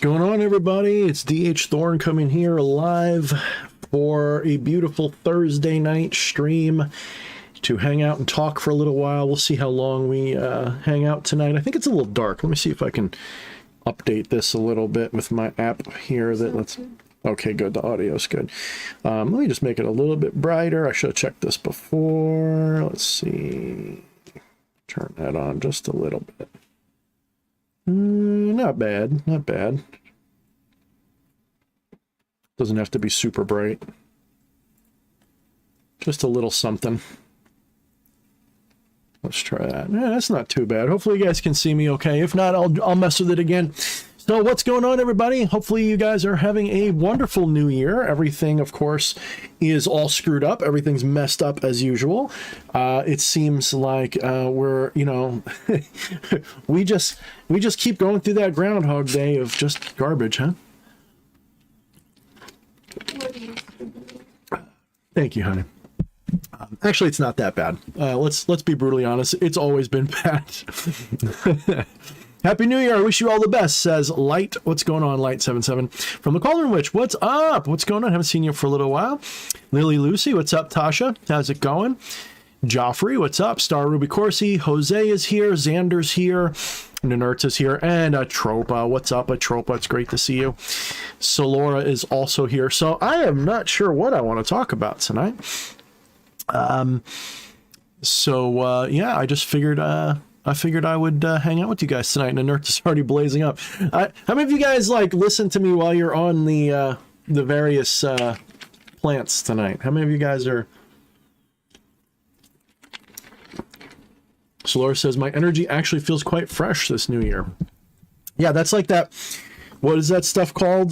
going on, everybody? It's DH Thorne coming here live for a beautiful Thursday night stream to hang out and talk for a little while. We'll see how long we hang out tonight. I think it's a little dark. Let me see if I can update this a little bit with my app here. Okay, good. The audio's good. Let me just make it a little bit brighter. I should have checked this before. Let's see. Turn that on just a little bit. Not bad, not bad. Doesn't have to be super bright. Just a little something. Let's try that. Yeah, that's not too bad. Hopefully you guys can see me okay. If not, I'll mess with it again. So what's going on, everybody? Hopefully you guys are having a wonderful new year. Everything, of course, is all screwed up. Everything's messed up as usual. It seems like we're, you know, we just keep going through that Groundhog Day of just garbage, huh? Thank you, honey. Actually, it's not that bad. Let's be brutally honest. It's always been bad. Happy New Year. I wish you all the best, says Light. What's going on, Light77? From the Cauldron Witch, what's up? What's going on? Haven't seen you for a little while. Lily Lucy, what's up, Tasha? How's it going? Joffrey, what's up? Star Ruby Corsi, Jose is here, Xander's here, Ninurta is here, and Atropa. What's up, Atropa? It's great to see you. Solora is also here. So I am not sure what I want to talk about tonight. Yeah, I just figured I would hang out with you guys tonight, and the Nerd is already blazing up. How many of you guys like listen to me while you're on the various plants tonight? How many of you guys are? Solora says my energy actually feels quite fresh this new year. Yeah, that's like that. What is that stuff called?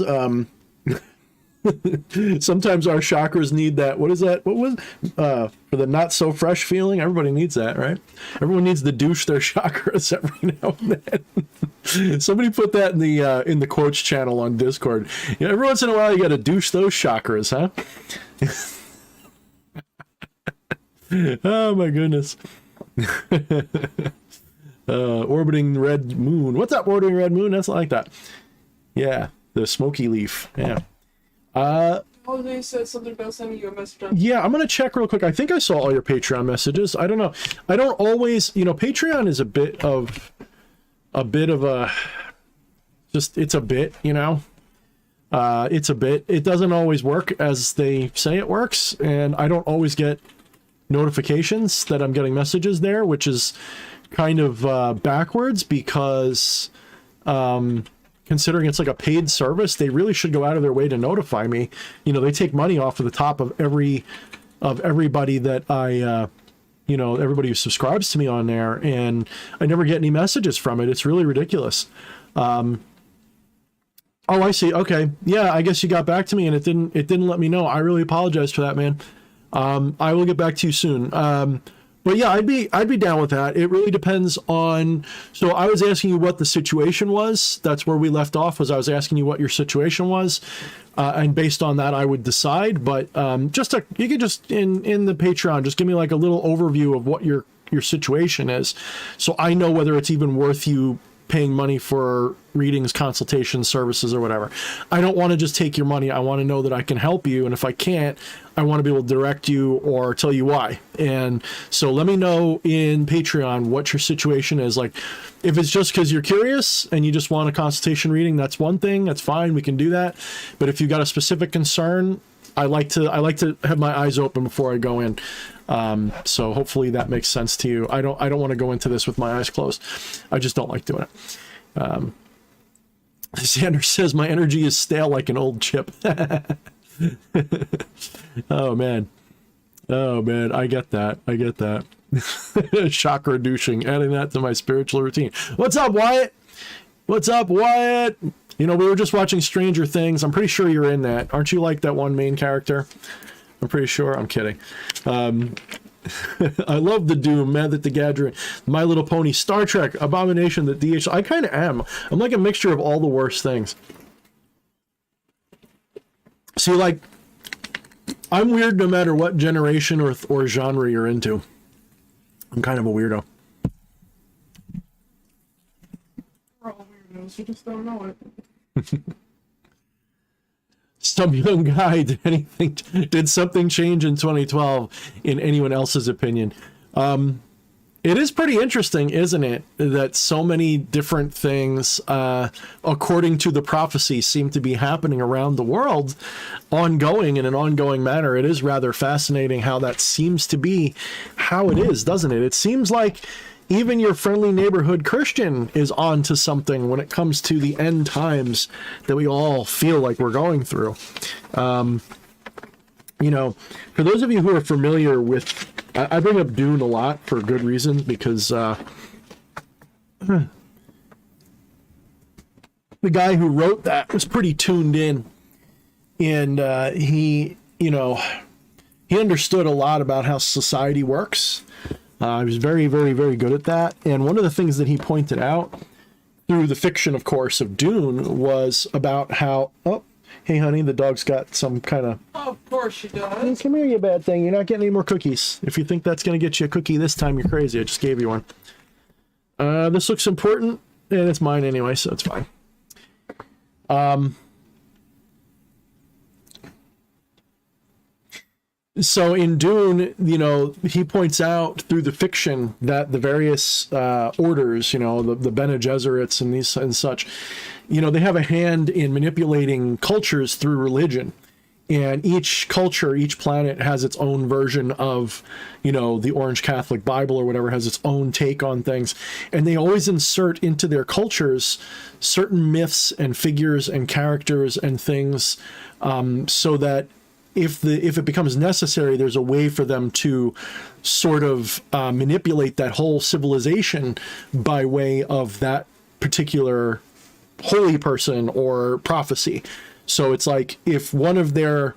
Sometimes our chakras need that. What is that? What was for the not so fresh feeling? Everybody needs that, right? Everyone needs to douche their chakras every now and then. Somebody put that in the quotes channel on Discord. You know, every once in a while you got to douche those chakras, huh? Oh my goodness. Orbiting red moon. What's up, orbiting red moon? That's like that. Yeah, the smoky leaf. Yeah. Jose said something about sending you a message. Yeah, I'm gonna check real quick. I think I saw all your Patreon messages. I don't know. I don't always, you know, Patreon is a bit of a just, it's a bit, you know. It's a bit. It doesn't always work as they say it works, and I don't always get notifications that I'm getting messages there, which is kind of backwards because considering it's like a paid service, they really should go out of their way to notify me. You know, they take money off of the top of everybody that I you know, everybody who subscribes to me on there, and I never get any messages from it. It's really ridiculous. Oh, I see. Okay. Yeah, I guess you got back to me and it didn't let me know. I really apologize for that, man. I will get back to you soon. But yeah, I'd be down with that. It really depends on, so I was asking you what the situation was. That's where we left off, was I was asking you what your situation was. And based on that, I would decide, but, you could just in the Patreon, just give me like a little overview of what your situation is. So I know whether it's even worth you paying money for readings, consultations, services, or whatever. I don't want to just take your money. I want to know that I can help you. And if I can't, I want to be able to direct you or tell you why. And so let me know in Patreon what your situation is. Like, if it's just because you're curious and you just want a consultation reading, that's one thing. That's fine. We can do that. But if you've got a specific concern, I like to have my eyes open before I go in. So hopefully that makes sense to you. I don't want to go into this with my eyes closed. I just don't like doing it. Xander says my energy is stale like an old chip. Oh man, I get that. Chakra douching, adding that to my spiritual routine. What's up, Wyatt? You know, we were just watching Stranger Things. I'm pretty sure you're in that. Aren't you like that one main character? I'm pretty sure. I'm kidding. I love the Doom, Magic the Gathering, My Little Pony, Star Trek, Abomination, the DH. I kind of am. I'm like a mixture of all the worst things. See, like, I'm weird no matter what generation or genre you're into. I'm kind of a weirdo. We're all weirdos, you just don't know it. Some young guy, did something change in 2012 in anyone else's opinion? It is pretty interesting, isn't it, that so many different things, according to the prophecy, seem to be happening around the world, ongoing in an ongoing manner. It is rather fascinating how that seems to be how it is, doesn't it? It seems like even your friendly neighborhood Christian is on to something when it comes to the end times that we all feel like we're going through. You know, for those of you who are familiar with, I bring up Dune a lot for good reasons, because the guy who wrote that was pretty tuned in, and he understood a lot about how society works. He was very, very, very good at that. And one of the things that he pointed out through the fiction, of course, of Dune was about how, oh, hey, honey, the dog's got some kind of... Oh, of course she does. Come here, you bad thing. You're not getting any more cookies. If you think that's going to get you a cookie this time, you're crazy. I just gave you one. This looks important, and it's mine anyway, so it's fine. So in Dune, you know, he points out through the fiction that the various orders, you know, the Bene Gesserits and these and such, you know, they have a hand in manipulating cultures through religion. And each culture, each planet has its own version of, you know, the Orange Catholic Bible or whatever, has its own take on things. And they always insert into their cultures certain myths and figures and characters and things, so that if it becomes necessary, there's a way for them to sort of manipulate that whole civilization by way of that particular holy person or prophecy. So it's like if one of their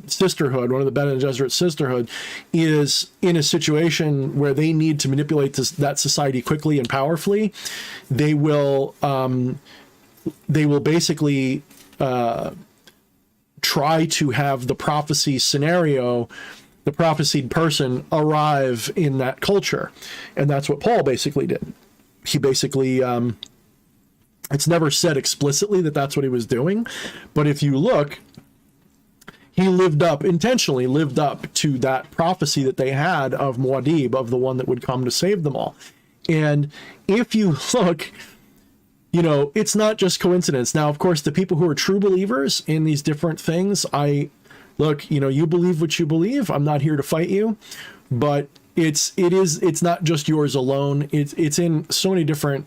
sisterhood, one of the Bene Gesserit sisterhood, is in a situation where they need to manipulate that society quickly and powerfully, they will basically try to have the prophecy scenario, the prophesied person, arrive in that culture. And that's what Paul basically did. He basically, it's never said explicitly that that's what he was doing, but if you look, he intentionally lived up to that prophecy that they had of Muad'Dib, of the one that would come to save them all. And if you look, you know, it's not just coincidence. Now, of course, the people who are true believers in these different things, look, you know, you believe what you believe. I'm not here to fight you, but it's not just yours alone. It's in so many different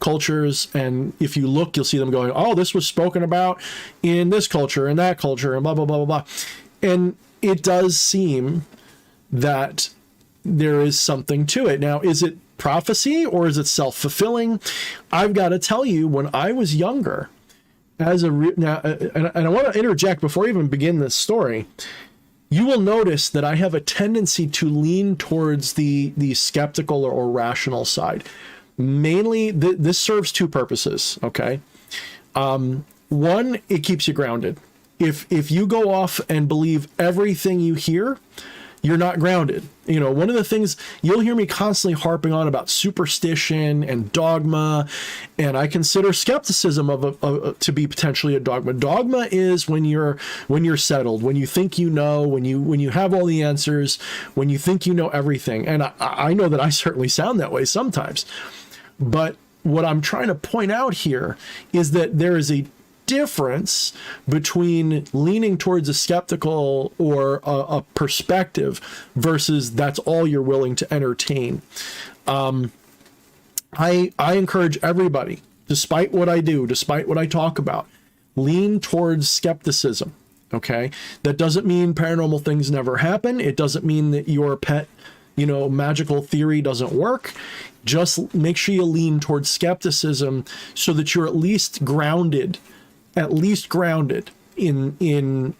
cultures, and if you look, you'll see them going, oh, this was spoken about in this culture and that culture and blah blah blah blah blah. And it does seem that there is something to it. Now, is it prophecy or is it self-fulfilling? I've got to tell you, when I was younger, and I want to interject before I even begin this story, you will notice that I have a tendency to lean towards the skeptical or rational side. Mainly, this serves two purposes, okay? One, it keeps you grounded. If you go off and believe everything you hear, you're not grounded. You know, one of the things you'll hear me constantly harping on about superstition and dogma, and I consider skepticism to be potentially a dogma. Dogma is when you're settled, when you think you know, when you have all the answers, when you think you know everything. And I know that I certainly sound that way sometimes. But what I'm trying to point out here is that there is a difference between leaning towards a skeptical or a perspective versus that's all you're willing to entertain. I encourage everybody, despite what I do, despite what I talk about, lean towards skepticism. Okay, that doesn't mean paranormal things never happen. It doesn't mean that your pet, you know, magical theory doesn't work. Just make sure you lean towards skepticism so that you're at least grounded in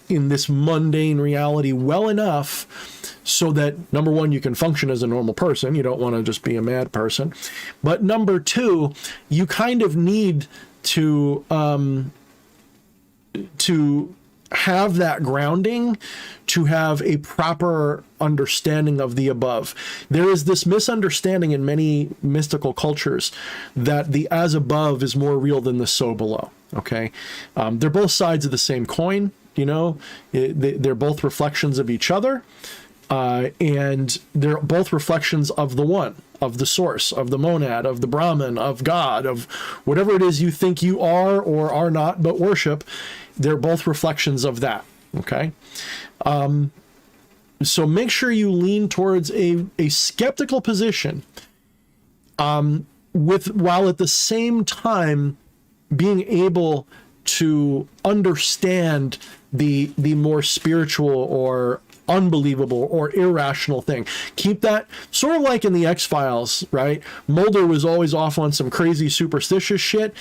this mundane reality well enough so that, number one, you can function as a normal person. You don't want to just be a mad person. But number two, you kind of need to have that grounding to have a proper understanding of the above. There is this misunderstanding in many mystical cultures that the as above is more real than the so below. Okay. They're both sides of the same coin, you know, they're both reflections of each other. And they're both reflections of the one, of the source, of the monad, of the Brahman, of God, of whatever it is you think you are or are not, but worship. They're both reflections of that. Okay. So make sure you lean towards a skeptical position, while at the same time being able to understand the more spiritual or unbelievable or irrational thing. Keep that sort of like in the X-Files, right? Mulder was always off on some crazy superstitious shit,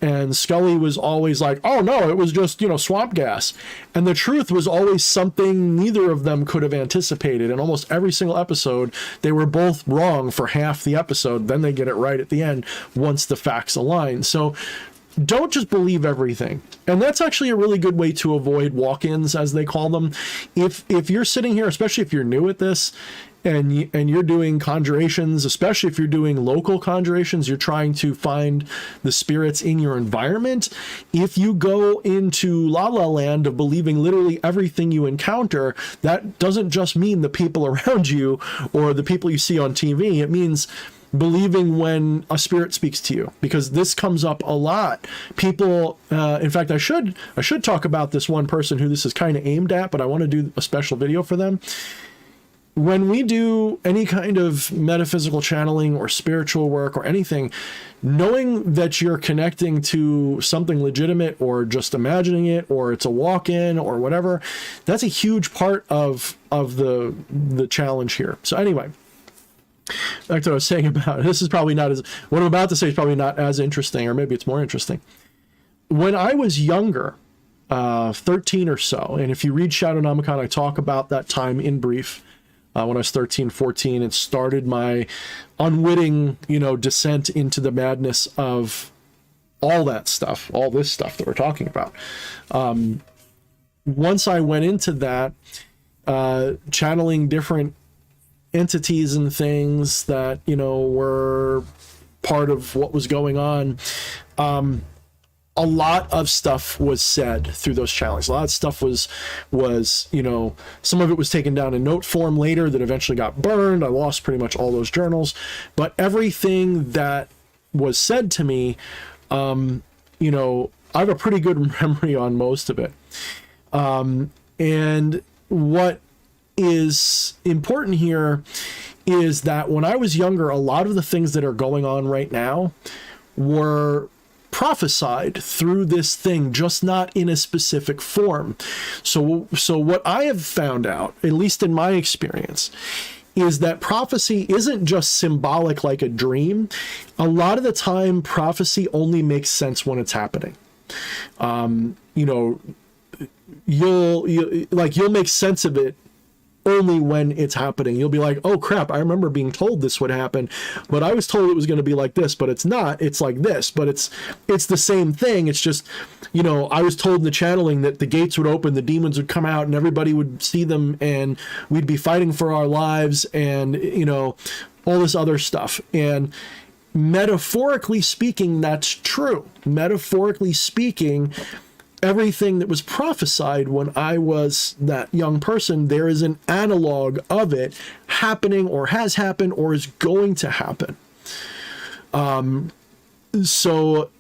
and Scully was always like, oh no, it was just, you know, swamp gas. And the truth was always something neither of them could have anticipated. In almost every single episode, they were both wrong for half the episode. Then they get it right at the end once the facts align. So don't just believe everything. And that's actually a really good way to avoid walk-ins, as they call them. If you're sitting here, especially if you're new at this, and you're doing conjurations, especially if you're doing local conjurations, you're trying to find the spirits in your environment. If you go into la la land of believing literally everything you encounter, that doesn't just mean the people around you or the people you see on TV. It means believing when a spirit speaks to you, because this comes up a lot. People, in fact, I should talk about this one person who this is kind of aimed at, but I want to do a special video for them. When we do any kind of metaphysical channeling or spiritual work or anything, knowing that you're connecting to something legitimate or just imagining it, or it's a walk-in or whatever, that's a huge part of the challenge here. So anyway, back to what I was saying about this is probably not as, what I'm about to say is probably not as interesting, or maybe it's more interesting. When I was younger, 13 or so, and if you read Shadownomicon, I talk about that time in brief. When I was 13, 14, it started my unwitting, descent into the madness of all that stuff, all this stuff that we're talking about. Once I went into that, channeling different entities and things that, were part of what was going on, a lot of stuff was said through those channels. A lot of stuff was, some of it was taken down in note form later that eventually got burned. I lost pretty much all those journals, but everything that was said to me, I have a pretty good memory on most of it. And what is important here is that when I was younger, a lot of the things that are going on right now were prophesied through this thing, just not in a specific form. So what I have found out, at least in my experience, is that prophecy isn't just symbolic like a dream. A lot of the time, prophecy only makes sense when it's happening. You'll make sense of it only when it's happening. You'll be like, oh crap, I remember being told this would happen, but I was told it was going to be like this, but it's not. It's like this, but it's the same thing. It's just, I was told in the channeling that the gates would open, the demons would come out, and everybody would see them, and we'd be fighting for our lives, and all this other stuff. And metaphorically speaking, that's true. Metaphorically speaking, everything that was prophesied when I was that young person, there is an analog of it happening, or has happened, or is going to happen. So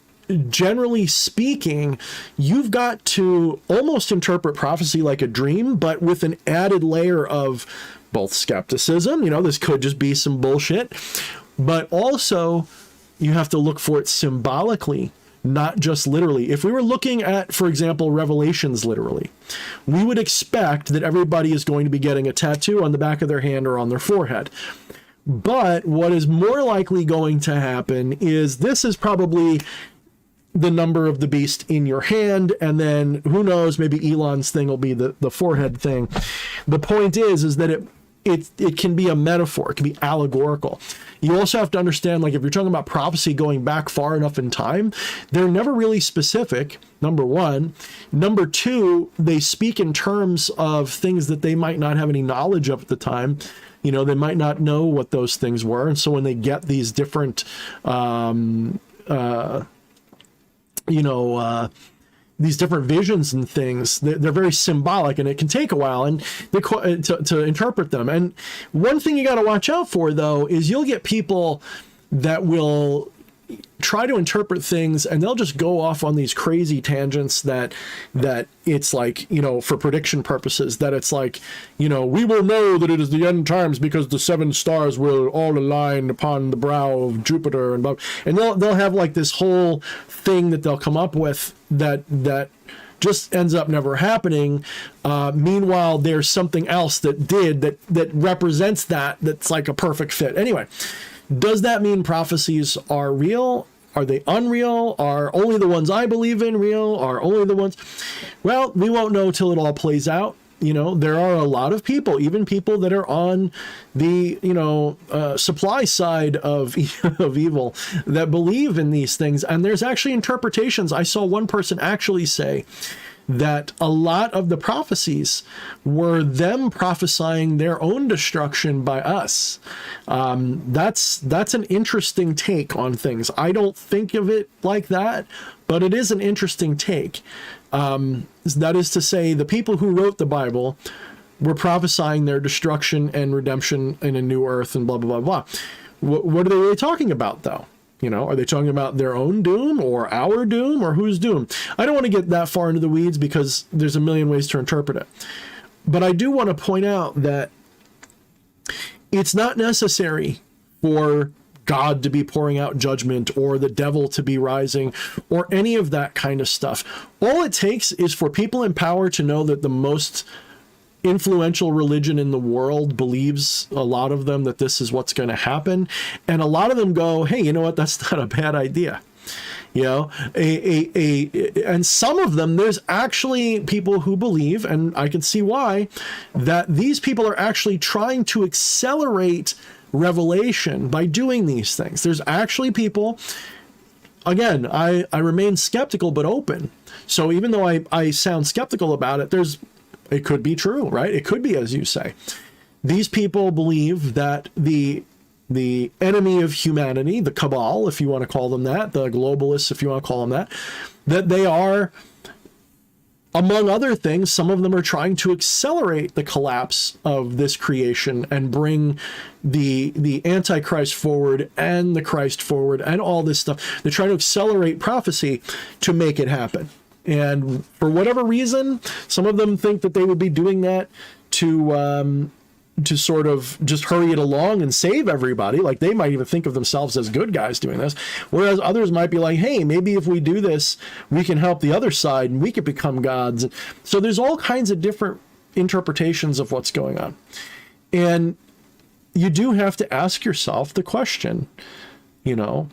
generally speaking, you've got to almost interpret prophecy like a dream, but with an added layer of both skepticism, this could just be some bullshit, but also you have to look for it symbolically, not just literally. If we were looking at, for example, Revelations literally, we would expect that everybody is going to be getting a tattoo on the back of their hand or on their forehead. But what is more likely going to happen is this is probably the number of the beast in your hand, and then who knows, maybe Elon's thing will be the forehead thing. The point is that it can be a metaphor, it can be allegorical. You also have to understand, like if you're talking about prophecy going back far enough in time, they're never really specific, number one. Number two, they speak in terms of things that they might not have any knowledge of at the time. They might not know what those things were. And so when they get these different you know, these different visions and things, they're very symbolic, and it can take a while and to interpret them. And one thing you got to watch out for, though, is you'll get people that will try to interpret things, and they'll just go off on these crazy tangents that it's like, you know, for prediction purposes, that it's like, you know, we will know that it is the end times because the 7 stars will all align upon the brow of Jupiter, and blah, and they'll have like this whole thing that they'll come up with that just ends up never happening. Meanwhile, there's something else that represents that's like a perfect fit. Anyway, does that mean prophecies are real? Are they unreal? Are only the ones I believe in real? Are only the ones? Well, we won't know till it all plays out. You know, there are a lot of people, even people that are on the, you know, supply side of evil, that believe in these things. And there's actually interpretations. I saw one person actually say that a lot of the prophecies were them prophesying their own destruction by us. That's an interesting take on things. I don't think of it like that, but it is an interesting take. That is to say, the people who wrote the Bible were prophesying their destruction and redemption in a new earth and blah, blah, blah, blah. What are they really talking about, though? You know, are they talking about their own doom or our doom or whose doom? I don't want to get that far into the weeds because there's a million ways to interpret it. But I do want to point out that it's not necessary for God to be pouring out judgment or the devil to be rising or any of that kind of stuff. All it takes is for people in power to know that the most influential religion in the world believes, a lot of them, that this is what's going to happen. And a lot of them go, hey, you know what? That's not a bad idea. You know, and some of them, there's actually people who believe, and I can see why, that these people are actually trying to accelerate revelation by doing these things. There's actually people, again, I remain skeptical but open. So even though I sound skeptical about it, it could be true, right? It could be, as you say. These people believe that the enemy of humanity, the cabal, if you want to call them that, the globalists, if you want to call them that they are, among other things, some of them are trying to accelerate the collapse of this creation and bring the Antichrist forward and the Christ forward and all this stuff. They're trying to accelerate prophecy to make it happen. And for whatever reason, some of them think that they would be doing that to sort of just hurry it along and save everybody. Like they might even think of themselves as good guys doing this. Whereas others might be like, hey, maybe if we do this, we can help the other side and we could become gods. So there's all kinds of different interpretations of what's going on. And you do have to ask yourself the question, you know,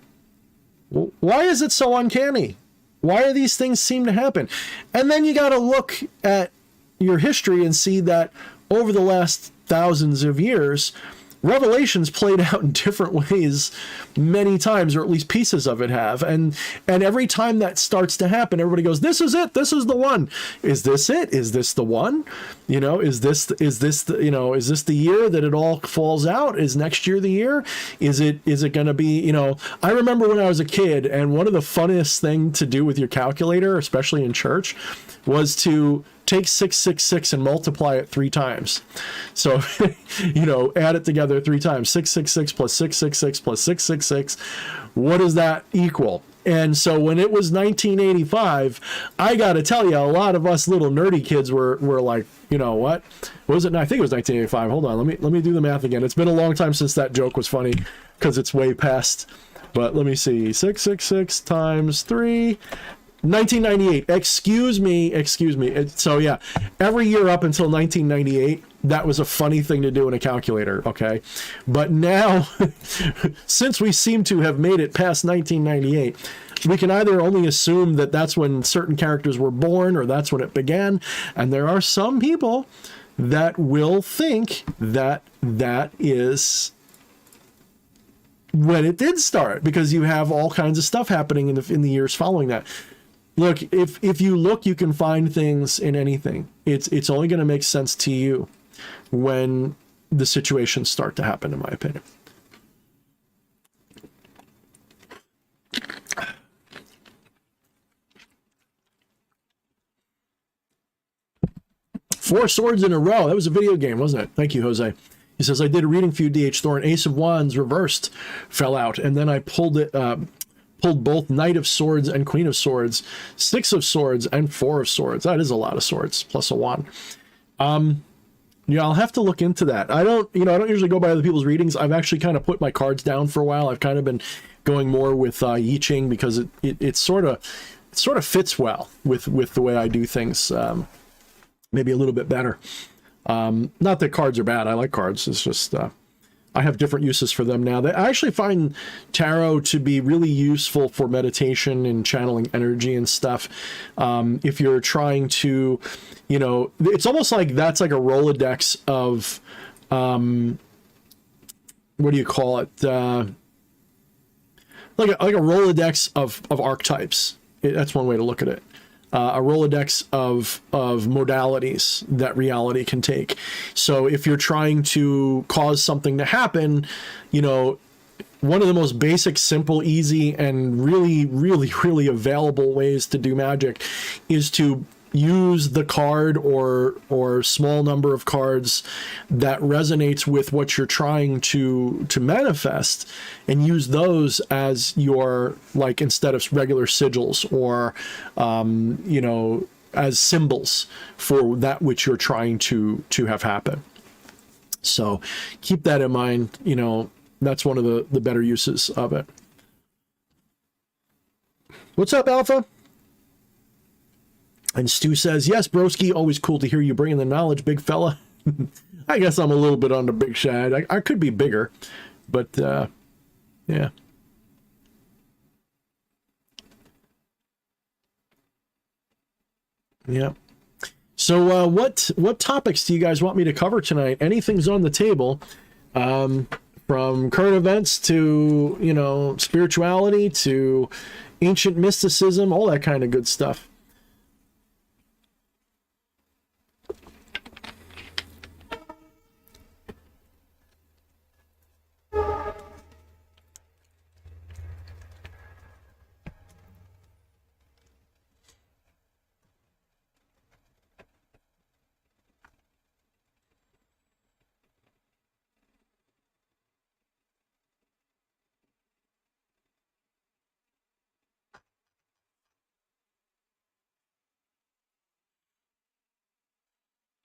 why is it so uncanny? Why do these things seem to happen? And then you got to look at your history and see that over the last thousands of years, Revelation's played out in different ways many times, or at least pieces of it have. And every time that starts to happen, everybody goes, this is it. This is the one. Is this it? Is this the one? You know, is this the year that it all falls out? Is next year the year? Is it going to be, you know, I remember when I was a kid, and one of the funniest thing to do with your calculator, especially in church, was to take 666 and multiply it 3 times. So, you know, add it together 3 times. 666 plus 666 plus 666. What does that equal? And so when it was 1985, I got to tell you, a lot of us little nerdy kids were like, you know what was it? I think it was 1985. Hold on. Let me do the math again. It's been a long time since that joke was funny because it's way past. But let me see. 666 times 3. 1998. Excuse me. So yeah, every year up until 1998, that was a funny thing to do in a calculator, okay? But now, since we seem to have made it past 1998, we can either only assume that that's when certain characters were born or that's when it began. And there are some people that will think that that is when it did start, because you have all kinds of stuff happening in the years following that. Look, if you look, you can find things in anything. It's only going to make sense to you when the situations start to happen, in my opinion. 4 swords in a row. That was a video game, wasn't it? Thank you, Jose. He says, I did a reading for you, DH Thorne. Ace of Wands reversed fell out, and then I pulled both Knight of Swords and Queen of Swords, 6 of Swords and 4 of Swords. That is a lot of swords, plus a wand. Yeah, I'll have to look into that. I don't usually go by other people's readings. I've actually kind of put my cards down for a while. I've kind of been going more with Yi Ching because it sort of fits well with the way I do things. Maybe a little bit better. Not that cards are bad. I like cards. It's just I have different uses for them now. I actually find tarot to be really useful for meditation and channeling energy and stuff. If you're trying to, it's almost like that's like a Rolodex of, what do you call it? Like a Rolodex of archetypes. That's one way to look at it. A Rolodex of modalities that reality can take. So if you're trying to cause something to happen, one of the most basic, simple, easy, and really, really, really available ways to do magic is to use the card or small number of cards that resonates with what you're trying to manifest, and use those as your, like, instead of regular sigils or as symbols for that which you're trying to have happen. So keep that in mind. That's one of the better uses of it. What's up, Alpha? And Stu says, yes, broski, always cool to hear you bringing the knowledge, big fella. I guess I'm a little bit on the big side. I could be bigger, but yeah. Yeah. So what topics do you guys want me to cover tonight? Anything's on the table, from current events to, spirituality to ancient mysticism, all that kind of good stuff.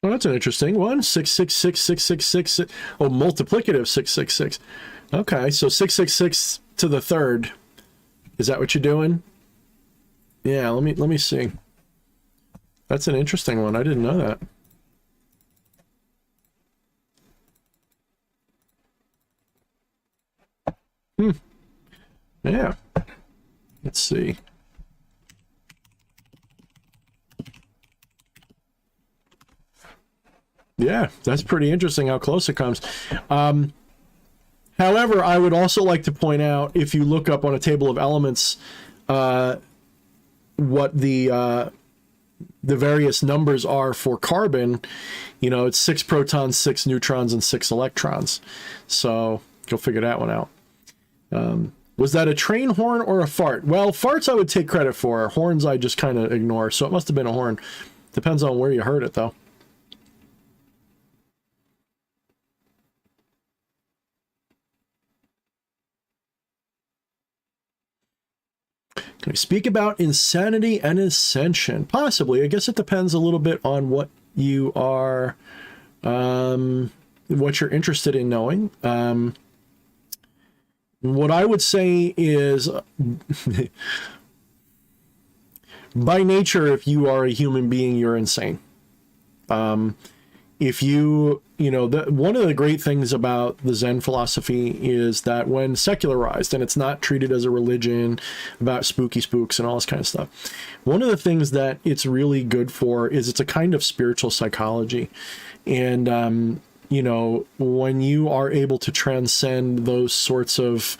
Oh, that's an interesting one. 666, 666. Oh, multiplicative 666. Okay, so 666 to the third. Is that what you're doing? Yeah, let me see. That's an interesting one. I didn't know that. Yeah. Let's see. Yeah, that's pretty interesting how close it comes. However, I would also like to point out, if you look up on a table of elements, what the various numbers are for carbon, it's 6 protons, 6 neutrons, and 6 electrons. So go figure that one out. Was that a train horn or a fart? Well, farts I would take credit for. Horns I just kind of ignore. So it must have been a horn. Depends on where you heard it, though. Can we speak about insanity and ascension? Possibly. I guess it depends a little bit on what you are, what you're interested in knowing. What I would say is, by nature, if you are a human being, you're insane. If you, one of the great things about the Zen philosophy is that when secularized and it's not treated as a religion about spooky spooks and all this kind of stuff, one of the things that it's really good for is it's a kind of spiritual psychology. And, when you are able to transcend those sorts of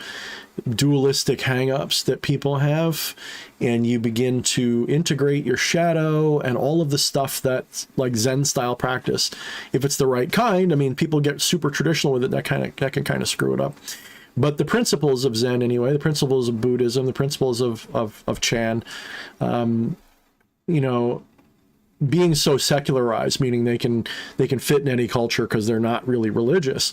dualistic hangups that people have, and you begin to integrate your shadow and all of the stuff that's like Zen style practice, if it's the right kind. I mean, people get super traditional with it, that can kind of screw it up. But the principles of Zen anyway, the principles of Buddhism, the principles of Chan, being so secularized, meaning they can fit in any culture because they're not really religious.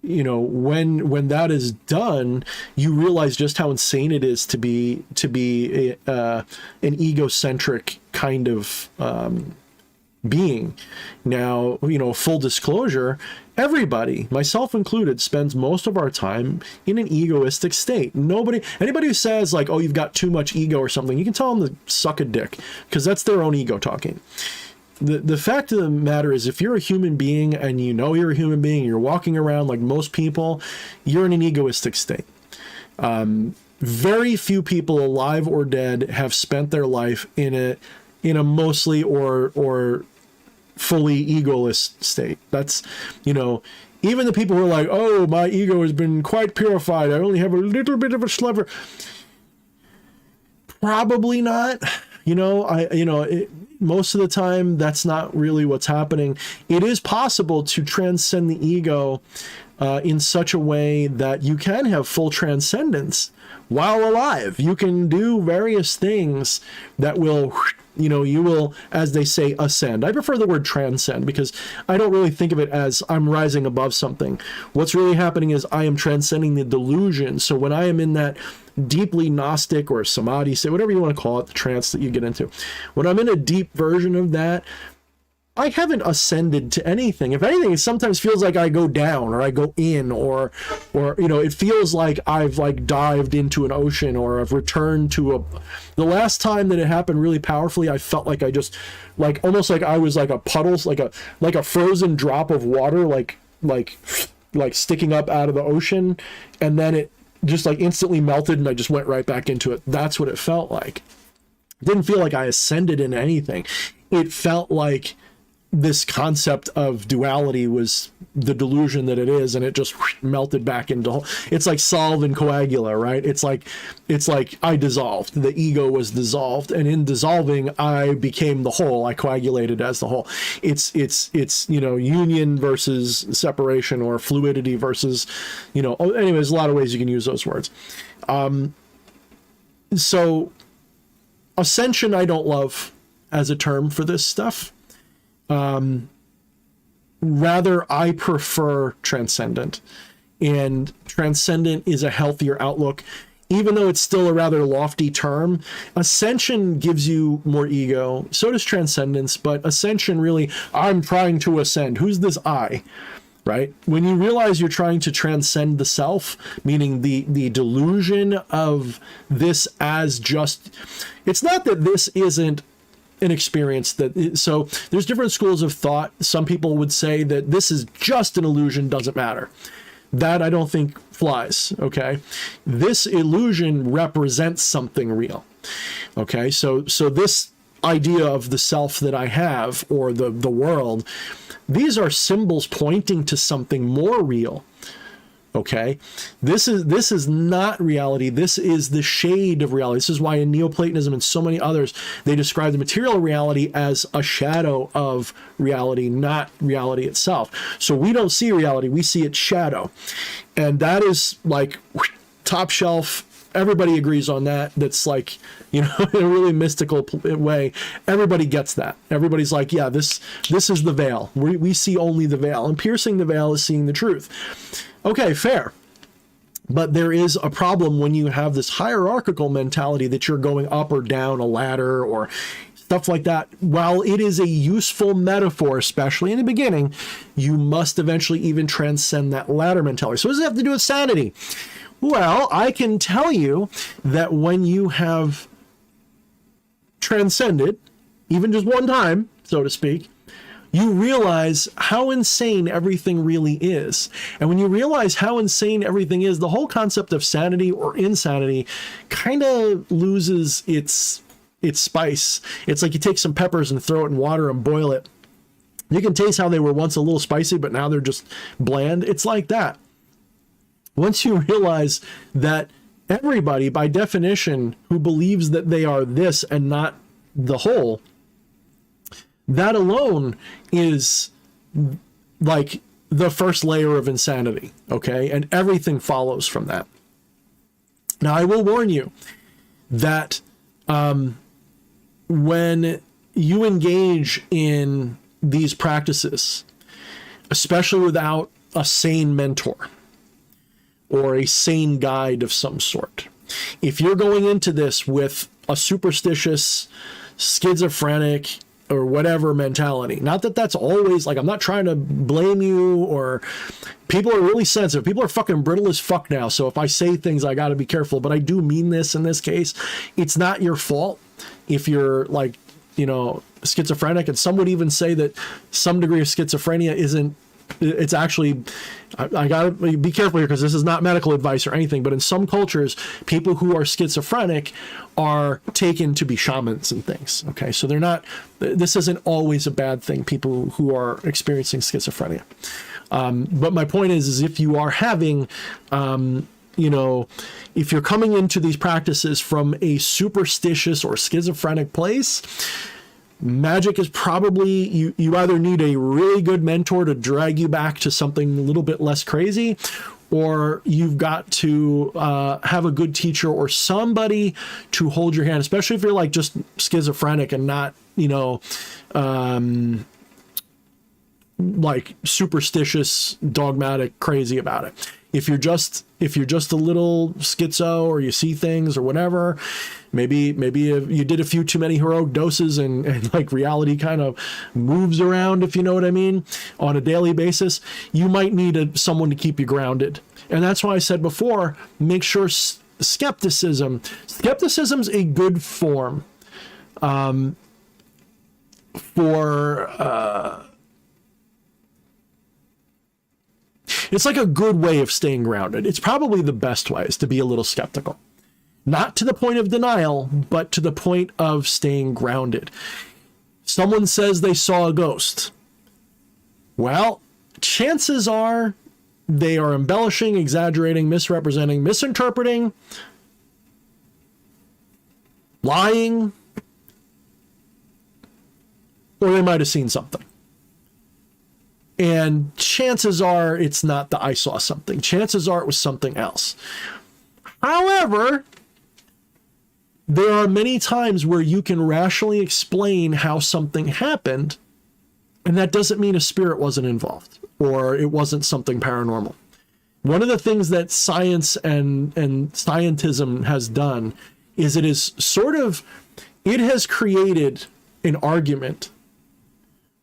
You know, when that is done, you realize just how insane it is to be an egocentric kind of being. Now, you know, full disclosure, everybody, myself included, spends most of our time in an egoistic state. Anybody who says like, oh, you've got too much ego or something, you can tell them to suck a dick, because that's their own ego talking. The fact of the matter is, if you're a human being and you know you're a human being, you're walking around like most people, you're in an egoistic state. Very few people, alive or dead, have spent their life in a mostly or fully egoless state. That's, you know, even the people who are like, oh, my ego has been quite purified, I only have a little bit of a sliver. Probably not. You know, most of the time, that's not really what's happening. It is possible to transcend the ego in such a way that you can have full transcendence while alive. You can do various things that will, you know, you will, as they say, ascend. I prefer the word transcend because I don't really think of it as I'm rising above something. What's really happening is I am transcending the delusion. So when I am in that deeply Gnostic or samadhi state, whatever you want to call it, the trance that you get into, when I'm in a deep version of that, I haven't ascended to anything. If anything, it sometimes feels like I go down or I go in, or you know, it feels like I've like dived into an ocean, or I've returned to the last time that it happened really powerfully, I felt like I just, like, almost like I was like a puddle, like a frozen drop of water, like sticking up out of the ocean, and then it just like instantly melted and I just went right back into it. That's what it felt like. It didn't feel like I ascended into anything. It felt like this concept of duality was the delusion that it is, and it just melted back into whole. It's like solve and coagula, right? It's like I dissolved. The ego was dissolved, and in dissolving, I became the whole. I coagulated as the whole. It's you know, union versus separation, or fluidity versus, you know. Anyway, there's a lot of ways you can use those words. So ascension, I don't love as a term for this stuff. Rather, I prefer transcendent, and transcendent is a healthier outlook, even though it's still a rather lofty term. Ascension gives you more ego, so does transcendence, but ascension really, I'm trying to ascend. Who's this I? Right? When you realize you're trying to transcend the self, meaning the delusion of this as just, it's not that this isn't an experience that, so there's different schools of thought. Some people would say that this is just an illusion, doesn't matter. That I don't think flies. Okay, this illusion represents something real. Okay, so this idea of the self that I have, or the world, these are symbols pointing to something more real. Okay, this is not reality. This is the shade of reality. This is why in Neoplatonism and so many others, they describe the material reality as a shadow of reality, not reality itself. So we don't see reality, we see its shadow. And that is like top shelf. Everybody agrees on that. That's like, you know, in a really mystical way, everybody gets that. Everybody's like, yeah, this is the veil. We see only the veil, and piercing the veil is seeing the truth. Okay, fair. But there is a problem when you have this hierarchical mentality that you're going up or down a ladder or stuff like that. While it is a useful metaphor, especially in the beginning, you must eventually even transcend that ladder mentality. So what does it have to do with sanity? Well, I can tell you that when you have transcended, even just one time, so to speak, you realize how insane everything really is. And when you realize how insane everything is, the whole concept of sanity or insanity kind of loses its spice. It's like you take some peppers and throw it in water and boil it. You can taste how they were once a little spicy, but now they're just bland. It's like that. Once you realize that everybody, by definition, who believes that they are this and not the whole, that alone is like the first layer of insanity, okay? And everything follows from that. Now, I will warn you that when you engage in these practices, especially without a sane mentor or a sane guide of some sort, if you're going into this with a superstitious, schizophrenic, or whatever mentality, not that that's always, like, I'm not trying to blame you, or people are really sensitive. People are fucking brittle as fuck now. So if I say things, I got to be careful, but I do mean this in this case. It's not your fault if you're, like, you know, schizophrenic. And some would even say that some degree of schizophrenia isn't, it's actually, I gotta be careful here because this is not medical advice or anything, but in some cultures, people who are schizophrenic are taken to be shamans and things. Okay. So they're not, this isn't always a bad thing, people who are experiencing schizophrenia. But my point is if you are having, you know, if you're coming into these practices from a superstitious or schizophrenic place, magic is probably, you either need a really good mentor to drag you back to something a little bit less crazy, or you've got to have a good teacher or somebody to hold your hand, especially if you're like just schizophrenic and not, you know, like superstitious, dogmatic, crazy about it. If you're just a little schizo, or you see things or whatever, maybe you did a few too many heroic doses and like reality kind of moves around, if you know what I mean, on a daily basis, you might need someone to keep you grounded. And that's why I said before, make sure skepticism's a good form for it's like a good way of staying grounded. It's probably the best way, is to be a little skeptical. Not to the point of denial, but to the point of staying grounded. Someone says they saw a ghost. Well, chances are they are embellishing, exaggerating, misrepresenting, misinterpreting, lying, or they might have seen something. And chances are it's not the I saw something. Chances are it was something else. However, there are many times where you can rationally explain how something happened, and that doesn't mean a spirit wasn't involved or it wasn't something paranormal. One of the things that science and scientism has done is it has created an argument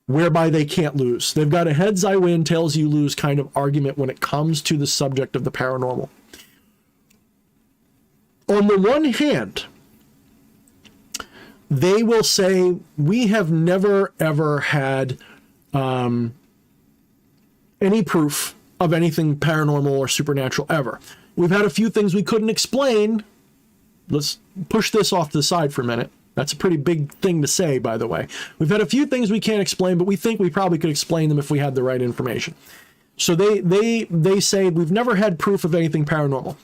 whereby they can't lose. They've got a heads I win, tails you lose kind of argument when it comes to the subject of the paranormal. On the one hand, they will say, we have never, ever had any proof of anything paranormal or supernatural ever. We've had a few things we couldn't explain. Let's push this off to the side for a minute. That's a pretty big thing to say, by the way. We've had a few things we can't explain, but we think we probably could explain them if we had the right information. So they say we've never had proof of anything paranormal.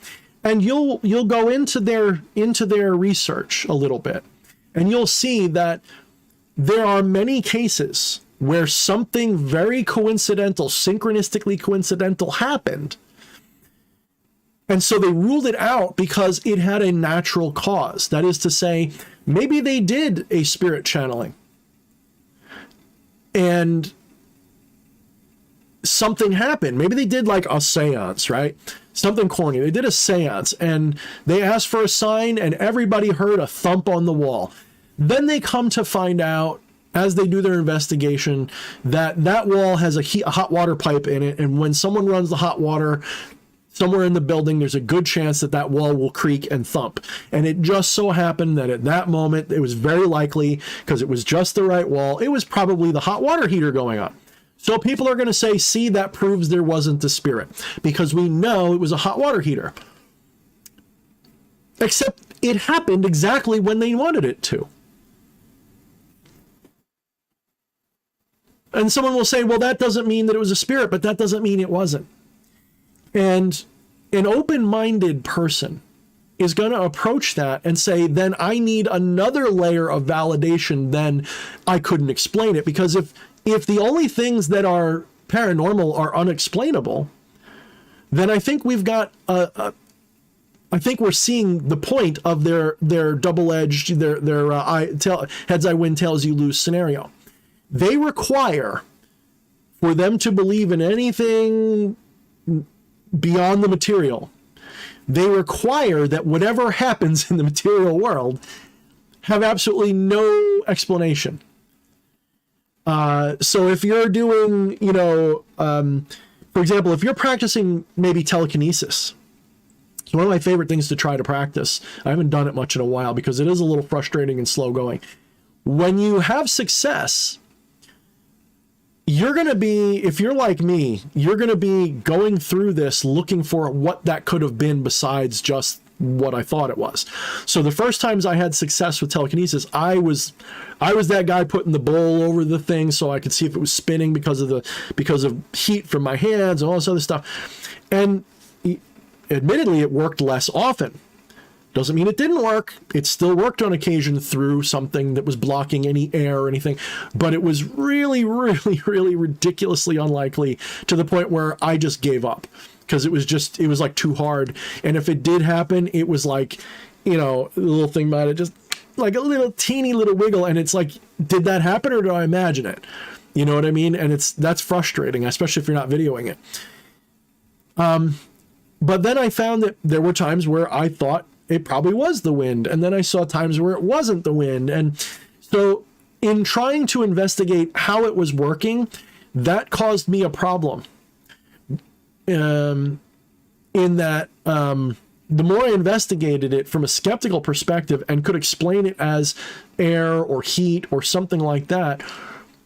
And you'll go into their research a little bit, and you'll see that there are many cases where something very coincidental, synchronistically coincidental happened. And so they ruled it out because it had a natural cause. That is to say, maybe they did a spirit channeling and something happened. Maybe they did like a seance, right? Something corny. They did a seance and they asked for a sign and everybody heard a thump on the wall. Then they come to find out, as they do their investigation, that wall has a hot water pipe in it. And when someone runs the hot water somewhere in the building, there's a good chance that wall will creak and thump. And it just so happened that at that moment, it was very likely, because it was just the right wall, it was probably the hot water heater going on. So people are going to say, see, that proves there wasn't a spirit, because we know it was a hot water heater. Except it happened exactly when they wanted it to. And someone will say, well, that doesn't mean that it was a spirit, but that doesn't mean it wasn't. And an open-minded person is going to approach that and say, then I need another layer of validation, then I couldn't explain it. Because if the only things that are paranormal are unexplainable, then I think we've got a I think we're seeing the point of their double-edged, heads I win, tails you lose scenario. They require, for them to believe in anything beyond the material, they require that whatever happens in the material world have absolutely no explanation. So if you're doing, for example, if you're practicing maybe telekinesis, it's one of my favorite things to try to practice. I haven't done it much in a while because it is a little frustrating and slow going. When you have success, you're going to be, if you're like me, you're going to be going through this looking for what that could have been besides just what I thought it was. So the first times I had success with telekinesis, I was that guy putting the bowl over the thing so I could see if it was spinning because of heat from my hands and all this other stuff. And admittedly, it worked less often. Doesn't mean it didn't work. It still worked on occasion through something that was blocking any air or anything, but it was really, really, really ridiculously unlikely to the point where I just gave up because it was like too hard. And if it did happen, it was like, the little thing might have just like a little teeny little wiggle. And it's like, did that happen or did I imagine it? You know what I mean? And that's frustrating, especially if you're not videoing it. But then I found that there were times where I thought it probably was the wind. And then I saw times where it wasn't the wind. And so in trying to investigate how it was working, that caused me a problem. In that the more I investigated it from a skeptical perspective and could explain it as air or heat or something like that,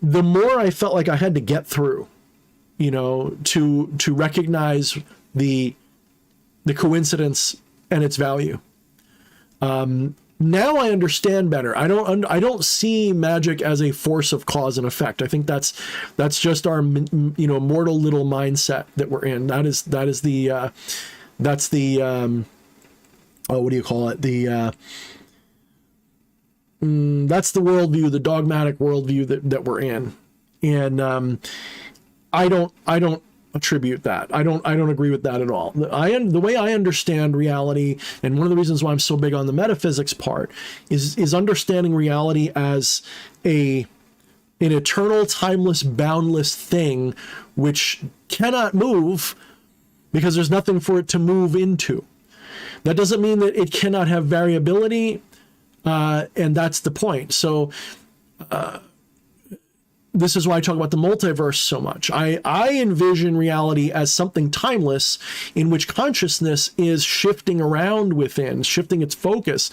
the more I felt like I had to get through, to recognize the coincidence and its value. Now I understand better. I don't see magic as a force of cause and effect. I think that's just our mortal little mindset that we're in. That's the what do you call it? That's the worldview, the dogmatic worldview that we're in. And I don't attribute that. I don't agree with that at all. The way I understand reality, and one of the reasons why I'm so big on the metaphysics part, is understanding reality as an eternal, timeless, boundless thing which cannot move because there's nothing for it to move into. That doesn't mean that it cannot have variability, and that's the point. So this is why I talk about the multiverse so much. I envision reality as something timeless in which consciousness is shifting around within, shifting its focus,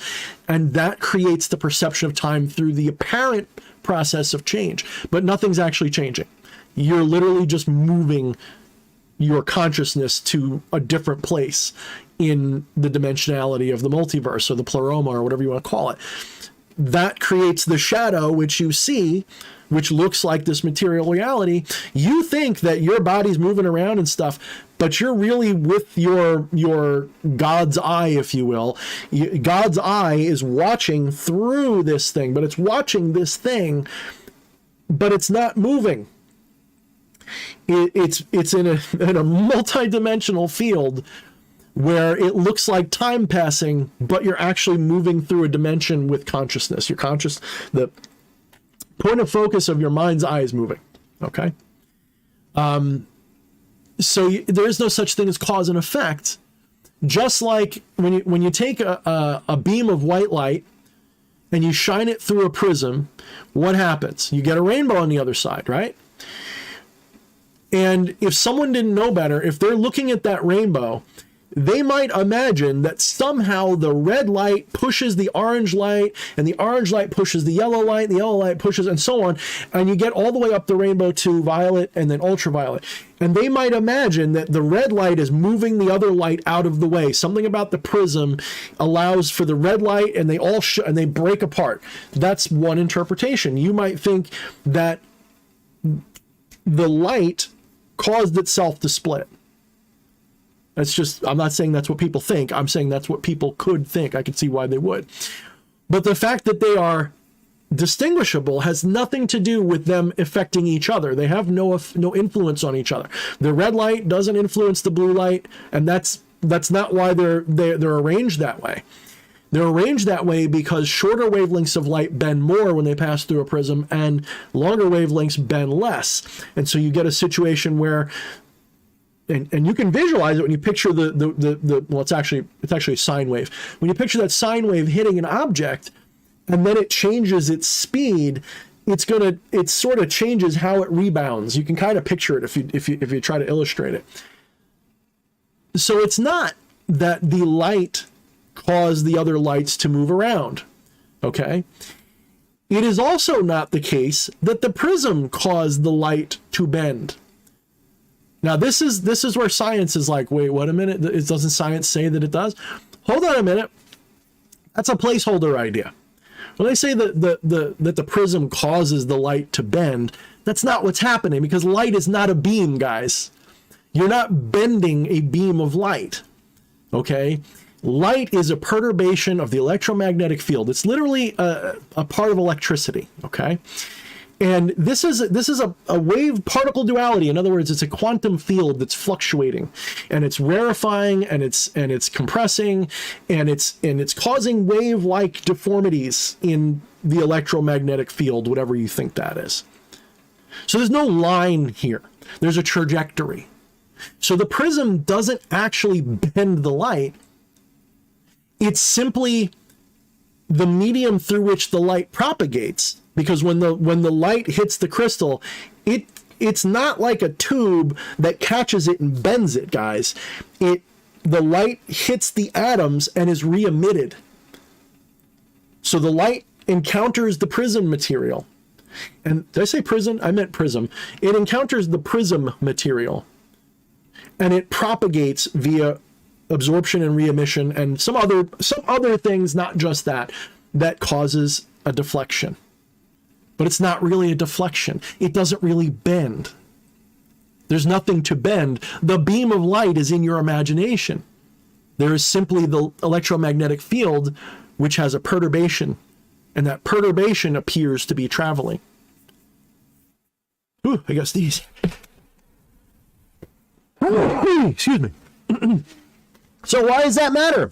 and that creates the perception of time through the apparent process of change. But nothing's actually changing. You're literally just moving your consciousness to a different place in the dimensionality of the multiverse or the pleroma or whatever you want to call it. That creates the shadow which you see, which looks like this material reality. You think that your body's moving around and stuff, but you're really with your God's eye, if you will. God's eye is watching through this thing, but it's watching this thing, but it's not moving. It's in a multi-dimensional field where it looks like time passing, but you're actually moving through a dimension with consciousness. The point of focus of your mind's eye is moving. Okay. So there is no such thing as cause and effect. Just like when you take a beam of white light and you shine it through a prism, what happens? You get a rainbow on the other side, right? And if someone didn't know better, if they're looking at that rainbow, they might imagine that somehow the red light pushes the orange light, and the orange light pushes the yellow light, the yellow light pushes, and so on. And you get all the way up the rainbow to violet and then ultraviolet. And they might imagine that the red light is moving the other light out of the way. Something about the prism allows for the red light, and they all and they break apart. That's one interpretation. You might think that the light caused itself to split. That's just, I'm not saying that's what people think. I'm saying that's what people could think. I could see why they would. But the fact that they are distinguishable has nothing to do with them affecting each other. They have no influence on each other. The red light doesn't influence the blue light, and that's That's not why they're arranged that way. They're arranged that way because shorter wavelengths of light bend more when they pass through a prism, and longer wavelengths bend less. And so you get a situation where, and you can visualize it when you picture well, it's actually a sine wave. When you picture that sine wave hitting an object, and then it changes its speed, it sort of changes how it rebounds. You can kind of picture it if you try to illustrate it. So it's not that the light caused the other lights to move around, okay? It is also not the case that the prism caused the light to bend. Now this is where science is like, wait, what a minute, doesn't science say that it does? Hold on a minute. That's a placeholder idea. When they say that the prism causes the light to bend, that's not what's happening, because light is not a beam, guys. You're not bending a beam of light, okay? Light is a perturbation of the electromagnetic field. It's literally a part of electricity, okay? And this is a wave particle duality. In other words, it's a quantum field that's fluctuating, and it's rarefying, and it's compressing, and it's causing wave-like deformities in the electromagnetic field, whatever you think that is. So there's no line here. There's a trajectory. So the prism doesn't actually bend the light. It's simply the medium through which the light propagates, because when the light hits the crystal, it's not like a tube that catches it and bends it, guys. The light hits the atoms and is re-emitted. So the light encounters the prism material. And did I say prism? I meant prism. It encounters the prism material, and it propagates via absorption and re-emission and some other things, not just that causes a deflection. But it's not really a deflection. It doesn't really bend. There's nothing to bend. The beam of light is in your imagination. There is simply the electromagnetic field, which has a perturbation, and that perturbation appears to be traveling. Ooh, I got sneeze. Excuse me. So why does that matter?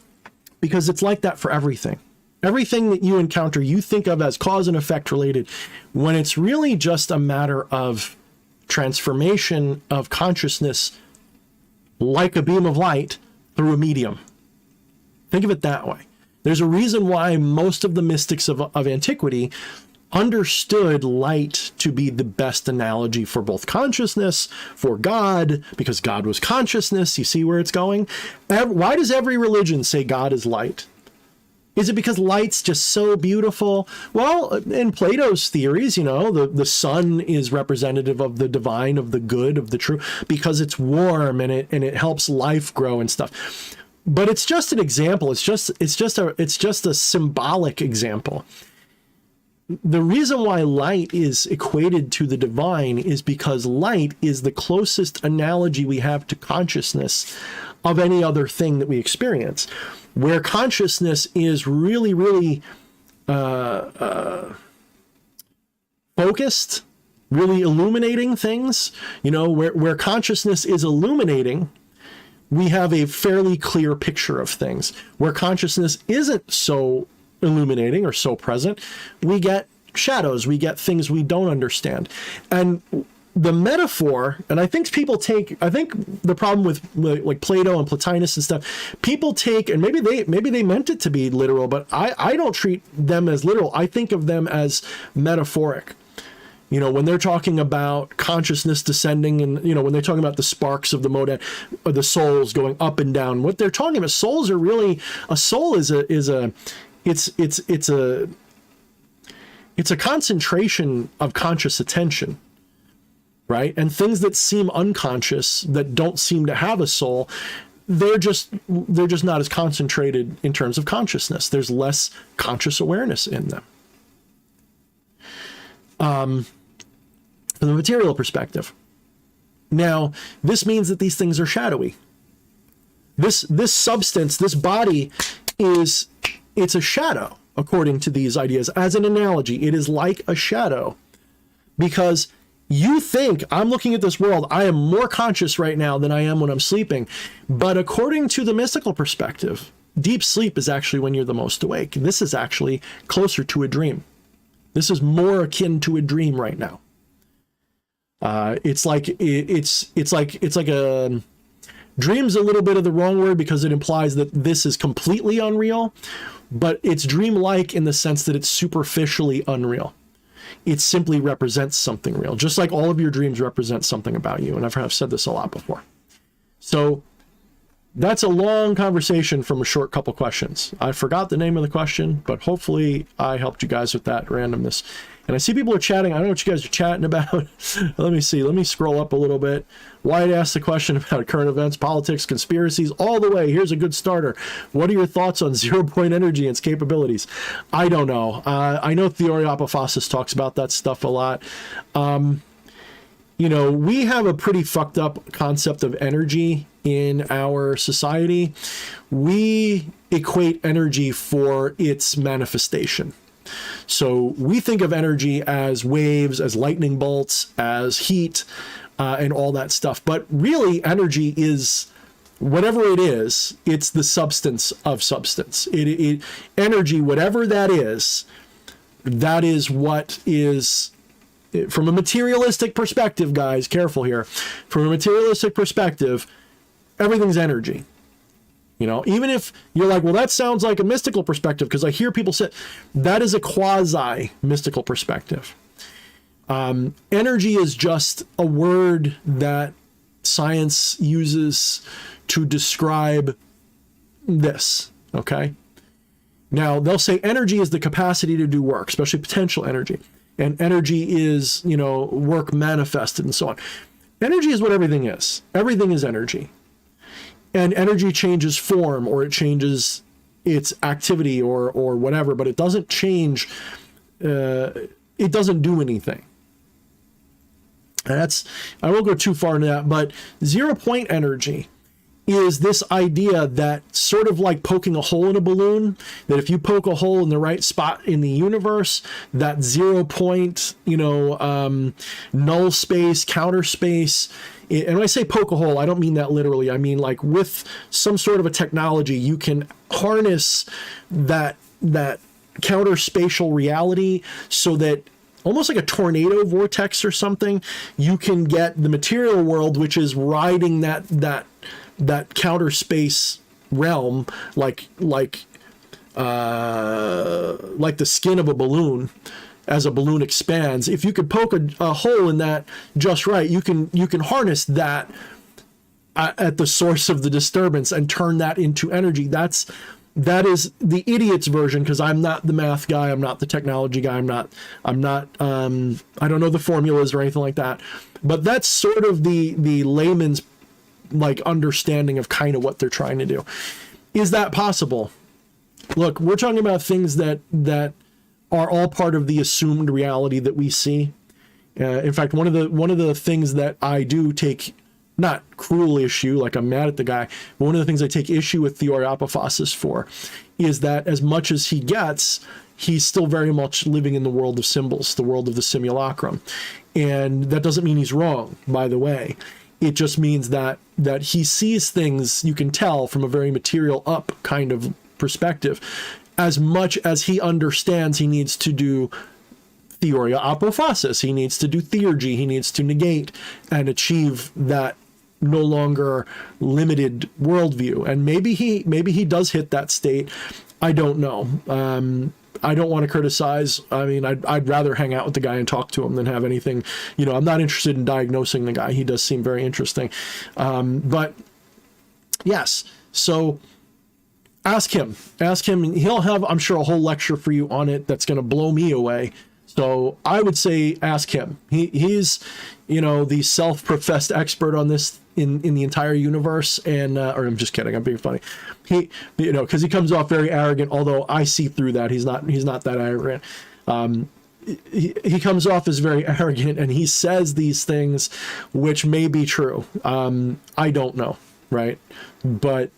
Because it's like that for everything. Everything that you encounter, you think of as cause and effect related, when it's really just a matter of transformation of consciousness, like a beam of light through a medium. Think of it that way. There's a reason why most of the mystics of antiquity understood light to be the best analogy for both consciousness, for God, because God was consciousness. You see where it's going? Why does every religion say God is light? Is it because light's just so beautiful? Well, in Plato's theories, the sun is representative of the divine, of the good, of the true, because it's warm and it helps life grow and stuff. But it's just an example. It's just a symbolic example. The reason why light is equated to the divine is because light is the closest analogy we have to consciousness of any other thing that we experience. Where consciousness is really, really focused, really illuminating things, where consciousness is illuminating, we have a fairly clear picture of things. Where consciousness isn't so illuminating or so present, we get shadows, we get things we don't understand. And the metaphor, and I think the problem with like Plato and Plotinus and stuff, people take, and maybe they meant it to be literal, but I don't treat them as literal. I think of them as metaphoric. When they're talking about consciousness descending, and when they're talking about the sparks of the monad, or the souls going up and down, what they're talking about, souls are really, a soul is a concentration of conscious attention. Right? And things that seem unconscious, that don't seem to have a soul, they're just not as concentrated in terms of consciousness. There's less conscious awareness in them. From the material perspective. Now, this means that these things are shadowy. This substance, this body it's a shadow, according to these ideas. As an analogy, it is like a shadow, because You think I'm looking at this world, I am more conscious right now than I am when I'm sleeping. But according to the mystical perspective, deep sleep is actually when you're the most awake. This is actually closer to a dream. This is more akin to a dream right now. It's like a dream's a little bit of the wrong word because it implies that this is completely unreal, but it's dreamlike in the sense that it's superficially unreal. It simply represents something real, just like all of your dreams represent something about you. And I've said this a lot before. So that's a long conversation from a short couple questions. I forgot the name of the question, but hopefully I helped you guys with that randomness. And I see people are chatting. I don't know what you guys are chatting about. Let me see. Let me scroll up a little bit. Wyatt asked the question about current events, politics, conspiracies, all the way. Here's a good starter. What are your thoughts on zero-point energy and its capabilities? I don't know. I know Theory Apophasis talks about that stuff a lot. You know, we have a pretty fucked up concept of energy in our society. We equate energy for its manifestation. So we think of energy as waves, as lightning bolts, as heat, and all that stuff. But really, energy is whatever it is. It's the substance of substance. Energy, whatever that is what is. From a materialistic perspective, guys, careful here. From a materialistic perspective, everything's energy. You know, even if you're like, well, that sounds like a mystical perspective, because I hear people say that is a quasi-mystical perspective. Energy is just a word that science uses to describe this, okay? Now, they'll say energy is the capacity to do work, especially potential energy. And energy is, you know, work manifested and so on. Energy is what everything is. Everything is energy. And energy changes form, or it changes its activity or whatever, but it doesn't change, it doesn't do anything. And I won't go too far into that, but 0-point energy is this idea that sort of like poking a hole in a balloon, that if you poke a hole in the right spot in the universe, that 0-point, you know, null space, counter space. And when I say poke a hole, I don't mean that literally. I mean, like, with some sort of a technology, you can harness that counter spatial reality so that almost like a tornado vortex or something, you can get the material world, which is riding that counter space realm, like the skin of a balloon. As a balloon expands, if you could poke a hole in that just right, you can harness that at the source of the disturbance and turn that into energy. That is the idiot's version, because I'm not the math guy, I'm not the technology guy, I'm not I don't know the formulas or anything like that. But that's sort of the layman's like understanding of kind of what they're trying to do. Is that possible? Look, we're talking about things that are all part of the assumed reality that we see. In fact, one of the things that I do take, not cruel issue, like I'm mad at the guy, but one of the things I take issue with Theory Apophasis for is that as much as he gets, he's still very much living in the world of symbols, the world of the simulacrum. And that doesn't mean he's wrong, by the way. It just means that he sees things, you can tell, from a very material up kind of perspective. As much as he understands, he needs to do Theoria Apophasis, he needs to do theurgy, he needs to negate and achieve that no longer limited worldview. And maybe he does hit that state. I don't know. I don't want to criticize. I mean, I'd rather hang out with the guy and talk to him than have anything, you know, I'm not interested in diagnosing the guy. He does seem very interesting. But yes, so ask him, he'll have, I'm sure, a whole lecture for you on it that's going to blow me away. So I would say ask him. He's, you know, the self-professed expert on this in the entire universe. And, or I'm just kidding, I'm being funny. He, you know, because he comes off very arrogant, although I see through that. He's not that arrogant. He comes off as very arrogant, and he says these things which may be true. I don't know, right? But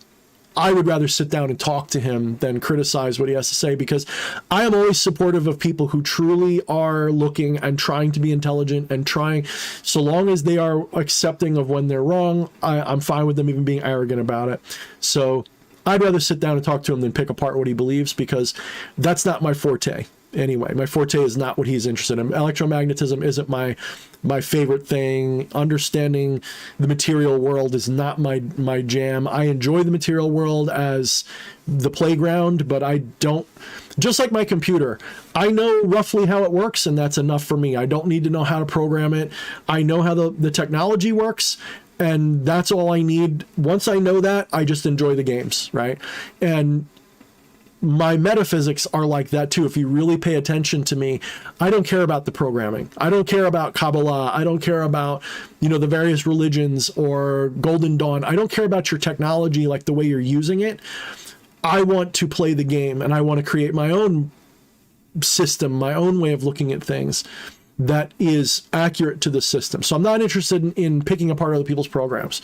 I would rather sit down and talk to him than criticize what he has to say, because I am always supportive of people who truly are looking and trying to be intelligent and trying, so long as they are accepting of when they're wrong, I'm fine with them even being arrogant about it. So I'd rather sit down and talk to him than pick apart what he believes, because that's not my forte. Anyway, my forte is not what he's interested in. Electromagnetism isn't my favorite thing. Understanding the material world is not my jam. I enjoy the material world as the playground, but I don't, just like my computer, I know roughly how it works, and that's enough for me. I don't need to know how to program it. I know how the technology works, and that's all I need. Once I know that, I just enjoy the games, right? And my metaphysics are like that too. If you really pay attention to me, I don't care about the programming. I don't care about Kabbalah. I don't care about, the various religions or Golden Dawn. I don't care about your technology, like the way you're using it. I want to play the game, and I want to create my own system, my own way of looking at things that is accurate to the system. So I'm not interested in picking apart other people's programs,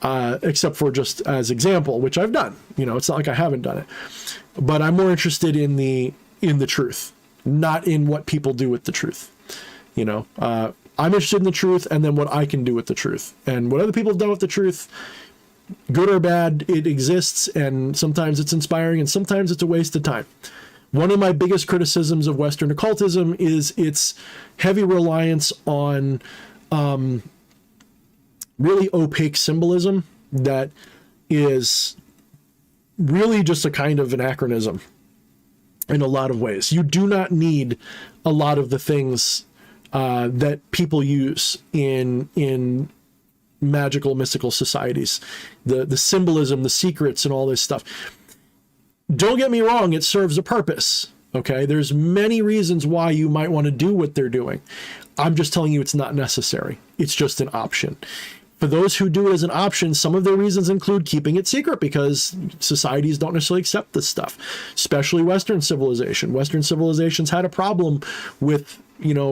except for just as example, which I've done. It's not like I haven't done it. But I'm more interested in the truth, not in what people do with the truth. I'm interested in the truth, and then what I can do with the truth. And what other people have done with the truth, good or bad, it exists, and sometimes it's inspiring, and sometimes it's a waste of time. One of my biggest criticisms of Western occultism is its heavy reliance on really opaque symbolism that is really just a kind of anachronism in a lot of ways. You do not need a lot of the things that people use in magical, mystical societies. The symbolism, the secrets, and all this stuff. Don't get me wrong, it serves a purpose. Okay, there's many reasons why you might want to do what they're doing. I'm just telling you it's not necessary. It's just an option. For those who do it as an option, some of their reasons include keeping it secret, because societies don't necessarily accept this stuff, especially Western civilization. Western civilizations had a problem with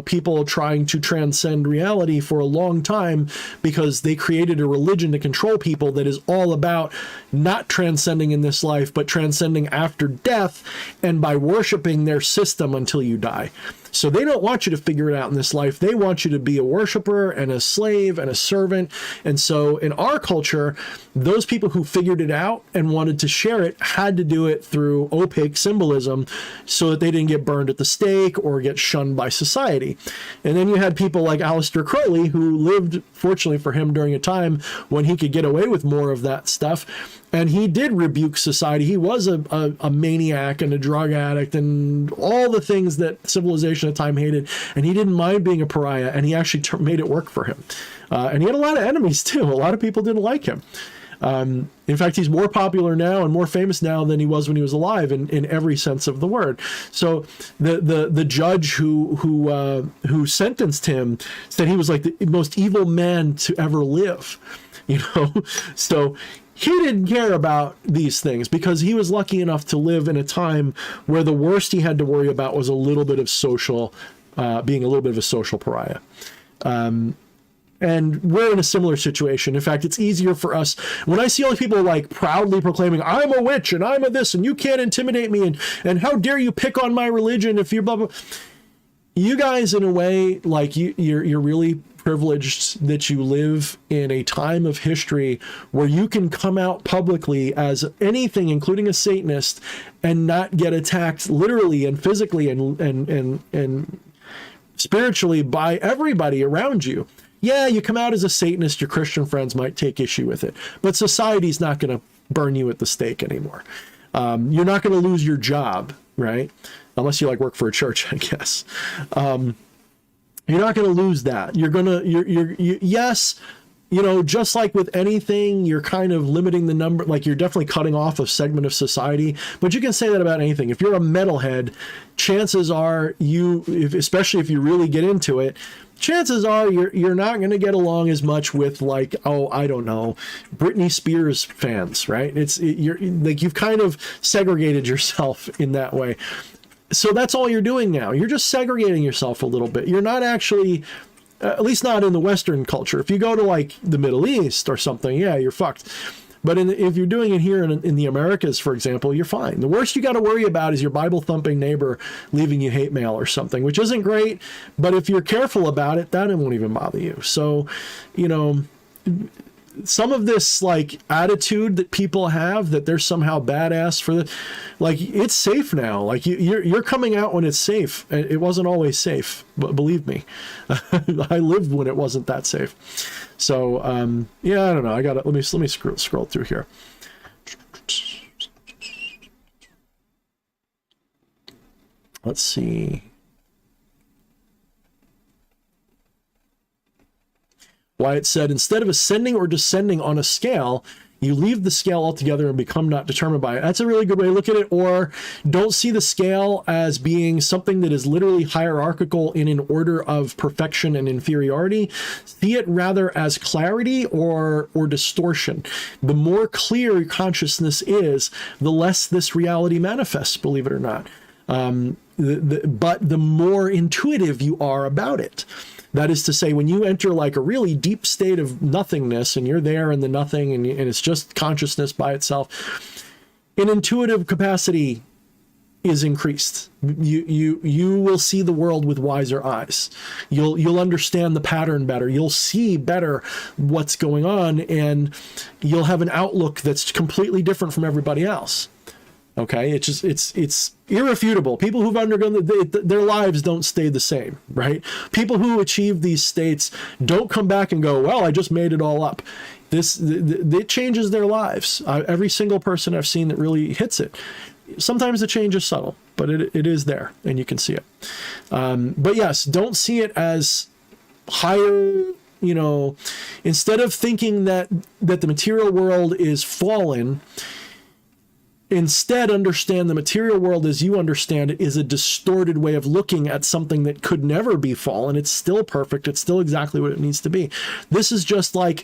people trying to transcend reality for a long time, because they created a religion to control people that is all about not transcending in this life, but transcending after death, and by worshiping their system until you die. So they don't want you to figure it out in this life. They want you to be a worshiper and a slave and a servant. And so in our culture, those people who figured it out and wanted to share it had to do it through opaque symbolism, so that they didn't get burned at the stake or get shunned by society. And then you had people like Aleister Crowley, who lived, fortunately for him, during a time when he could get away with more of that stuff. And he did rebuke society. He was a maniac and a drug addict and all the things that civilization at the time hated. And he didn't mind being a pariah, and he actually made it work for him. And he had a lot of enemies too. A lot of people didn't like him. In fact, he's more popular now and more famous now than he was when he was alive, in every sense of the word. So the judge who sentenced him said he was like the most evil man to ever live. So he didn't care about these things, because he was lucky enough to live in a time where the worst he had to worry about was a little bit of being a little bit of a social pariah. And we're in a similar situation. In fact, it's easier for us when I see all these people like proudly proclaiming, I'm a witch and I'm a this and you can't intimidate me, and how dare you pick on my religion if you're blah, blah. You guys, in a way, like you're really privileged that you live in a time of history where you can come out publicly as anything, including a Satanist, and not get attacked literally and physically and spiritually by everybody around you. Yeah, you come out as a Satanist, your Christian friends might take issue with it, but society's not going to burn you at the stake anymore. You're not going to lose your job, right? Unless you work for a church, I guess. You're not going to lose that. Yes, just like with anything, you're kind of limiting the number, you're definitely cutting off a segment of society, but you can say that about anything. If you're a metalhead, chances are especially if you really get into it, chances are you're not going to get along as much with I don't know, Britney Spears fans, right? You've kind of segregated yourself in that way. So that's all you're doing now. You're just segregating yourself a little bit. You're not actually, at least not in the Western culture. If you go to the Middle East or something, yeah, you're fucked. But if you're doing it here in the Americas, for example, you're fine. The worst you got to worry about is your Bible thumping neighbor leaving you hate mail or something, which isn't great. But if you're careful about it, that won't even bother you. So, you know, some of this like attitude that people have that they're somehow badass for the, like, it's safe now. Like you're coming out when it's safe. It wasn't always safe, but believe me, I lived when it wasn't that safe. So yeah, I don't know. Let me scroll through here. Let's see. Wyatt said, instead of ascending or descending on a scale, you leave the scale altogether and become not determined by it. That's a really good way to look at it. Or don't see the scale as being something that is literally hierarchical in an order of perfection and inferiority. See it rather as clarity or distortion. The more clear your consciousness is, the less this reality manifests, believe it or not. But the more intuitive you are about it. That is to say, when you enter like a really deep state of nothingness and you're there in the nothing and it's just consciousness by itself, an intuitive capacity is increased. You will see the world with wiser eyes. You'll understand the pattern better. You'll see better what's going on, and you'll have an outlook that's completely different from everybody else. Okay, it's irrefutable. People who've undergone their lives don't stay the same, right? People who achieve these states don't come back and go, well, I just made it all up. It changes their lives. Every single person I've seen that really hits it. Sometimes the change is subtle, but it is there, and you can see it. But yes, don't see it as higher. You know, instead of thinking that the material world is fallen. Instead, understand the material world as you understand it is a distorted way of looking at something that could never be fallen. It's still perfect. It's still exactly what it needs to be. This is just like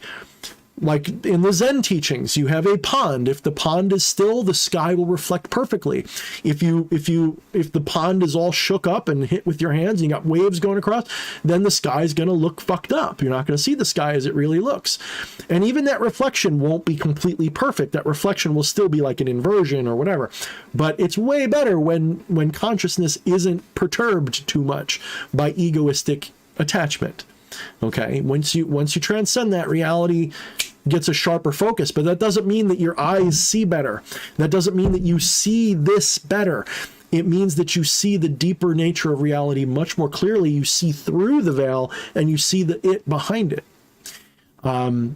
in the Zen teachings, you have a pond. If the pond is still, the sky will reflect perfectly. If the pond is all shook up and hit with your hands and you got waves going across, then the sky is going to look fucked up. You're not going to see the sky as it really looks. And even that reflection won't be completely perfect. That reflection will still be like an inversion or whatever. But it's way better when consciousness isn't perturbed too much by egoistic attachment. Okay, once you transcend that, reality gets a sharper focus, but that doesn't mean that your eyes see better. That doesn't mean that you see this better. It means that you see the deeper nature of reality much more clearly. You see through the veil and you see the it behind it. And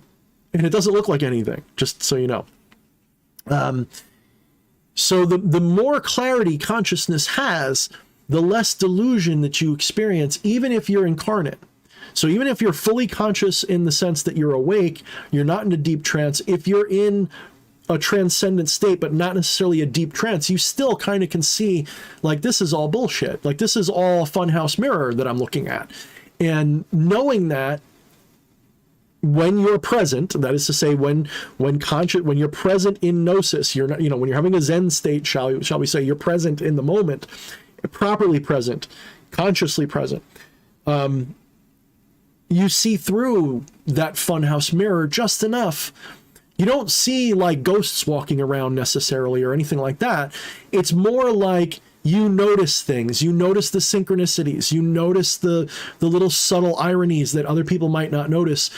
it doesn't look like anything, just so you know. So the more clarity consciousness has, the less delusion that you experience, even if you're incarnate. So even if you're fully conscious in the sense that you're awake, you're not in a deep trance. If you're in a transcendent state, but not necessarily a deep trance, you still kind of can see like this is all bullshit. Like this is all a funhouse mirror that I'm looking at. And knowing that when you're present, that is to say, when you're present in gnosis, you're not, when you're having a Zen state, shall we say, you're present in the moment, properly present, consciously present. You see through that funhouse mirror just enough. You don't see like ghosts walking around necessarily or anything like that. It's more like you notice things. You notice the synchronicities. You notice the little subtle ironies that other people might not notice.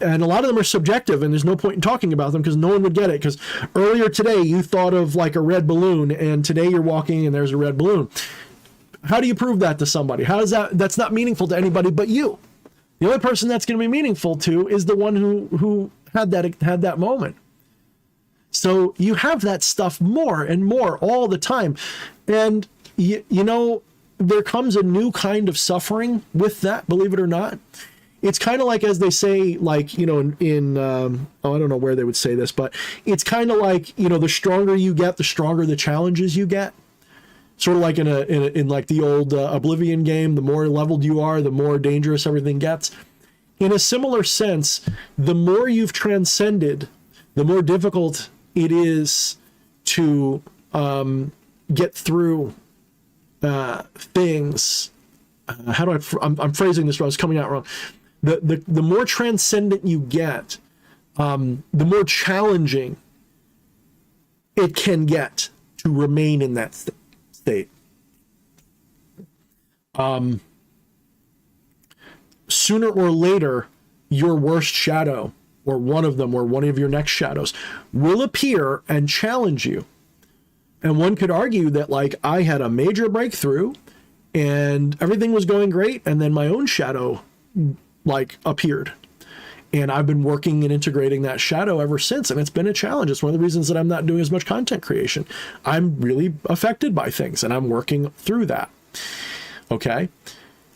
And a lot of them are subjective, and there's no point in talking about them because no one would get it. Because earlier today you thought of like a red balloon, and today you're walking and there's a red balloon. How do you prove that to somebody? How does that's not meaningful to anybody but you? The only person that's going to be meaningful to is the one who had that moment. So you have that stuff more and more all the time. And, there comes a new kind of suffering with that, believe it or not. It's kind of like, as they say, like, I don't know where they would say this, but it's kind of like, the stronger you get, the stronger the challenges you get. Sort of like in like the old Oblivion game, the more leveled you are, the more dangerous everything gets. In a similar sense, the more you've transcended, the more difficult it is to get through things. I'm phrasing this wrong. It's coming out wrong. The more transcendent you get, the more challenging it can get to remain in that state. Sooner or later, your worst shadow, or one of them, or one of your next shadows, will appear and challenge you. And one could argue that, like, I had a major breakthrough and everything was going great, and then my own shadow, like, appeared. And I've been working and integrating that shadow ever since, and it's been a challenge. It's one of the reasons that I'm not doing as much content creation. I'm really affected by things, and I'm working through that. Okay?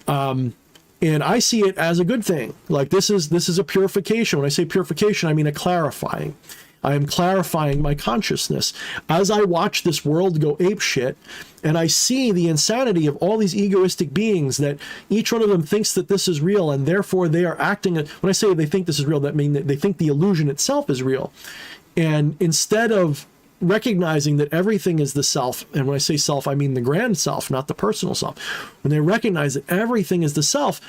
And I see it as a good thing. Like, this is a purification. When I say purification, I mean a clarifying. I am clarifying my consciousness. As I watch this world go apeshit, and I see the insanity of all these egoistic beings, that each one of them thinks that this is real, and therefore they are acting. When I say they think this is real, that means that they think the illusion itself is real. And instead of recognizing that everything is the self, and when I say self, I mean the grand self, not the personal self. When they recognize that everything is the self,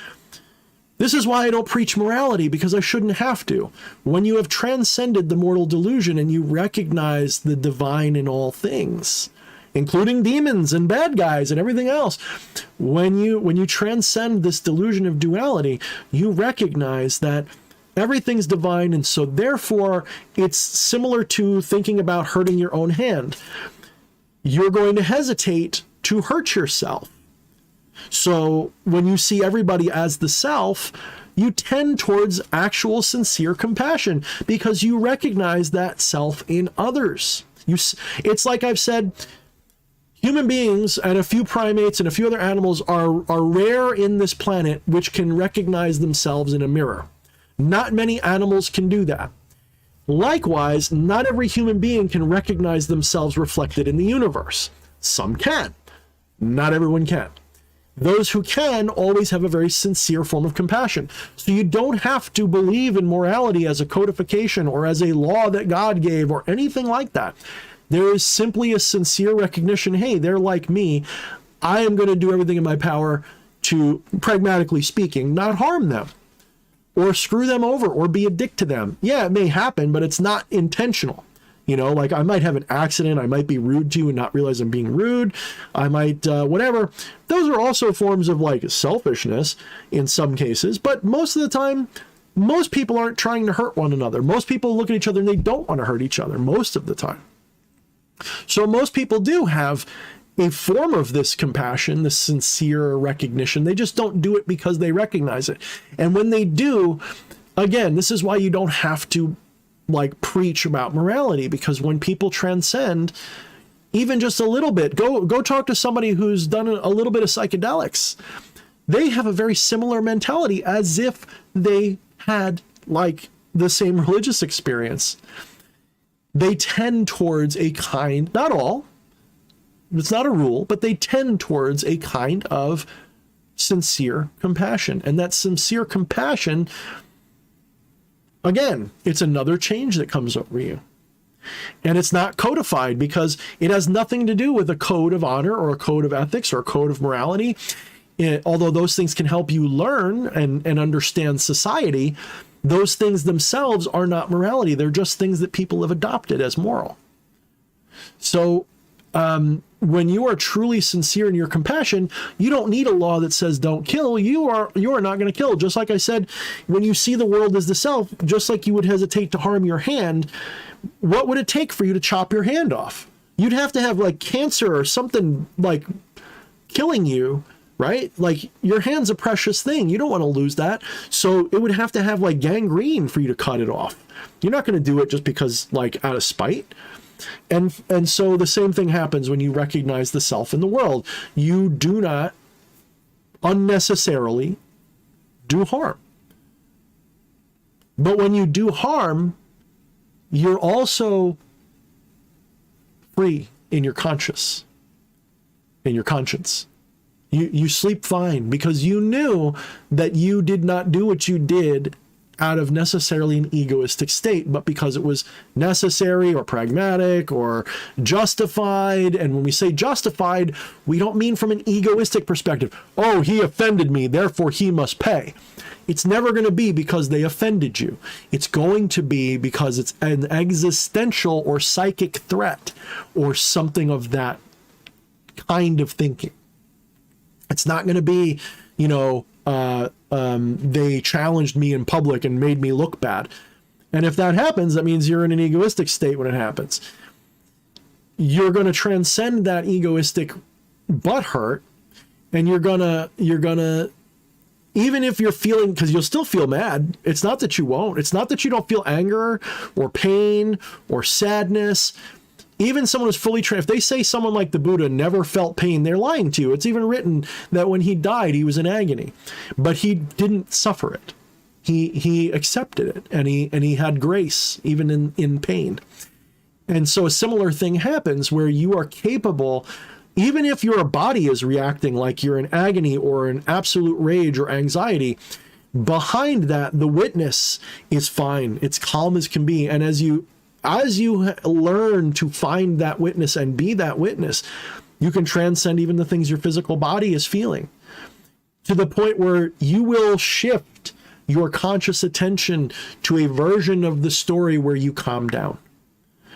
this is why I don't preach morality, because I shouldn't have to. When you have transcended the mortal delusion and you recognize the divine in all things, including demons and bad guys and everything else, when you transcend this delusion of duality, you recognize that everything's divine, and so therefore it's similar to thinking about hurting your own hand. You're going to hesitate to hurt yourself. So when you see everybody as the self, you tend towards actual sincere compassion because you recognize that self in others. It's like I've said, human beings and a few primates and a few other animals are rare in this planet which can recognize themselves in a mirror. Not many animals can do that. Likewise, not every human being can recognize themselves reflected in the universe. Some can. Not everyone can. Those who can always have a very sincere form of compassion. So you don't have to believe in morality as a codification or as a law that God gave or anything like that. There is simply a sincere recognition, hey, they're like me. I am going to do everything in my power to, pragmatically speaking, not harm them or screw them over or be a dick to them. Yeah, it may happen, but it's not intentional. You know, like I might have an accident. I might be rude to you and not realize I'm being rude. I might, whatever. Those are also forms of like selfishness in some cases. But most of the time, most people aren't trying to hurt one another. Most people look at each other and they don't want to hurt each other most of the time. So most people do have a form of this compassion, this sincere recognition. They just don't do it because they recognize it. And when they do, again, this is why you don't have to like preach about morality, because when people transcend even just a little bit, go talk to somebody who's done a little bit of psychedelics. They have a very similar mentality as if they had like the same religious experience. They tend towards a kind, not all, it's not a rule, but they tend towards a kind of sincere compassion. And that sincere compassion, again, it's another change that comes over you. And it's not codified because it has nothing to do with a code of honor or a code of ethics or a code of morality. Although those things can help you learn and understand society, those things themselves are not morality. They're just things that people have adopted as moral. So when you are truly sincere in your compassion, you don't need a law that says don't kill. You are not going to kill. Just like I said, when you see the world as the self, just like you would hesitate to harm your hand, what would it take for you to chop your hand off? You'd have to have like cancer or something like killing you, right? Like your hand's a precious thing. You don't want to lose that. So it would have to have like gangrene for you to cut it off. You're not going to do it just because like out of spite. And so the same thing happens when you recognize the self in the world. You do not unnecessarily do harm. But when you do harm, you're also free in your conscience. You sleep fine because you knew that you did not do what you did out of necessarily an egoistic state, but because it was necessary or pragmatic or justified. And when we say justified, we don't mean from an egoistic perspective. Oh, he offended me, therefore he must pay. It's never going to be because they offended you. It's going to be because it's an existential or psychic threat or something of that kind of thinking. It's not going to be, you know, they challenged me in public and made me look bad. And if that happens, that means you're in an egoistic state when it happens. You're going to transcend that egoistic butthurt, and you're gonna, even if you're feeling, because you'll still feel mad. It's not that you won't. It's not that you don't feel anger or pain or sadness. Even someone who's fully trained, if they say someone like the Buddha never felt pain, they're lying to you. It's even written that when he died, he was in agony, but he didn't suffer it. He accepted it, and he had grace even in pain. And so a similar thing happens where you are capable, even if your body is reacting like you're in agony or in absolute rage or anxiety, behind that, the witness is fine. It's calm as can be. And as you learn to find that witness and be that witness, you can transcend even the things your physical body is feeling, to the point where you will shift your conscious attention to a version of the story where you calm down,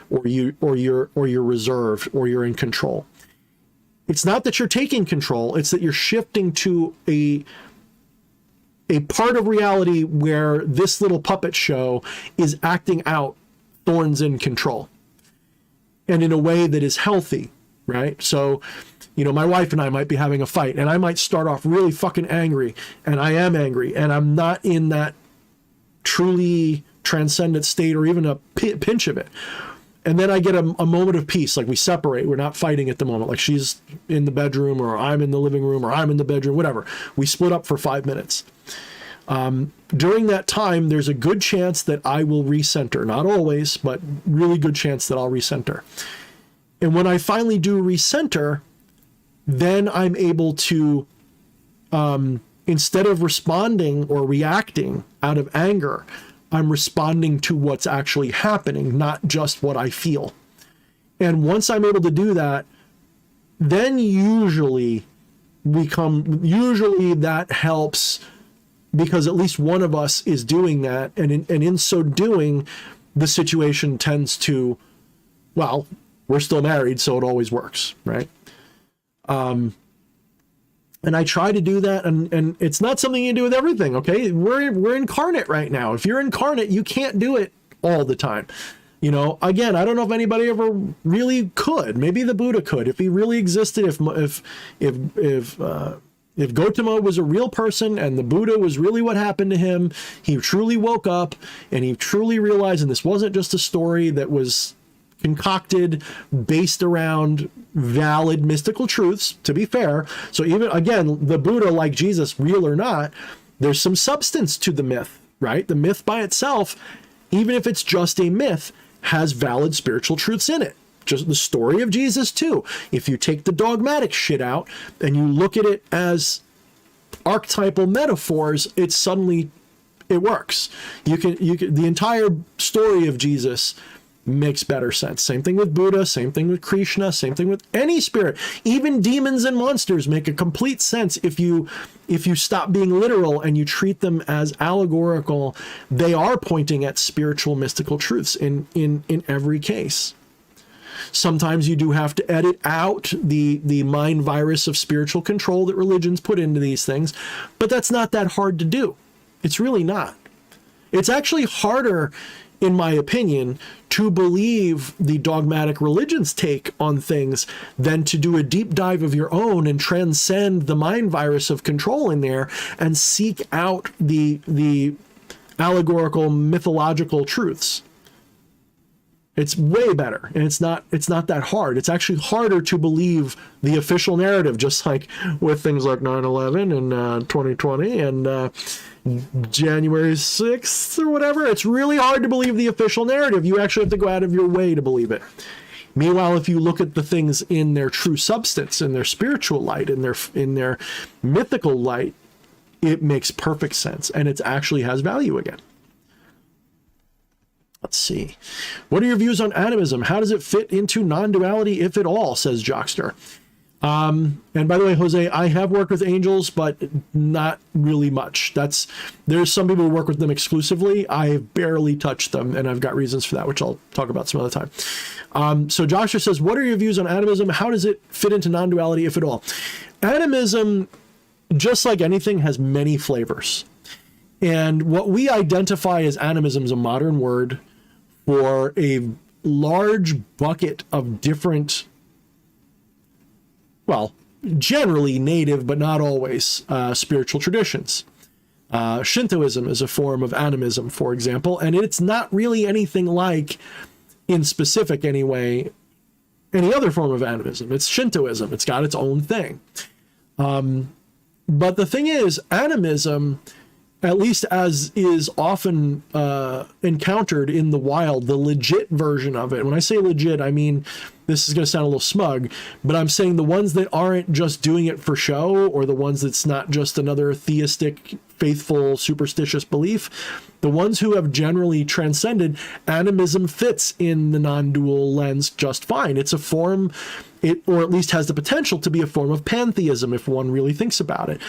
or you're reserved, or you're in control. It's not that you're taking control, it's that you're shifting to a part of reality where this little puppet show is acting out Thorne's in control, and in a way that is healthy, right? So, you know, my wife and I might be having a fight, and I might start off really fucking angry, and I am angry, and I'm not in that truly transcendent state or even a pinch of it. And then I get a moment of peace, like we separate, we're not fighting at the moment, like she's in the bedroom or I'm in the living room or I'm in the bedroom, whatever. We split up for 5 minutes. During that time, there's a good chance that I will recenter. Not always, but really good chance that I'll recenter. And when I finally do recenter, then I'm able to, instead of responding or reacting out of anger, I'm responding to what's actually happening, not just what I feel. And once I'm able to do that, then usually that helps, because at least one of us is doing that. And in so doing, the situation tends to, well, we're still married, so it always works, right? And I try to do that, and it's not something you do with everything, okay? We're incarnate right now. If you're incarnate, you can't do it all the time. You know, again, I don't know if anybody ever really could. Maybe the Buddha could, if he really existed, if Gautama was a real person and the Buddha was really what happened to him, he truly woke up and he truly realized, and this wasn't just a story that was concocted based around valid mystical truths, to be fair. So even, again, the Buddha, like Jesus, real or not, there's some substance to the myth, right? The myth by itself, even if it's just a myth, has valid spiritual truths in it. Just the story of Jesus too. If you take the dogmatic shit out and you look at it as archetypal metaphors, it works. You can the entire story of Jesus makes better sense. Same thing with Buddha, same thing with Krishna, same thing with any spirit. Even demons and monsters make a complete sense if you stop being literal and you treat them as allegorical. They are pointing at spiritual mystical truths in every case. Sometimes you do have to edit out the mind virus of spiritual control that religions put into these things, but that's not that hard to do. It's really not. It's actually harder, in my opinion, to believe the dogmatic religion's take on things than to do a deep dive of your own and transcend the mind virus of control in there and seek out the allegorical mythological truths. It's way better, and it's not that hard. It's actually harder to believe the official narrative, just like with things like 9/11 and 2020 and January 6th or whatever. It's really hard to believe the official narrative. You actually have to go out of your way to believe it. Meanwhile, if you look at the things in their true substance, in their spiritual light, in their mythical light, it makes perfect sense, and it actually has value again. Let's see. What are your views on animism? How does it fit into non-duality, if at all, says Jockster. And by the way, Jose, I have worked with angels, but not really much. There's some people who work with them exclusively. I've barely touched them, and I've got reasons for that, which I'll talk about some other time. So Joshua says, what are your views on animism? How does it fit into non-duality, if at all? Animism, just like anything, has many flavors. And what we identify as animism is a modern word for a large bucket of different, well, generally native, but not always, spiritual traditions. Shintoism is a form of animism, for example, and it's not really anything like, in specific anyway, any other form of animism. It's Shintoism. It's got its own thing. But the thing is, animism, at least as is often encountered in the wild, the legit version of it. When I say legit, I mean, this is going to sound a little smug, but I'm saying the ones that aren't just doing it for show, or the ones that's not just another theistic, faithful, superstitious belief, the ones who have generally transcended, animism fits in the non-dual lens just fine. It's a form, or at least has the potential to be a form of pantheism if one really thinks about it.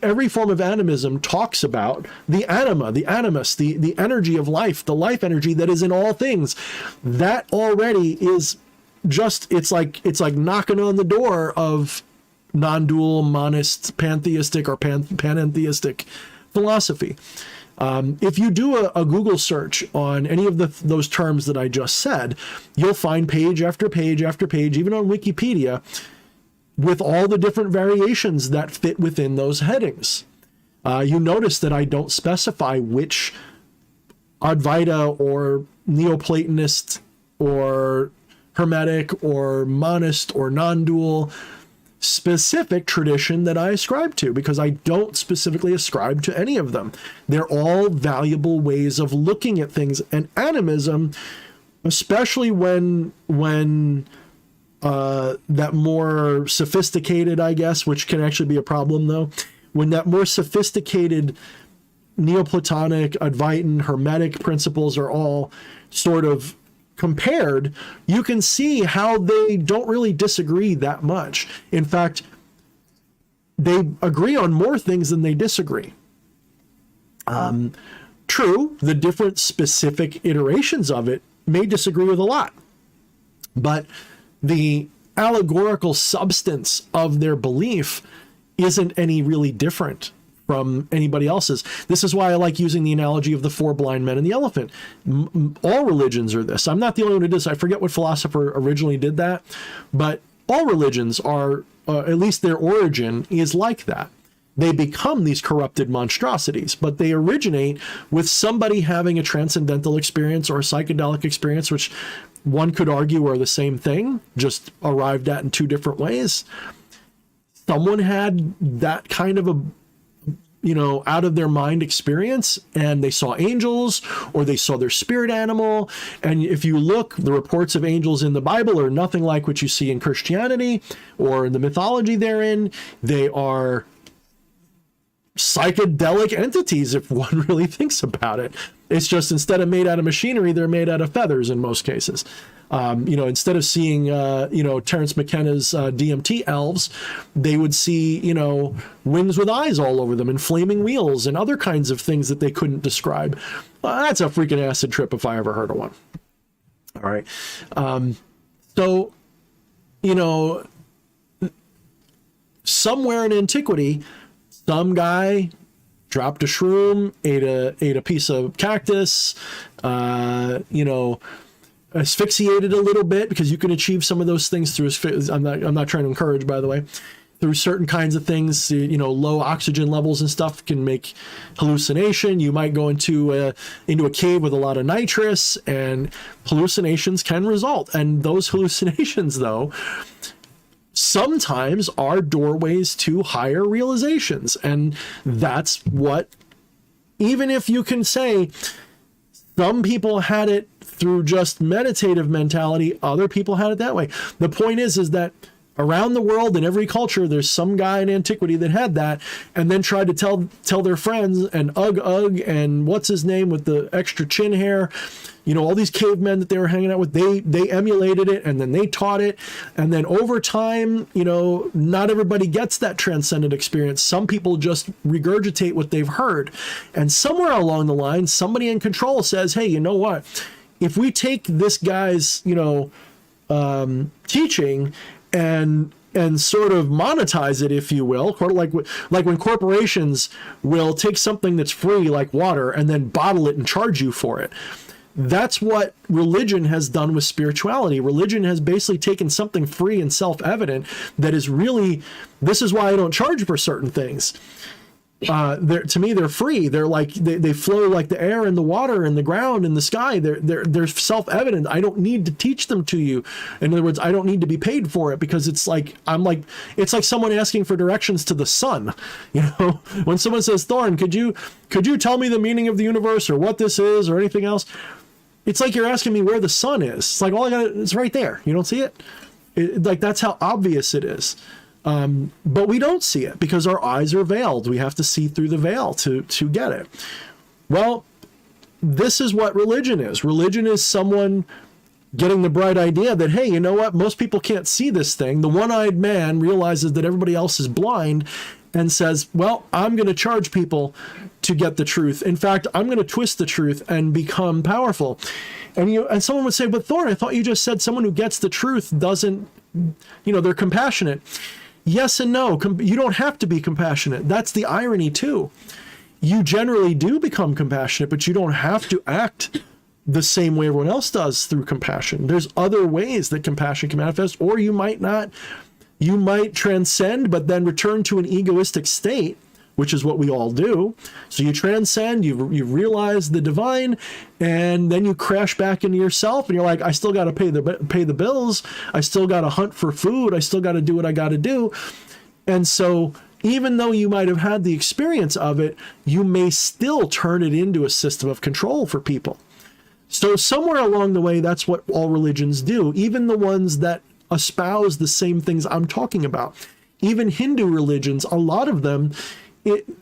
Every form of animism talks about the anima, the animus, the energy of life, the life energy that is in all things. That already is just, it's like knocking on the door of non-dual, monist, pantheistic, or panentheistic philosophy. If you do a Google search on any of those terms that I just said, you'll find page after page after page, even on Wikipedia, with all the different variations that fit within those headings. You notice that I don't specify which Advaita or Neoplatonist or Hermetic or monist or non-dual specific tradition that I ascribe to, because I don't specifically ascribe to any of them. They're all valuable ways of looking at things. And animism, especially when that more sophisticated, I guess, which can actually be a problem though, when that more sophisticated Neoplatonic, Advaitin, Hermetic principles are all sort of compared, you can see how they don't really disagree that much. In fact, they agree on more things than they disagree. True, the different specific iterations of it may disagree with a lot, but the allegorical substance of their belief isn't any really different from anybody else's. This is why I like using the analogy of the four blind men and the elephant. All religions are this. I'm not the only one who does. I forget what philosopher originally did that, but all religions are, at least their origin is like that. They become these corrupted monstrosities, but they originate with somebody having a transcendental experience or a psychedelic experience, which one could argue are the same thing, just arrived at in two different ways. Someone had that kind of a, out of their mind experience, and they saw angels or they saw their spirit animal. And if you look, the reports of angels in the Bible are nothing like what you see in Christianity or in the mythology therein. They are psychedelic entities, if one really thinks about it. It's just, instead of made out of machinery, they're made out of feathers in most cases. Instead of seeing, Terence McKenna's DMT elves, they would see, wings with eyes all over them and flaming wheels and other kinds of things that they couldn't describe. That's a freaking acid trip if I ever heard of one. All right. Somewhere in antiquity, some guy dropped a shroom, ate a piece of cactus, asphyxiated a little bit, because you can achieve some of those things through, I'm not trying to encourage, by the way, through certain kinds of things. Low oxygen levels and stuff can make hallucination. You might go into a cave with a lot of nitrous, and hallucinations can result. And those hallucinations, though, sometimes are doorways to higher realizations. And that's what, even if you can say some people had it through just meditative mentality, other people had it that way. The point is that around the world in every culture, there's some guy in antiquity that had that, and then tried to tell their friends, and Ugg and what's his name with the extra chin hair, you know, all these cavemen that they were hanging out with, they emulated it, and then they taught it. And then over time, you know, not everybody gets that transcendent experience. Some people just regurgitate what they've heard. And somewhere along the line, somebody in control says, hey, you know what? If we take this guy's, you know, teaching and sort of monetize it, if you will, like when corporations will take something that's free, like water, and then bottle it and charge you for it. That's what religion has done with spirituality. Religion has basically taken something free and self-evident that is really, this is why I don't charge for certain things. To me, they're free. They're like, they flow like the air and the water and the ground and the sky. They're self-evident. I don't need to teach them to you. In other words, I don't need to be paid for it, because it's like, it's like someone asking for directions to the sun. You know, when someone says, Thorne, could you tell me the meaning of the universe, or what this is, or anything else? It's like you're asking me where the sun is. It's like, it's right there. You don't see it? Like, that's how obvious it is. But we don't see it because our eyes are veiled. We have to see through the veil to get it. Well, this is what religion is. Religion is someone getting the bright idea that, hey, you know what? Most people can't see this thing. The one-eyed man realizes that everybody else is blind and says, well, I'm going to charge people to get the truth. In fact, I'm going to twist the truth and become powerful. And someone would say, but Thorne, I thought you just said someone who gets the truth doesn't, you know, they're compassionate. Yes and no. You don't have to be compassionate. That's the irony too. You generally do become compassionate, but you don't have to act the same way everyone else does through compassion. There's other ways that compassion can manifest, or you might not. You might transcend, but then return to an egoistic state, which is what we all do. So you transcend, you realize the divine, and then you crash back into yourself, and you're like, I still got to pay the bills. I still got to hunt for food. I still got to do what I got to do. And so even though you might have had the experience of it, you may still turn it into a system of control for people. So somewhere along the way, that's what all religions do, even the ones that espouse the same things I'm talking about. Even Hindu religions, a lot of them,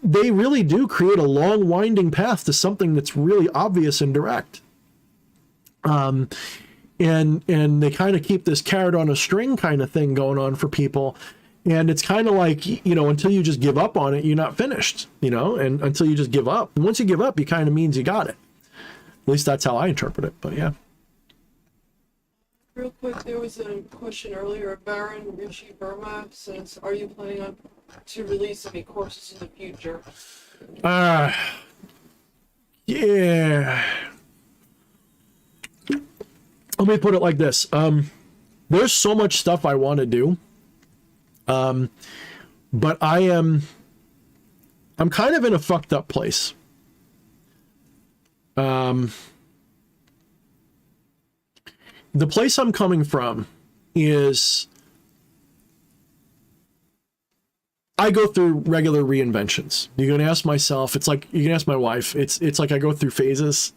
they really do create a long winding path to something that's really obvious and direct. And they kind of keep this carrot on a string kind of thing going on for people. And it's kind of like, you know, until you just give up on it, you're not finished, you know, and until you just give up. And once you give up, it kind of means you got it. At least that's how I interpret it, but yeah. Real quick, there was a question earlier. Baron Rishi Burma says, are you planning to release any courses in the future? Yeah. Let me put it like this. There's so much stuff I want to do. But I'm kind of in a fucked up place. The place I'm coming from is I go through regular reinventions. You can ask myself, it's like, you can ask my wife, it's like I go through phases,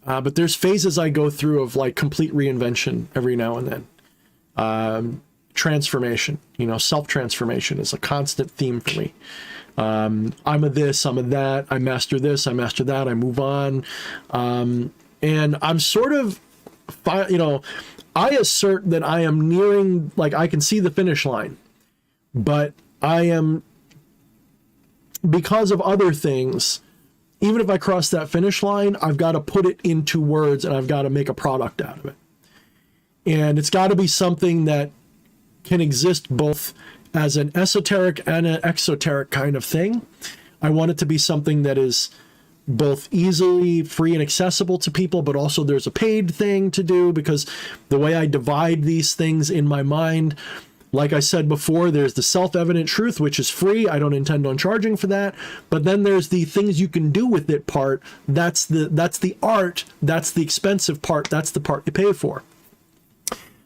but there's phases I go through of like complete reinvention every now and then. Transformation, you know, self-transformation is a constant theme for me. I'm a this, I'm a that, I master this, I master that, I move on. And I'm sort of, you know, I assert that I am nearing, like I can see the finish line, but I am, because of other things, even if I cross that finish line, I've got to put it into words and I've got to make a product out of it. And it's got to be something that can exist both as an esoteric and an exoteric kind of thing. I want it to be something that is both easily free and accessible to people, but also there's a paid thing to do, because the way I divide these things in my mind, like I said before, there's the self-evident truth, which is free. I don't intend on charging for that. But then there's the things you can do with it part. That's the art. That's the expensive part. That's the part you pay for.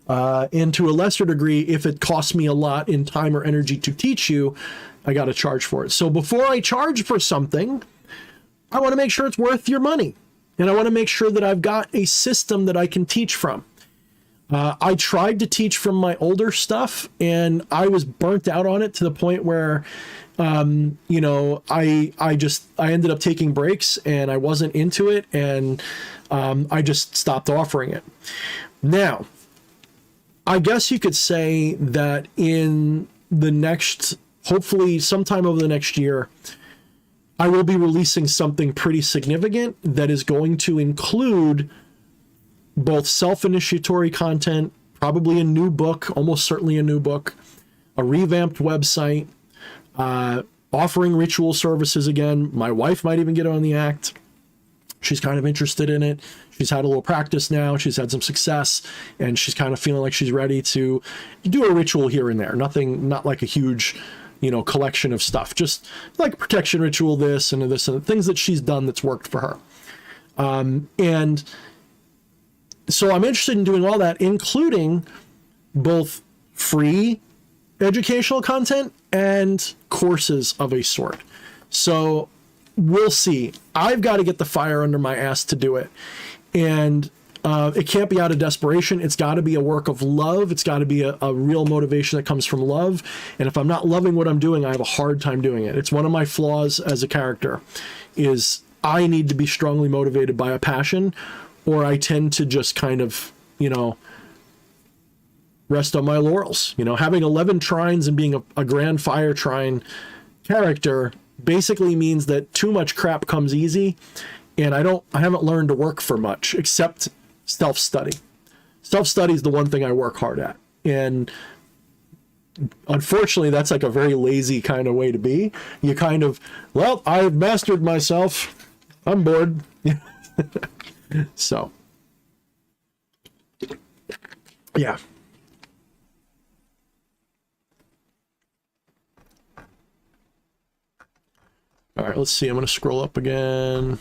And to a lesser degree, if it costs me a lot in time or energy to teach you, I got to charge for it. So before I charge for something, I want to make sure it's worth your money. And I want to make sure that I've got a system that I can teach from. I tried to teach from my older stuff, and I was burnt out on it to the point where, you know, I ended up taking breaks, and I wasn't into it, and I just stopped offering it. Now, I guess you could say that in the next, hopefully sometime over the next year, I will be releasing something pretty significant that is going to include both self-initiatory content, probably a new book, almost certainly a new book, a revamped website, offering ritual services again. My wife might even get on the act. She's kind of interested in it. She's had a little practice now. She's had some success, and she's kind of feeling like she's ready to do a ritual here and there. Nothing, not like a huge, you know, collection of stuff, just like protection ritual, this and this, and things that she's done that's worked for her. And so I'm interested in doing all that, including both free educational content and courses of a sort. So we'll see. I've got to get the fire under my ass to do it. And it can't be out of desperation. It's got to be a work of love. It's got to be a real motivation that comes from love. And if I'm not loving what I'm doing, I have a hard time doing it. It's one of my flaws as a character, is I need to be strongly motivated by a passion, or I tend to just kind of, you know, rest on my laurels. You know, having 11 trines and being a grand fire trine character basically means that too much crap comes easy, and I haven't learned to work for much except self-study. Self-study is the one thing I work hard at, and unfortunately that's like a very lazy kind of way to be. You kind of, well, I've mastered myself, I'm bored. So yeah. All right, let's see. I'm going to scroll up again.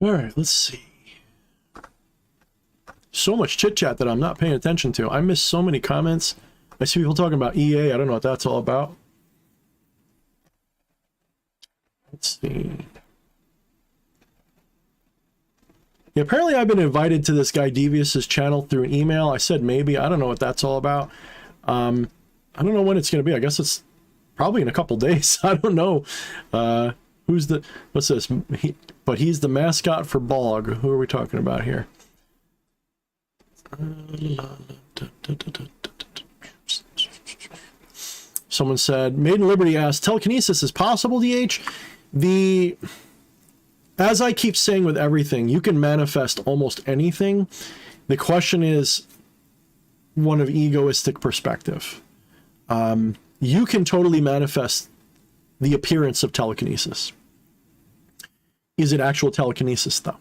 All right, let's see. So much chit chat that I'm not paying attention to. I missed so many comments. I see people talking about EA. I don't know what that's all about. Let's see. Yeah, apparently I've been invited to this guy Devious's channel through an email. I said maybe. I don't know what that's all about. I don't know when it's going to be. I guess it's probably in a couple days. I don't know. Who's the, what's this? But he's the mascot for Bog. Who are we talking about here? Someone said, Maiden Liberty asked, telekinesis is possible, DH? As I keep saying with everything, you can manifest almost anything. The question is one of egoistic perspective. You can totally manifest the appearance of telekinesis. Is it actual telekinesis, though?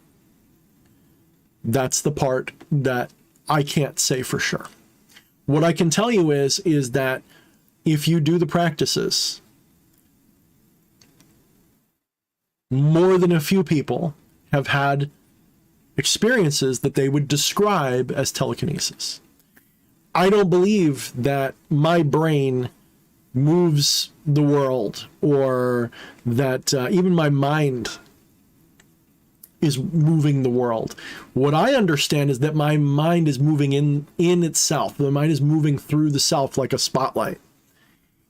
That's the part that I can't say for sure. What I can tell you is that if you do the practices, more than a few people have had experiences that they would describe as telekinesis. I don't believe that my brain moves the world, or that even my mind is moving the world. What I understand is that my mind is moving in itself. The mind is moving through the self like a spotlight.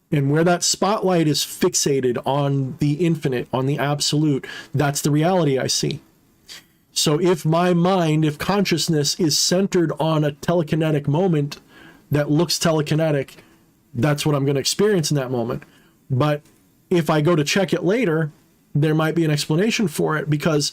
And where that spotlight is fixated on the infinite, on the absolute, that's the reality I see. So if my mind, if consciousness is centered on a telekinetic moment that looks telekinetic, that's what I'm going to experience in that moment. But if I go to check it later, there might be an explanation for it, because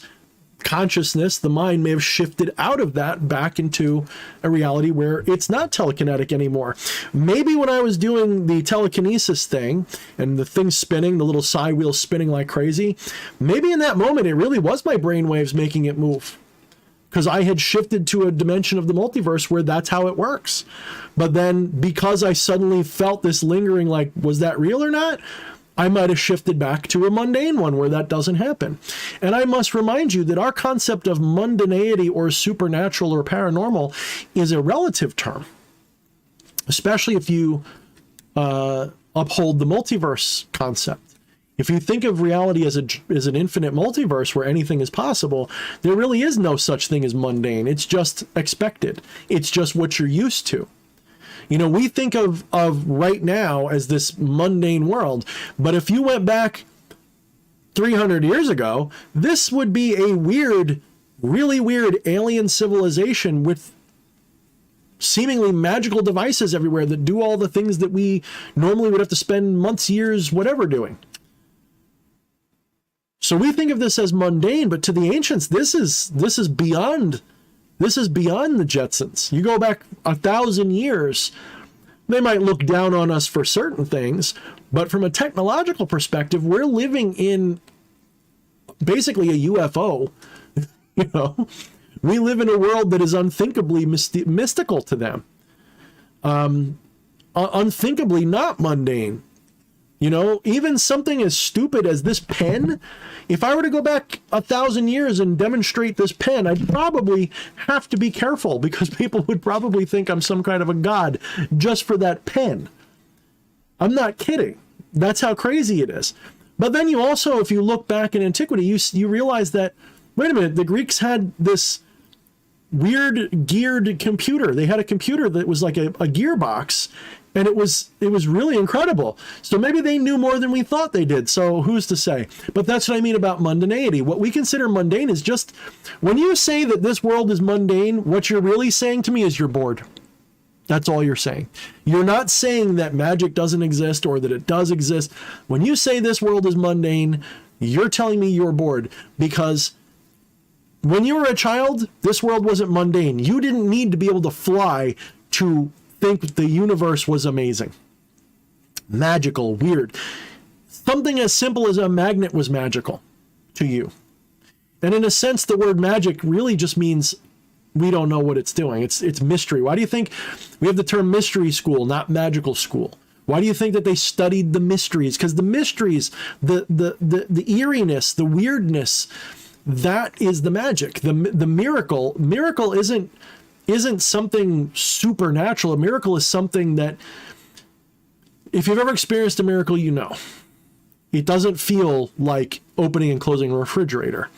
consciousness, the mind may have shifted out of that back into a reality where it's not telekinetic anymore. Maybe when I was doing the telekinesis thing and the thing spinning, the little side wheel spinning like crazy, maybe in that moment it really was my brain waves making it move, because I had shifted to a dimension of the multiverse where that's how it works. But then because I suddenly felt this lingering, like, was that real or not? I might have shifted back to a mundane one where that doesn't happen. And I must remind you that our concept of mundanity or supernatural or paranormal is a relative term, especially if you uphold the multiverse concept. If you think of reality as an infinite multiverse where anything is possible, there really is no such thing as mundane. It's just expected. It's just what you're used to. You know, we think of right now as this mundane world, but if you went back 300 years ago, this would be a weird, really weird alien civilization with seemingly magical devices everywhere that do all the things that we normally would have to spend months, years, whatever doing. So we think of this as mundane, but to the ancients, this is beyond the Jetsons. You go back 1,000 years, they might look down on us for certain things, but from a technological perspective, we're living in basically a UFO. You know, we live in a world that is unthinkably mystical to them, unthinkably not mundane. You know, even something as stupid as this pen, if I were to go back 1,000 years and demonstrate this pen, I'd probably have to be careful because people would probably think I'm some kind of a god just for that pen. I'm not kidding. That's how crazy it is. But then you also, if you look back in antiquity, you realize that, wait a minute, the Greeks had this weird geared computer. They had a computer that was like a gearbox, and it was really incredible. So maybe they knew more than we thought they did. So who's to say? But that's what I mean about mundanity. What we consider mundane is just, when you say that this world is mundane, what you're really saying to me is you're bored. That's all you're saying. You're not saying that magic doesn't exist or that it does exist. When you say this world is mundane, you're telling me you're bored, because when you were a child, this world wasn't mundane. You didn't need to be able to fly to think the universe was amazing, magical, weird. Something as simple as a magnet was magical to you. And in a sense, the word magic really just means we don't know what it's doing. It's mystery. Why do you think we have the term mystery school, not magical school? Why do you think that they studied the mysteries? Because the mysteries, the eeriness, the weirdness, that is the magic. The miracle isn't something supernatural. A miracle is something that, if you've ever experienced a miracle, you know. It doesn't feel like opening and closing a refrigerator.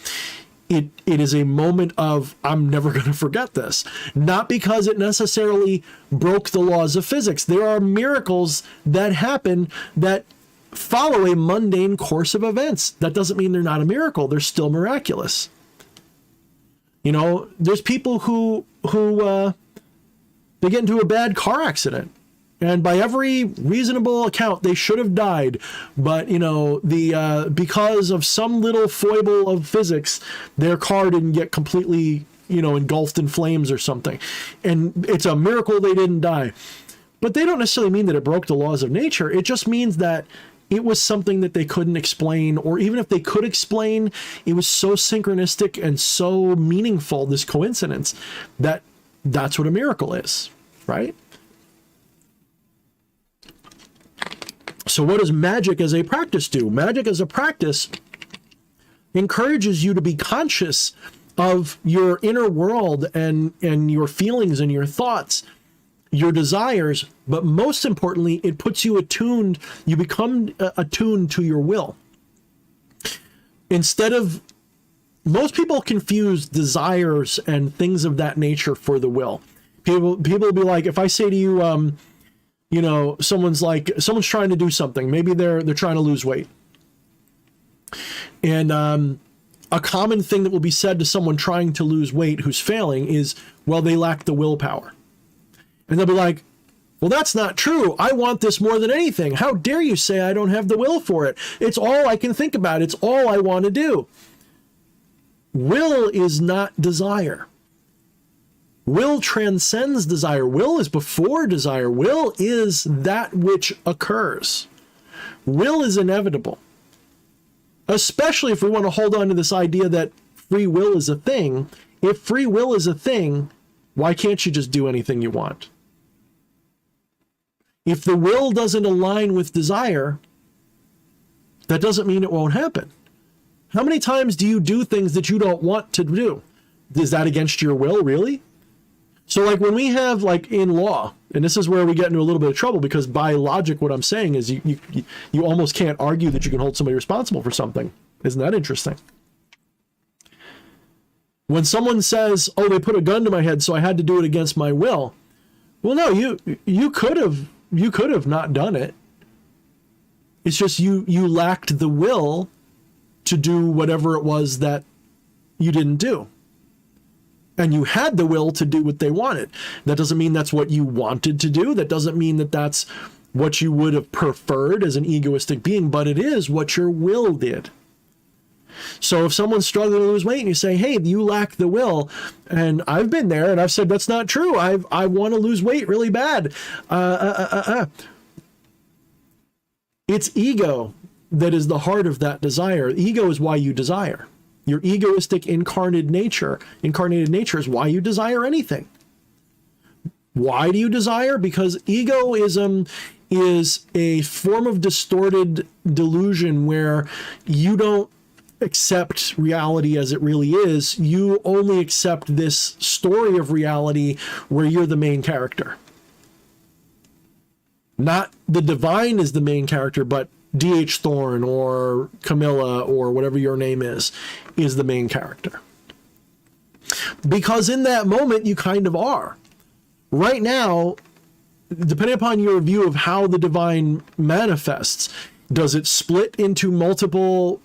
It is a moment of, I'm never going to forget this. Not because it necessarily broke the laws of physics. There are miracles that happen that follow a mundane course of events. That doesn't mean they're not a miracle. They're still miraculous. You know, there's people who they get into a bad car accident, and by every reasonable account, they should have died. But, you know, because of some little foible of physics, their car didn't get completely, you know, engulfed in flames or something. And it's a miracle they didn't die. But they don't necessarily mean that it broke the laws of nature. It just means that it was something that they couldn't explain, or even if they could explain, it was so synchronistic and so meaningful, this coincidence, that's what a miracle is, right? So what does magic as a practice do? Magic as a practice encourages you to be conscious of your inner world and your feelings and your thoughts, your desires, but most importantly, it puts you attuned. You become attuned to your will. Instead of, most people confuse desires and things of that nature for the will. People will be like, if I say to you, you know, someone's trying to do something. Maybe they're trying to lose weight. And a common thing that will be said to someone trying to lose weight who's failing is, well, they lack the willpower. And they'll be like, well, that's not true. I want this more than anything. How dare you say I don't have the will for it? It's all I can think about. It's all I want to do. will is not desire. Will transcends desire. Will is before desire. Will is that which occurs. Will is inevitable. Especially if we want to hold on to this idea that free will is a thing. If free will is a thing, why can't you just do anything you want? If the will doesn't align with desire, that doesn't mean it won't happen. How many times do you do things that you don't want to do? Is that against your will, really? So like when we have like in law, and this is where we get into a little bit of trouble, because by logic, what I'm saying is you almost can't argue that you can hold somebody responsible for something. Isn't that interesting? When someone says, oh, they put a gun to my head, so I had to do it against my will. Well, no, you could have not done it. It's just you lacked the will to do whatever it was that you didn't do. And you had the will to do what they wanted. That doesn't mean that's what you wanted to do. That doesn't mean that that's what you would have preferred as an egoistic being, but it is what your will did. So if someone's struggling to lose weight and you say, hey, you lack the will, and I've been there and I've said, that's not true. I want to lose weight really bad. It's ego that is the heart of that desire. Ego is why you desire. Your egoistic incarnated nature is why you desire anything. Why do you desire? Because egoism is a form of distorted delusion where you don't accept reality as it really is. You only accept this story of reality where you're the main character. Not the divine is the main character, but D.H. Thorne or Camilla or whatever your name is the main character. Because in that moment, you kind of are. Right now, depending upon your view of how the divine manifests, does it split into multiple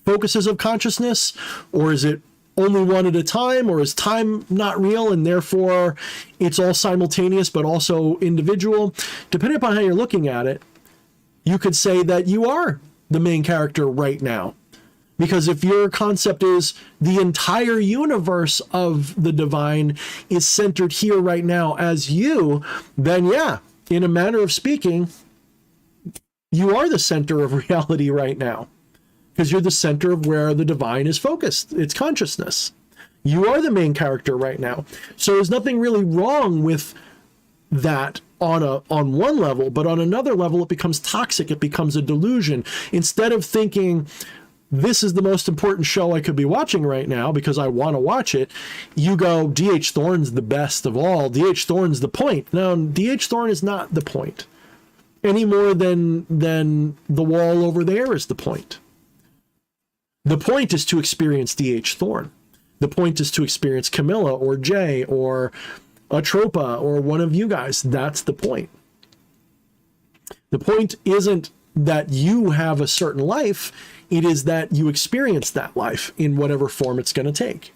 focuses of consciousness, or is it only one at a time, or is time not real and therefore it's all simultaneous but also individual? Depending upon how you're looking at it, you could say that you are the main character right now. Because if your concept is the entire universe of the divine is centered here right now as you, then yeah, in a manner of speaking, you are the center of reality right now. Because you're the center of where the divine is focused. It's consciousness. You are the main character right now. So there's nothing really wrong with that on one level, but on another level, it becomes toxic. It becomes a delusion. Instead of thinking, this is the most important show I could be watching right now because I want to watch it, you go, D.H. Thorne's the best of all. D.H. Thorne's the point. No, D.H. Thorne is not the point. Any more than the wall over there is the point. The point is to experience D.H. Thorne. The point is to experience Camilla or Jay or Atropa or one of you guys. That's the point. The point isn't that you have a certain life. It is that you experience that life in whatever form it's going to take.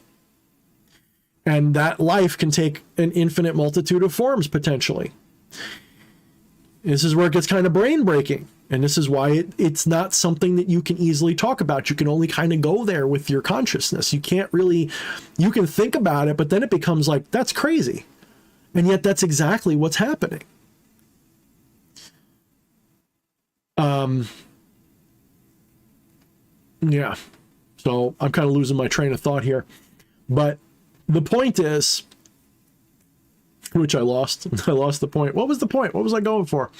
And that life can take an infinite multitude of forms potentially. This is where it gets kind of brain breaking. And this is why it's not something that you can easily talk about. You can only kind of go there with your consciousness. You can't really, you can think about it, but then it becomes like, that's crazy. And yet that's exactly what's happening. Yeah. So I'm kind of losing my train of thought here. But the point is, which I lost the point. What was the point? What was I going for?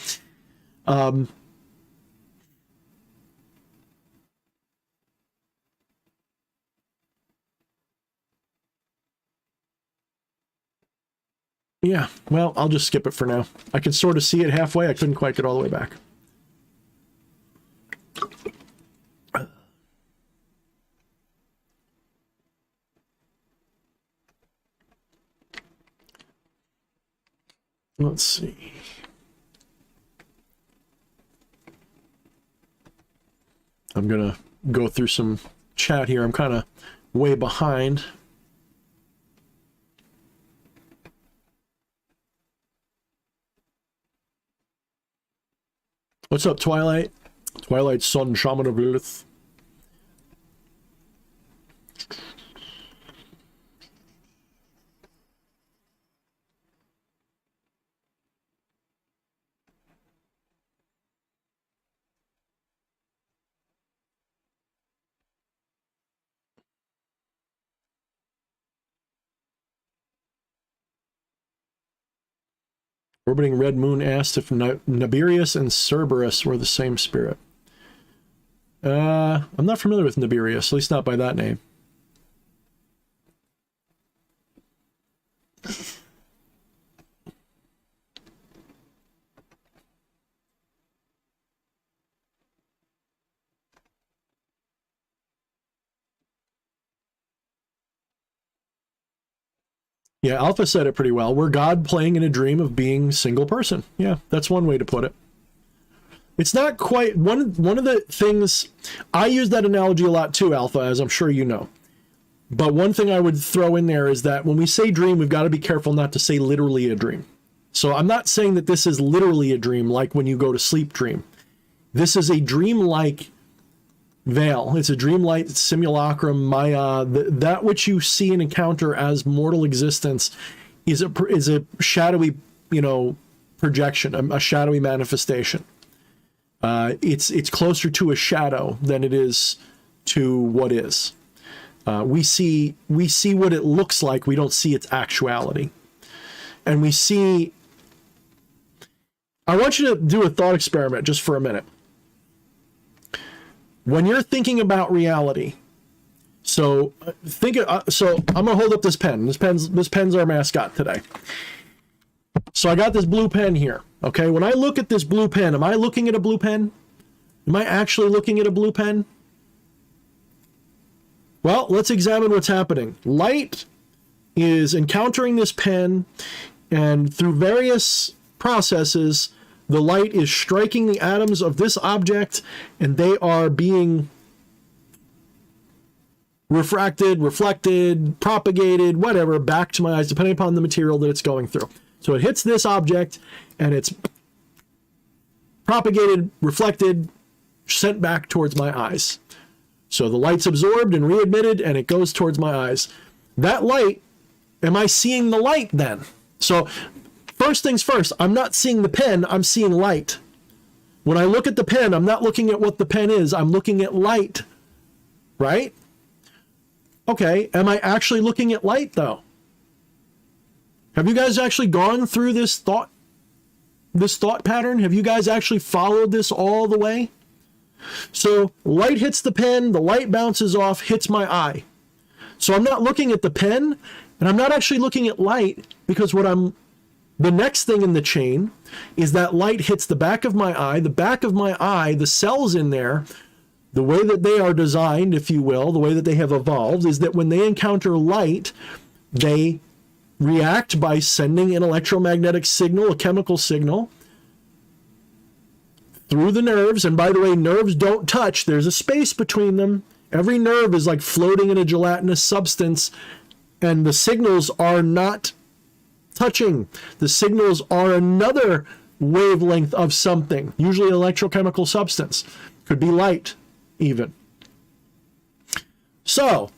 Yeah, well, I'll just skip it for now. I can sort of see it halfway. I couldn't quite get all the way back. Let's see. I'm going to go through some chat here. I'm kind of way behind. What's up, Twilight? Twilight Sun, Shaman of Lilith. Orbiting Red Moon asked if Nibirius and Cerberus were the same spirit. I'm not familiar with Nibirius, at least not by that name. Yeah, Alpha said it pretty well. We're God playing in a dream of being single person. Yeah, that's one way to put it. It's not quite one of the things, I use that analogy a lot too, Alpha, as I'm sure you know. But one thing I would throw in there is that when we say dream, we've got to be careful not to say literally a dream. So I'm not saying that this is literally a dream like when you go to sleep dream. This is a dream-like veil. It's a dreamlike simulacrum, Maya. That which you see and encounter as mortal existence is a shadowy, projection, a shadowy manifestation. It's closer to a shadow than it is to what is. We see what it looks like. We don't see its actuality, and we see. I want you to do a thought experiment just for a minute. When you're thinking about reality, so I'm gonna hold up this pen. This pen's our mascot today. So I got this blue pen here. Okay, when I look at this blue pen, am I looking at a blue pen? Am I actually looking at a blue pen? Well, let's examine what's happening. Light is encountering this pen, and through various processes, the light is striking the atoms of this object, and they are being refracted, reflected, propagated, whatever, back to my eyes, depending upon the material that it's going through. So it hits this object, and it's propagated, reflected, sent back towards my eyes. So the light's absorbed and readmitted, and it goes towards my eyes. That light, am I seeing the light then? So first things first, I'm not seeing the pen, I'm seeing light. When I look at the pen, I'm not looking at what the pen is, I'm looking at light, right? Okay, am I actually looking at light though? Have you guys actually gone through this thought pattern? Have you guys actually followed this all the way? So light hits the pen, the light bounces off, hits my eye. So I'm not looking at the pen, and I'm not actually looking at light, because the next thing in the chain is that light hits the back of my eye. The back of my eye, the cells in there, the way that they are designed, if you will, the way that they have evolved, is that when they encounter light, they react by sending an electromagnetic signal, a chemical signal, through the nerves. And by the way, nerves don't touch. There's a space between them. Every nerve is like floating in a gelatinous substance, and the signals are not touching. The signals are another wavelength of something, usually an electrochemical substance. Could be light, even. So,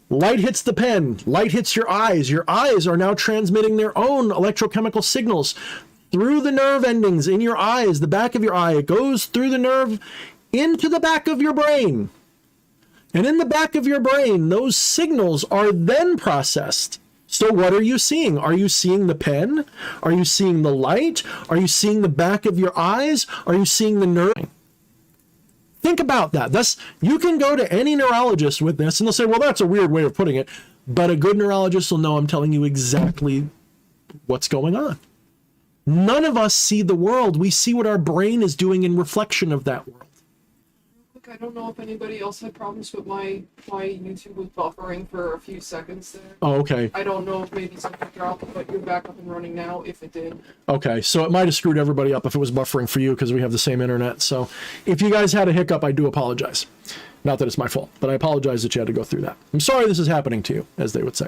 light hits the pen, light hits your eyes. Your eyes are now transmitting their own electrochemical signals through the nerve endings in your eyes, the back of your eye. It goes through the nerve into the back of your brain. And in the back of your brain, those signals are then processed. So what are you seeing? Are you seeing the pen? Are you seeing the light? Are you seeing the back of your eyes? Are you seeing the nerve? Think about that. You can go to any neurologist with this, and they'll say, well, that's a weird way of putting it. But a good neurologist will know I'm telling you exactly what's going on. None of us see the world. We see what our brain is doing in reflection of that world. Look, I don't know if anybody else had problems with my YouTube was buffering for a few seconds there. Oh, okay. I don't know if maybe something dropped, but you're back up and running now, if it did. Okay, so it might have screwed everybody up if it was buffering for you, because we have the same internet. So if you guys had a hiccup, I do apologize. Not that it's my fault, but I apologize that you had to go through that. I'm sorry this is happening to you, as they would say.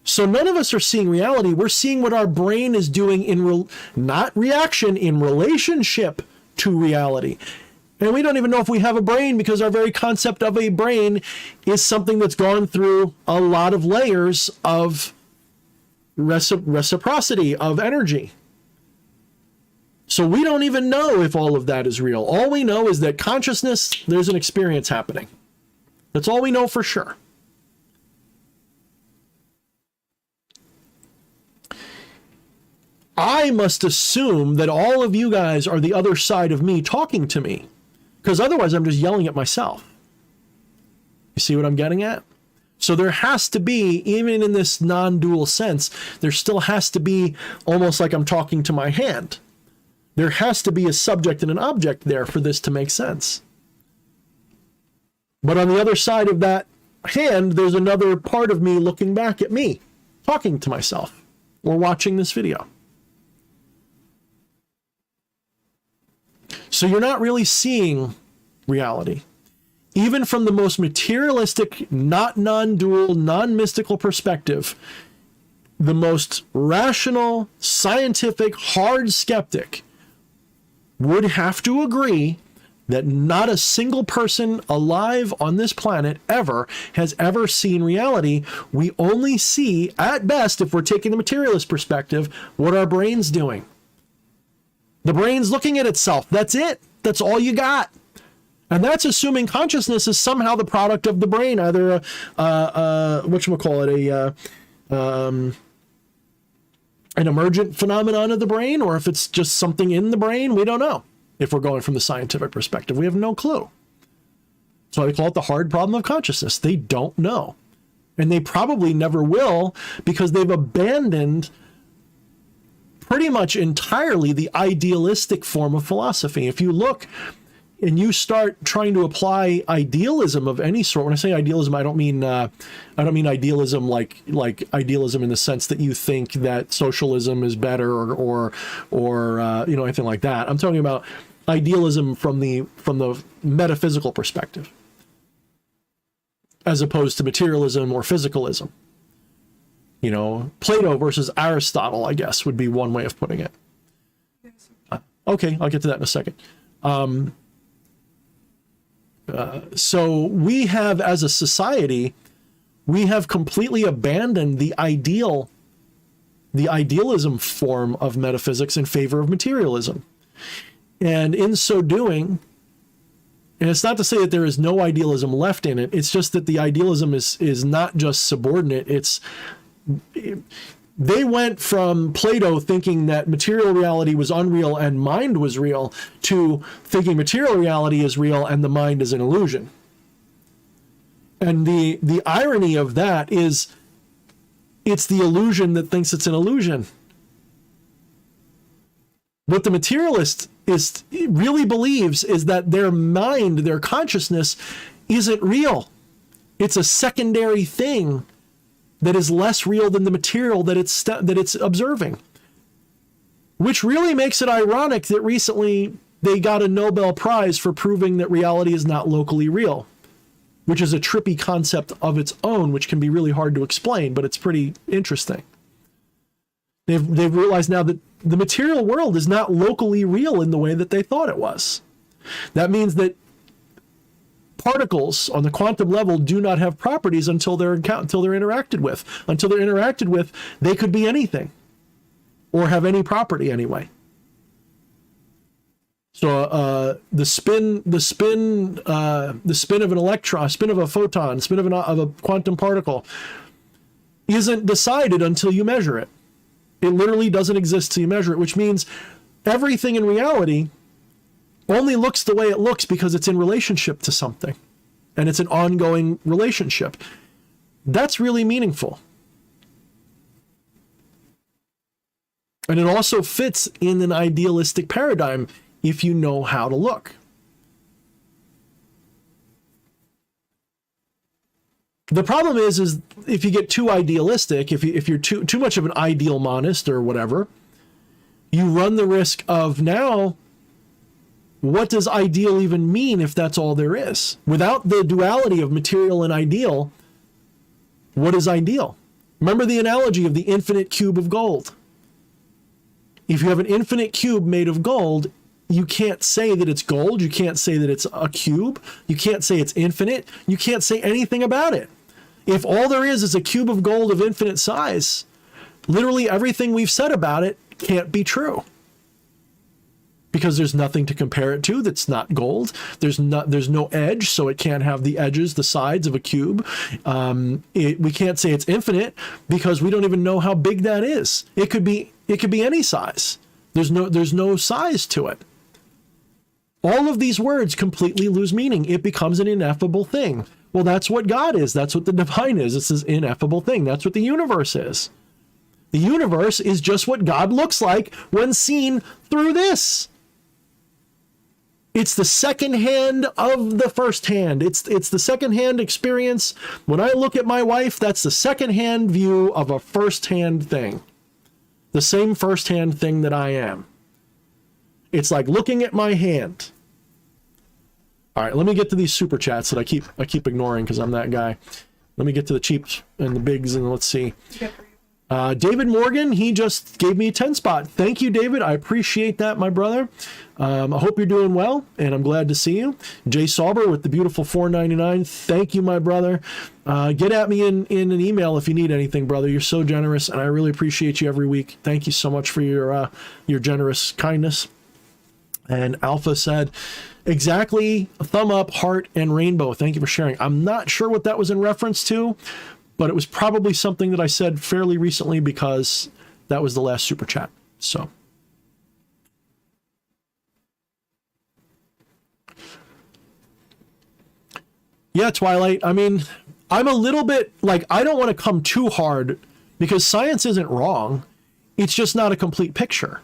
So none of us are seeing reality. We're seeing what our brain is doing not reaction, in relationship to reality. And we don't even know if we have a brain, because our very concept of a brain is something that's gone through a lot of layers of reciprocity, of energy. So we don't even know if all of that is real. All we know is that consciousness, there's an experience happening. That's all we know for sure. I must assume that all of you guys are the other side of me talking to me, because otherwise I'm just yelling at myself. You see what I'm getting at? So there has to be, even in this non-dual sense, there still has to be almost like I'm talking to my hand. There has to be a subject and an object there for this to make sense. But on the other side of that hand, there's another part of me looking back at me, talking to myself, or watching this video. So you're not really seeing reality. Even from the most materialistic, not non-dual, non-mystical perspective, the most rational, scientific, hard skeptic would have to agree that not a single person alive on this planet ever has ever seen reality. We only see, at best, if we're taking the materialist perspective, what our brain's doing. The brain's looking at itself. That's it. That's all you got. And that's assuming consciousness is somehow the product of the brain, either an emergent phenomenon of the brain, or if it's just something in the brain. We don't know. If we're going from the scientific perspective, we have no clue. So they call it the hard problem of consciousness. They don't know. And they probably never will, because they've abandoned pretty much entirely the idealistic form of philosophy. If you look and you start trying to apply idealism of any sort, when I say idealism, I don't mean idealism like idealism in the sense that you think that socialism is better or anything like that. I'm talking about idealism from the metaphysical perspective, as opposed to materialism or physicalism. Plato versus Aristotle, I guess, would be one way of putting it. Okay, I'll get to that in a second. So we have, as a society, we have completely abandoned the idealism form of metaphysics in favor of materialism. And in so doing, and it's not to say that there is no idealism left in it, it's just that the idealism is not just subordinate, they went from Plato thinking that material reality was unreal and mind was real, to thinking material reality is real and the mind is an illusion. And the irony of that is it's the illusion that thinks it's an illusion. What the materialist really believes is that their mind, their consciousness, isn't real. It's a secondary thing that is less real than the material that it's observing. Which really makes it ironic that recently they got a Nobel Prize for proving that reality is not locally real, which is a trippy concept of its own, which can be really hard to explain, but it's pretty interesting. They've realized now that the material world is not locally real in the way that they thought it was. That means that particles on the quantum level do not have properties until they're interacted with. Until they're interacted with, they could be anything, or have any property anyway. So the spin of an electron, spin of a photon, spin of a quantum particle isn't decided until you measure it. It literally doesn't exist till you measure it, which means everything in reality only looks the way it looks because it's in relationship to something, and it's an ongoing relationship. That's really meaningful. And it also fits in an idealistic paradigm if you know how to look. The problem is if you get too idealistic, if you're too much of an ideal monist or whatever, you run the risk of now, what does ideal even mean if that's all there is? Without the duality of material and ideal, what is ideal? Remember the analogy of the infinite cube of gold. If you have an infinite cube made of gold, you can't say that it's gold. You can't say that it's a cube. You can't say it's infinite. You can't say anything about it. If all there is a cube of gold of infinite size, literally everything we've said about it can't be true. because there's nothing to compare it to that's not gold. There's no edge, so it can't have the edges, the sides of a cube. We can't say it's infinite because we don't even know how big that is. It could be any size. There's no size to it. All of these words completely lose meaning. It becomes an ineffable thing. Well, that's what God is. That's what the divine is. It's this ineffable thing. That's what the universe is. The universe is just what God looks like when seen through this. It's the second hand of the first hand. It's the second hand experience. When I look at my wife, that's the second hand view of a first hand thing. The same first hand thing that I am. It's like looking at my hand. All right, let me get to these super chats that I keep ignoring because I'm that guy. Let me get to the cheaps and the bigs, and let's see. David Morgan, he just gave me a 10 spot. Thank you, David. I appreciate that, my brother. I hope you're doing well, and I'm glad to see you. Jay Sauber with the beautiful $4.99. Thank you, my brother. Get at me in an email if you need anything, brother. You're so generous, and I really appreciate you every week. Thank you so much for your generous kindness. And Alpha said, exactly, a thumb up, heart, and rainbow. Thank you for sharing. I'm not sure what that was in reference to, but it was probably something that I said fairly recently because that was the last super chat. So. Yeah, Twilight. I mean, I'm a little bit like, I don't want to come too hard because science isn't wrong. It's just not a complete picture.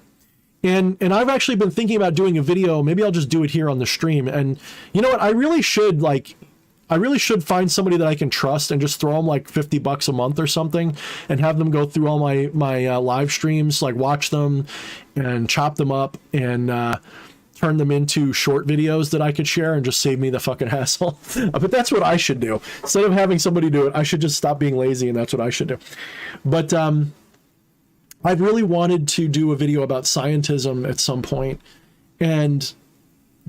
And I've actually been thinking about doing a video. Maybe I'll just do it here on the stream. And you know what? I really should find somebody that I can trust and just throw them like $50 a month or something and have them go through all my live streams, like watch them and chop them up and turn them into short videos that I could share and just save me the fucking hassle. But that's what I should do. Instead of having somebody do it, I should just stop being lazy, and that's what I should do. But I've really wanted to do a video about scientism at some point, and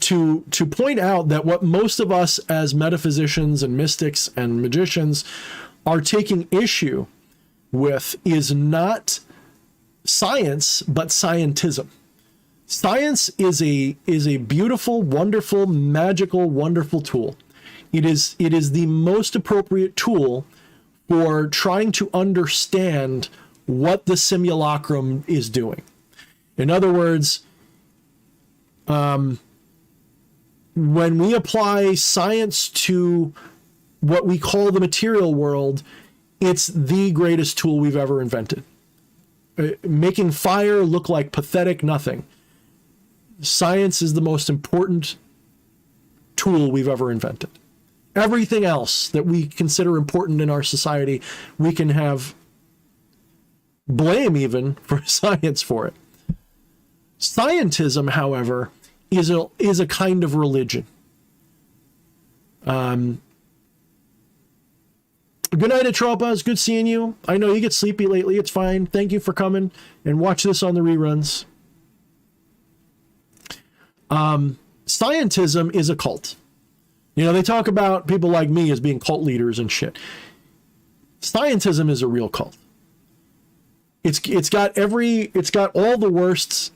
to point out that what most of us as metaphysicians and mystics and magicians are taking issue with is not science, but scientism. Science is a beautiful, wonderful, magical, wonderful tool. It is the most appropriate tool for trying to understand what the simulacrum is doing. In other words, when we apply science to what we call the material world, it's the greatest tool we've ever invented. Making fire look like pathetic nothing. Science is the most important tool we've ever invented. Everything else that we consider important in our society, we can have blame even for science for it. Scientism, however, is a kind of religion. Good night, Atropa. It's good seeing you. I know you get sleepy lately. It's fine. Thank you for coming and watch this on the reruns. Scientism is a cult. You know, they talk about people like me as being cult leaders and shit. Scientism is a real cult. It's got all the worst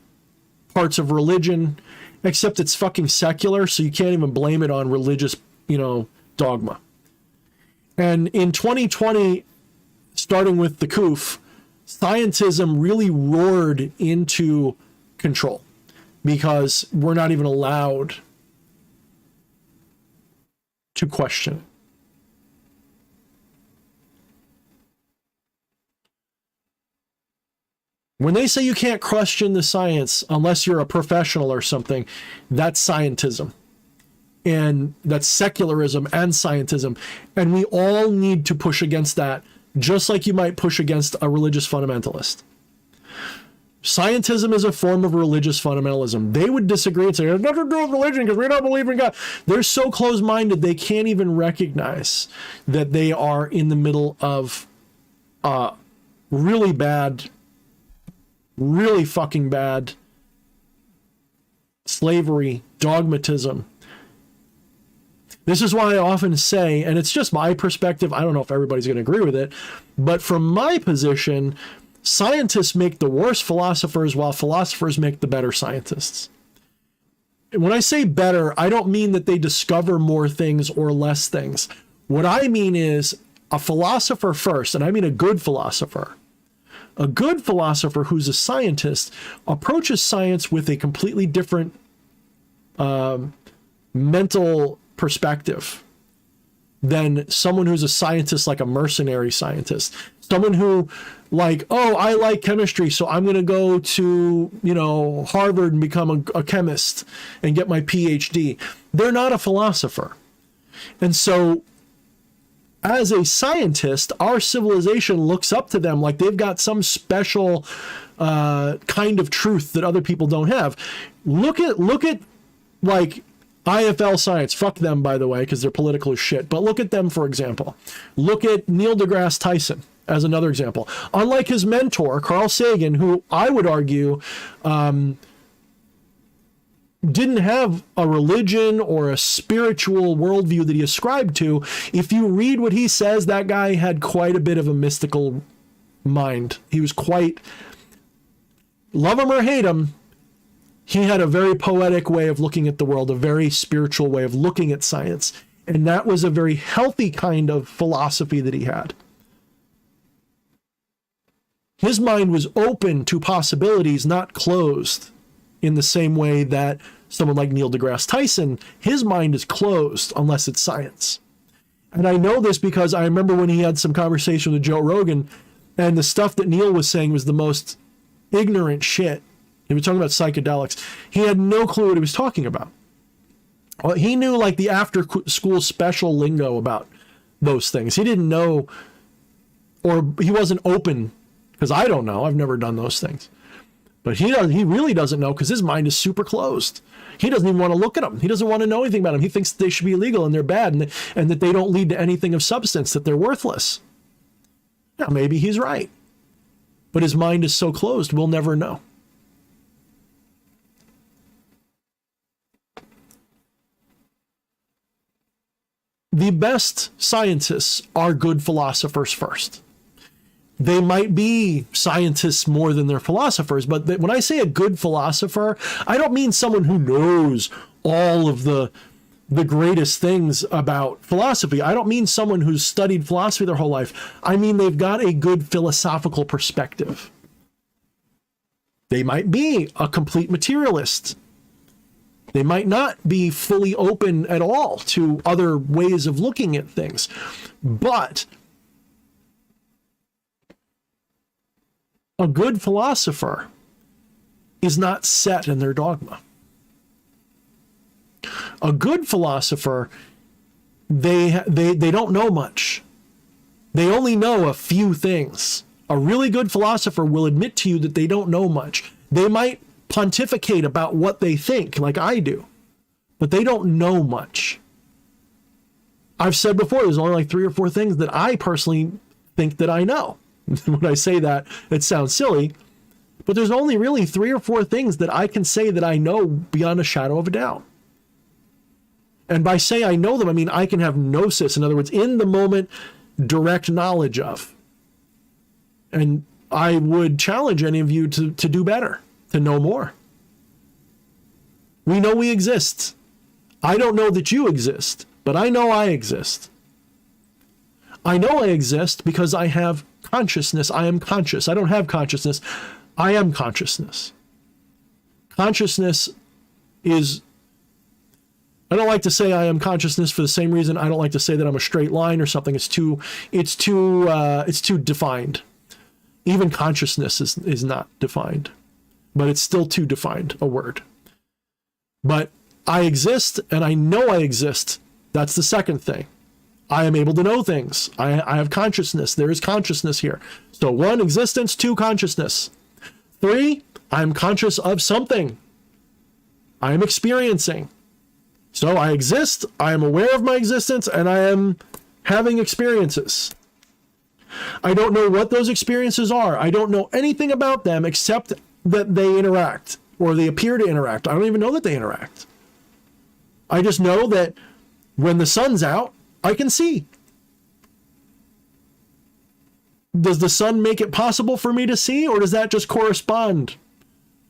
parts of religion, except it's fucking secular, so you can't even blame it on religious, dogma. And in 2020, starting with the COOF, scientism really roared into control because we're not even allowed to question it. When they say you can't question the science unless you're a professional or something, that's scientism. And that's secularism and scientism. And we all need to push against that, just like you might push against a religious fundamentalist. Scientism is a form of religious fundamentalism. They would disagree and say, it has nothing to do with religion because we don't believe in God. They're so close-minded, they can't even recognize that they are in the middle of really bad, really fucking bad slavery, dogmatism. This is why I often say, and it's just my perspective, I don't know if everybody's going to agree with it, but from my position, scientists make the worst philosophers while philosophers make the better scientists. when I say better, I don't mean that they discover more things or less things. What I mean is a philosopher first, and I mean a good philosopher. A good philosopher who's a scientist approaches science with a completely different mental perspective than someone who's a scientist, like a mercenary scientist. Someone who, like, oh, I like chemistry, so I'm going to go to, you know, Harvard and become a chemist and get my PhD. They're not a philosopher. And so as a scientist, our civilization looks up to them like they've got some special kind of truth that other people don't have. Look at like IFL science. Fuck them, by the way, because they're political as shit. But look at them, for example. Look at Neil deGrasse Tyson as another example. Unlike his mentor, Carl Sagan, who I would argue didn't have a religion or a spiritual worldview that he ascribed to. If you read what he says, that guy had quite a bit of a mystical mind. He was quite, love him or hate him, he had a very poetic way of looking at the world, a very spiritual way of looking at science. And that was a very healthy kind of philosophy that he had. His mind was open to possibilities, not closed. In the same way that someone like Neil deGrasse Tyson, his mind is closed unless it's science. And I know this because I remember when he had some conversation with Joe Rogan, and the stuff that Neil was saying was the most ignorant shit. He was talking about psychedelics. He had no clue what he was talking about. Well, he knew like the after school special lingo about those things. He didn't know, or he wasn't open, because I don't know. I've never done those things. But he really doesn't know, because his mind is super closed. He doesn't even want to look at them. He doesn't want to know anything about them. He thinks they should be illegal and they're bad, and that they don't lead to anything of substance, that they're worthless. Now, maybe he's right. But his mind is so closed, we'll never know. The best scientists are good philosophers first. They might be scientists more than they're philosophers, but when I say a good philosopher, I don't mean someone who knows all of the greatest things about philosophy. I don't mean someone who's studied philosophy their whole life. I mean they've got a good philosophical perspective. They might be a complete materialist. They might not be fully open at all to other ways of looking at things, but a good philosopher is not set in their dogma. A good philosopher, they don't know much. They only know a few things. A really good philosopher will admit to you that they don't know much. They might pontificate about what they think, like I do, but they don't know much. I've said before, there's only like 3 or 4 things that I personally think that I know. When I say that, it sounds silly, but there's only really 3 or 4 things that I can say that I know beyond a shadow of a doubt. And by saying I know them, I mean I can have gnosis, in other words, in the moment, direct knowledge of. And I would challenge any of you to do better, to know more. We know we exist. I don't know that you exist, but I know I exist. I know I exist because I have consciousness. I am conscious. I don't have consciousness. I am consciousness. Consciousness is, I don't like to say I am consciousness for the same reason I don't like to say that I'm a straight line or something. It's too defined. Even consciousness is not defined, but it's still too defined a word. But I exist and I know I exist. That's the second thing. I am able to know things. I have consciousness. There is consciousness here. So 1, existence. 2, consciousness. 3, I'm conscious of something. I am experiencing. So I exist, I am aware of my existence, and I am having experiences. I don't know what those experiences are. I don't know anything about them except that they interact, or they appear to interact. I don't even know that they interact. I just know that when the sun's out, I can see. Does the sun make it possible for me to see, or does that just correspond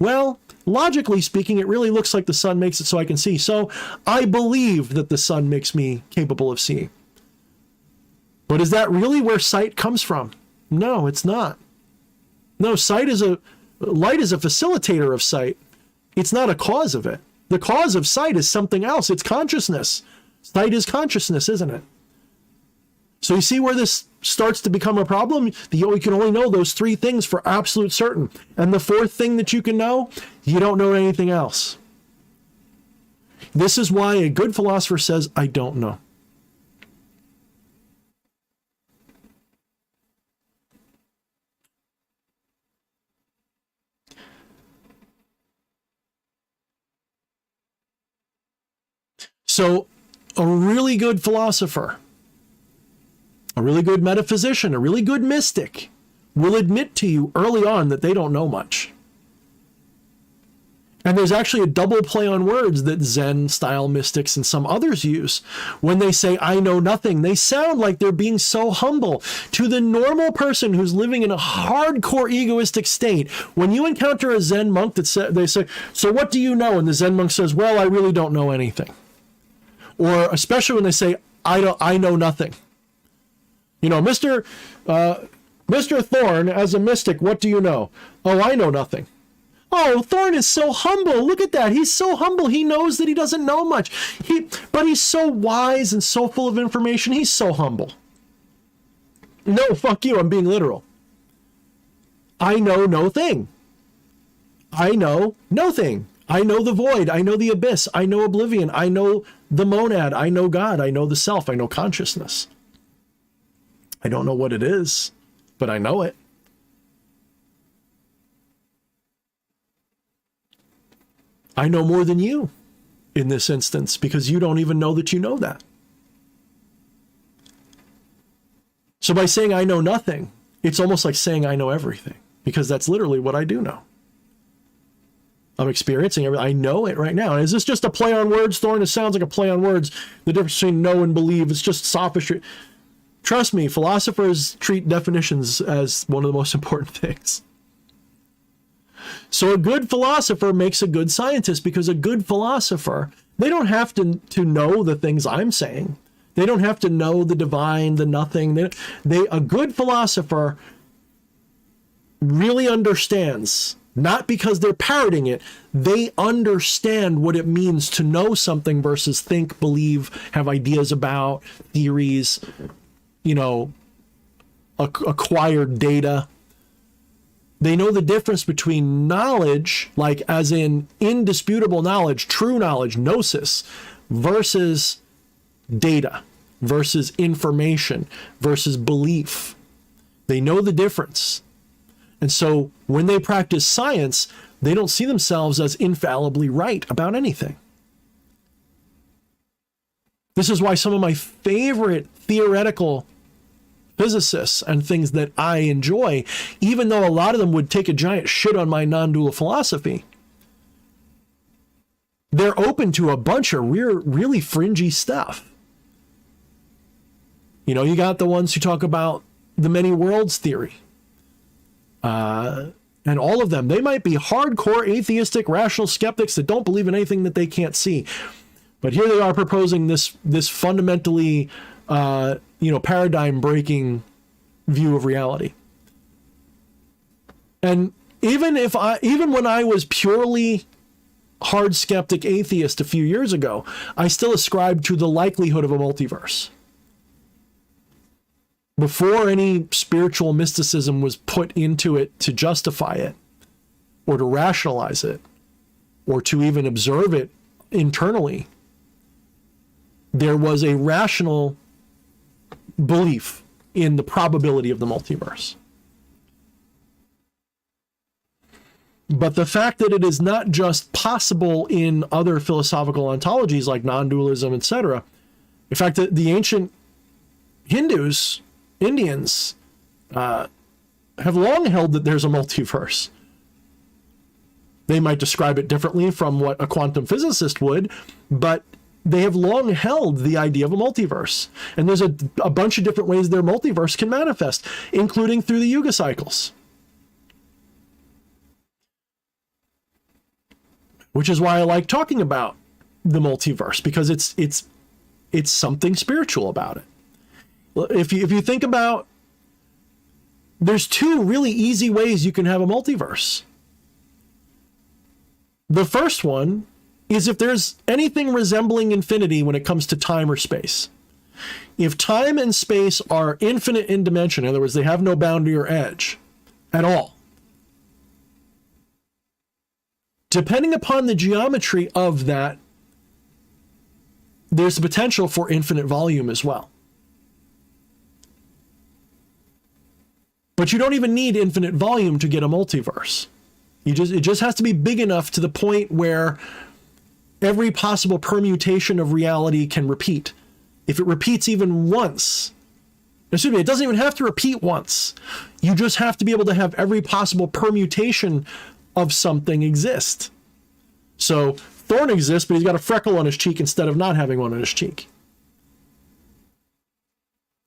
Well, logically speaking, it really looks like the sun makes it so I can see. So I believe that the sun makes me capable of seeing. But is that really where sight comes from? No, it's not. No, light is a facilitator of sight. It's not a cause of it. The cause of sight is something else. It's consciousness. Sight is consciousness, isn't it? So you see where this starts to become a problem? You can only know those three things for absolute certain. And the fourth thing that you can know, you don't know anything else. This is why a good philosopher says, I don't know. So a really good philosopher, a really good metaphysician, a really good mystic will admit to you early on that they don't know much. And there's actually a double play on words that Zen style mystics and some others use. When they say, I know nothing, they sound like they're being so humble. To the normal person who's living in a hardcore egoistic state, when you encounter a Zen monk they say, so what do you know? And the Zen monk says, well, I really don't know anything. Or especially when they say, I know nothing. You know, Mr. Thorne, as a mystic, what do you know? Oh, I know nothing. Oh, Thorne is so humble. Look at that. He's so humble. He knows that he doesn't know much. But he's so wise and so full of information. He's so humble. No, fuck you. I'm being literal. I know no thing. I know no thing. I know the void. I know the abyss. I know oblivion. I know the monad. I know God. I know the self. I know consciousness. I don't know what it is, but I know it. I know more than you in this instance because you don't even know that you know that. So by saying I know nothing, it's almost like saying I know everything because that's literally what I do know. I'm experiencing everything. I know it right now. And is this just a play on words, Thorne? It sounds like a play on words. The difference between know and believe, it's just sophistry. Trust me, philosophers treat definitions as one of the most important things. So a good philosopher makes a good scientist because a good philosopher, they don't have to know the things I'm saying. They don't have to know the divine, the nothing. A good philosopher really understands. Not because they're parroting it. They understand what it means to know something versus think, believe, have ideas about, theories, acquired data. They know the difference between knowledge, like as in indisputable knowledge, true knowledge, gnosis, versus data, versus information, versus belief. They know the difference. And so when they practice science, they don't see themselves as infallibly right about anything. This is why some of my favorite theoretical physicists and things that I enjoy, even though a lot of them would take a giant shit on my non-dual philosophy, they're open to a bunch of really fringy stuff. You got the ones who talk about the many worlds theory. And all of them, they might be hardcore atheistic, rational skeptics that don't believe in anything that they can't see. But here they are proposing this fundamentally, paradigm breaking view of reality. And even when I was purely hard skeptic atheist a few years ago, I still ascribed to the likelihood of a multiverse. Before any spiritual mysticism was put into it to justify it, or to rationalize it, or to even observe it internally, there was a rational belief in the probability of the multiverse. But the fact that it is not just possible in other philosophical ontologies like non-dualism, etc., in fact, the ancient Indians have long held that there's a multiverse. They might describe it differently from what a quantum physicist would, but they have long held the idea of a multiverse. And there's a bunch of different ways their multiverse can manifest, including through the yuga cycles. which is why I like talking about the multiverse, because it's something spiritual about it. If you think about, there's two really easy ways you can have a multiverse. The first one is if there's anything resembling infinity when it comes to time or space. If time and space are infinite in dimension, in other words, they have no boundary or edge at all, depending upon the geometry of that, there's the potential for infinite volume as well. But you don't even need infinite volume to get a multiverse. It just has to be big enough to the point where every possible permutation of reality can repeat. If it repeats even once, excuse me, it doesn't even have to repeat once. You just have to be able to have every possible permutation of something exist. So Thorne exists, but he's got a freckle on his cheek instead of not having one on his cheek.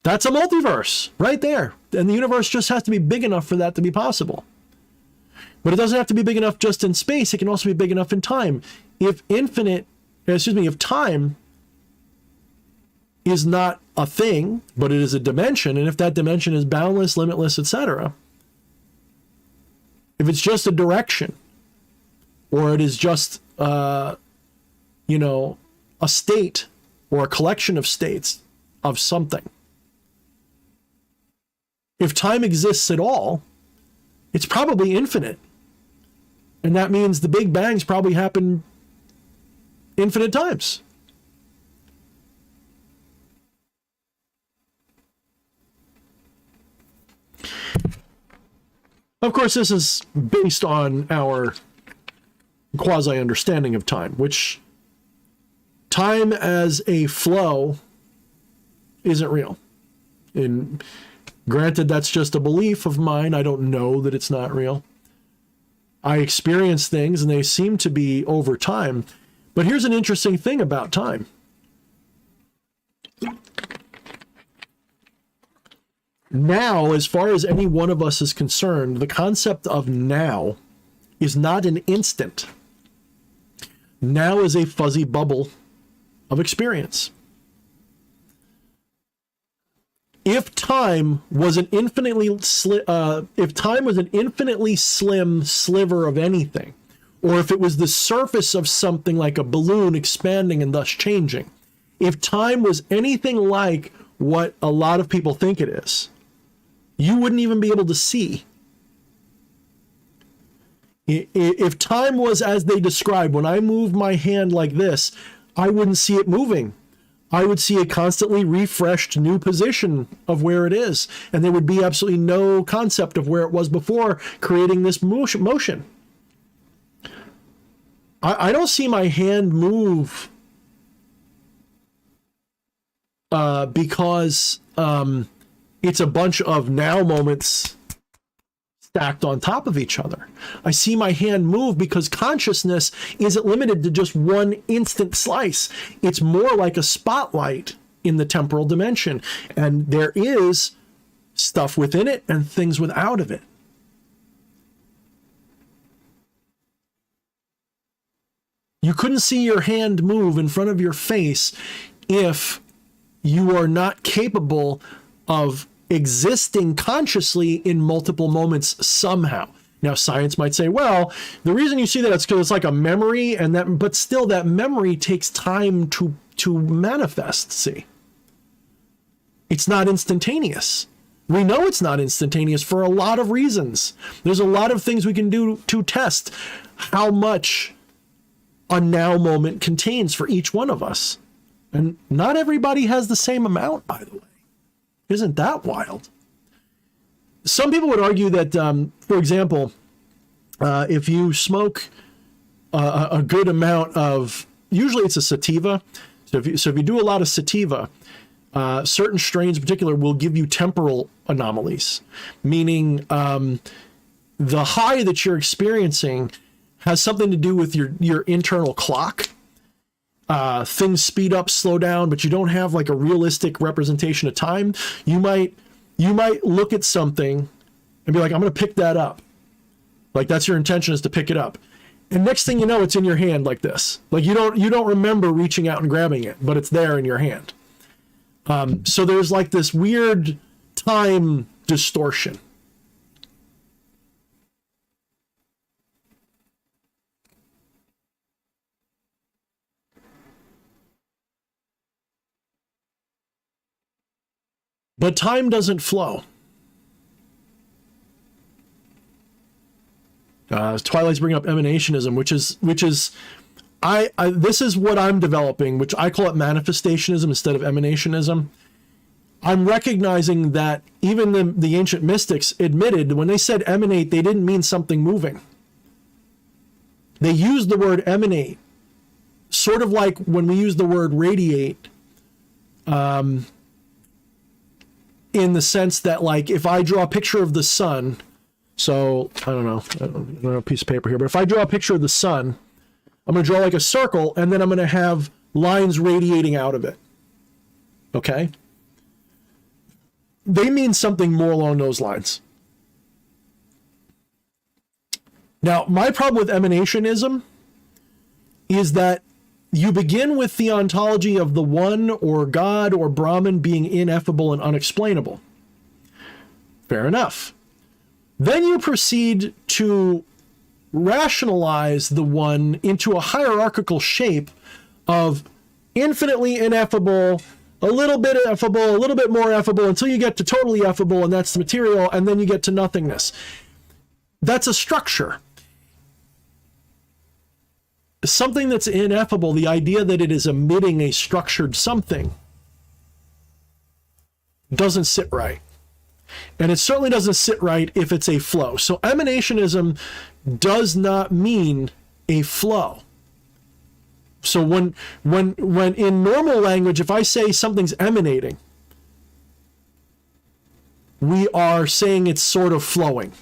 That's a multiverse right there. And the universe just has to be big enough for that to be possible. But it doesn't have to be big enough just in space. It can also be big enough in time. If time is not a thing, but it is a dimension, and if that dimension is boundless, limitless, etc., if it's just a direction, or it is just, a state or a collection of states of something, if time exists at all, it's probably infinite. And that means the Big Bangs probably happened infinite times. Of course, this is based on our quasi-understanding of time, which time as a flow isn't real. And granted, that's just a belief of mine. I don't know that it's not real. I experience things and they seem to be over time. But here's an interesting thing about time. Now, as far as any one of us is concerned, the concept of now is not an instant. Now is a fuzzy bubble of experience. If time was an infinitely slim sliver of anything, or if it was the surface of something like a balloon expanding and thus changing, if time was anything like what a lot of people think it is, you wouldn't even be able to see. If time was as they describe, when I move my hand like this, I wouldn't see it moving. I would see a constantly refreshed new position of where it is. And there would be absolutely no concept of where it was before, creating this motion. I don't see my hand move because it's a bunch of now moments stacked on top of each other. I see my hand move because consciousness isn't limited to just one instant slice. It's more like a spotlight in the temporal dimension. And there is stuff within it and things without of it. You couldn't see your hand move in front of your face if you are not capable of existing consciously in multiple moments somehow. Now, science might say, well, the reason you see that is because it's like a memory, and that, but still that memory takes time to manifest, see? It's not instantaneous. We know it's not instantaneous for a lot of reasons. There's a lot of things we can do to test how much a now moment contains for each one of us. And not everybody has the same amount, by the way. Isn't that wild? Some people would argue that, for example, if you smoke a good amount of, usually it's a sativa. So if you do a lot of sativa, certain strains in particular will give you temporal anomalies, meaning the high that you're experiencing has something to do with your internal clock. Things speed up, slow down, but you don't have like a realistic representation of time. You might look at something and be like, I'm going to pick that up. Like that's your intention, is to pick it up. And next thing you know, it's in your hand like this. Like you don't remember reaching out and grabbing it, but it's there in your hand. So there's like this weird time distortion. But time doesn't flow. Twilight's bringing up emanationism, which is this is what I'm developing, which I call it manifestationism instead of emanationism. I'm recognizing that even the ancient mystics admitted when they said emanate, they didn't mean something moving. They used the word emanate, sort of like when we use the word radiate, in the sense that, like, if I draw a picture of the sun, so I don't know a piece of paper here, but if I draw a picture of the sun, I'm going to draw like a circle, and then I'm going to have lines radiating out of it. Okay? They mean something more along those lines. Now, my problem with emanationism is that you begin with the ontology of the one or God or Brahman being ineffable and unexplainable. Fair enough. Then you proceed to rationalize the one into a hierarchical shape of infinitely ineffable, a little bit effable, a little bit more effable, until you get to totally effable, and that's the material, and then you get to nothingness. That's a structure. Something that's ineffable, the idea that it is emitting a structured something, doesn't sit right. And it certainly doesn't sit right if it's a flow. So emanationism does not mean a flow. So when in normal language, if I say something's emanating, we are saying it's sort of flowing.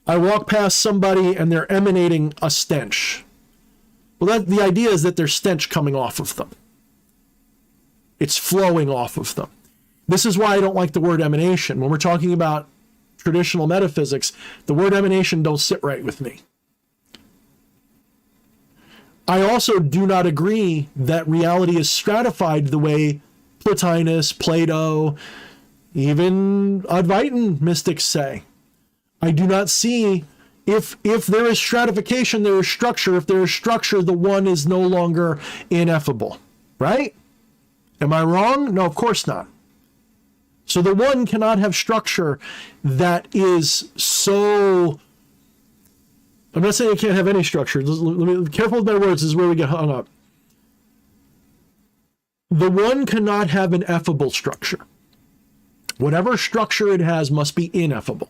I walk past somebody and they're emanating a stench. Well, the idea is that there's stench coming off of them. It's flowing off of them. This is why I don't like the word emanation. When we're talking about traditional metaphysics, the word emanation don't sit right with me. I also do not agree that reality is stratified the way Plotinus, Plato, even Advaitin mystics say. I do not see, if there is stratification, there is structure. If there is structure, the one is no longer ineffable, right? Am I wrong? No, of course not. So the one cannot have structure that is so... I'm not saying it can't have any structure. Let me be careful with my words. This is where we get hung up. The one cannot have an effable structure. Whatever structure it has must be ineffable.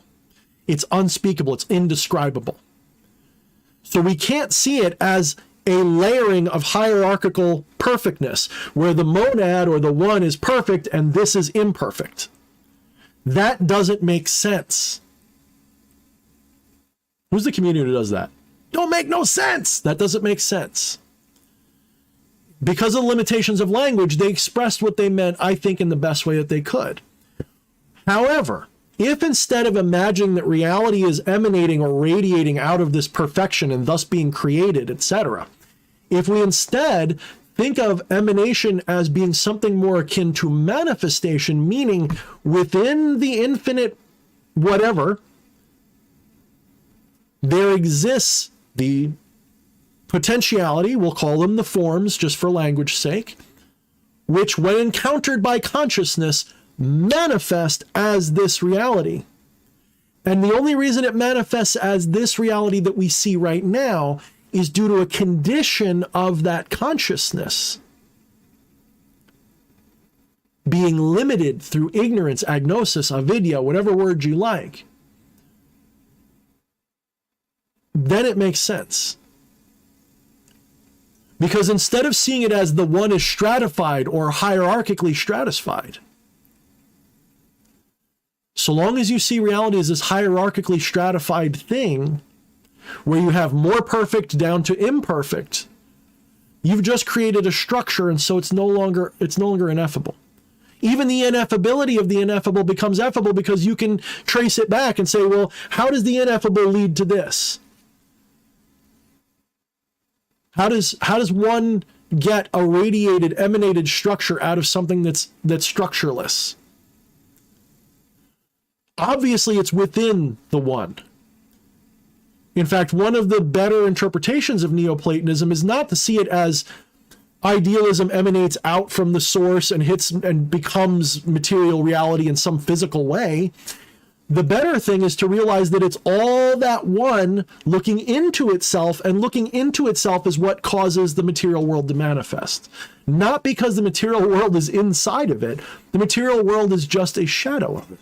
It's unspeakable. It's indescribable. So we can't see it as a layering of hierarchical perfectness, where the monad or the one is perfect and this is imperfect. That doesn't make sense. Who's the community who does that? Don't make no sense. That doesn't make sense. Because of the limitations of language, they expressed what they meant, I think, in the best way that they could. However, if instead of imagining that reality is emanating or radiating out of this perfection and thus being created, etc., if we instead think of emanation as being something more akin to manifestation, meaning within the infinite whatever, there exists the potentiality, we'll call them the forms just for language's sake, which when encountered by consciousness manifest as this reality. And the only reason it manifests as this reality that we see right now is due to a condition of that consciousness being limited through ignorance, agnosis, avidya, whatever word you like. Then it makes sense. Because instead of seeing it as the one is stratified or hierarchically stratified, so long as you see reality as this hierarchically stratified thing, where you have more perfect down to imperfect, you've just created a structure, and so it's no longer ineffable. Even the ineffability of the ineffable becomes effable because you can trace it back and say, well, how does the ineffable lead to this? How does one get a radiated, emanated structure out of something that's structureless? Obviously, it's within the one. In fact, one of the better interpretations of Neoplatonism is not to see it as idealism emanates out from the source and hits and becomes material reality in some physical way. The better thing is to realize that it's all that one looking into itself, and looking into itself is what causes the material world to manifest. Not because the material world is inside of it. The material world is just a shadow of it.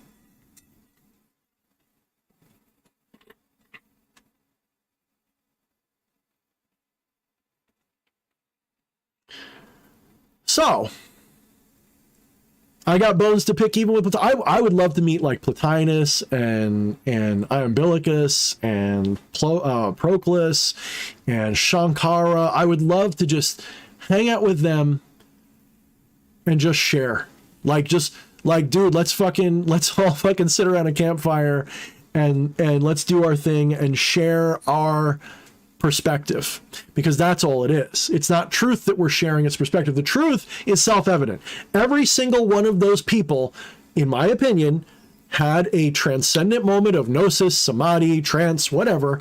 So, I got bones to pick even with I would love to meet like Plotinus and Iamblichus and Proclus and Shankara. I would love to just hang out with them and just share. Dude, let's all fucking sit around a campfire and let's do our thing and share our perspective, because that's all it is. It's not truth that we're sharing, it's perspective. The truth is self-evident. Every single one of those people, in my opinion, had a transcendent moment of gnosis, samadhi, trance, whatever,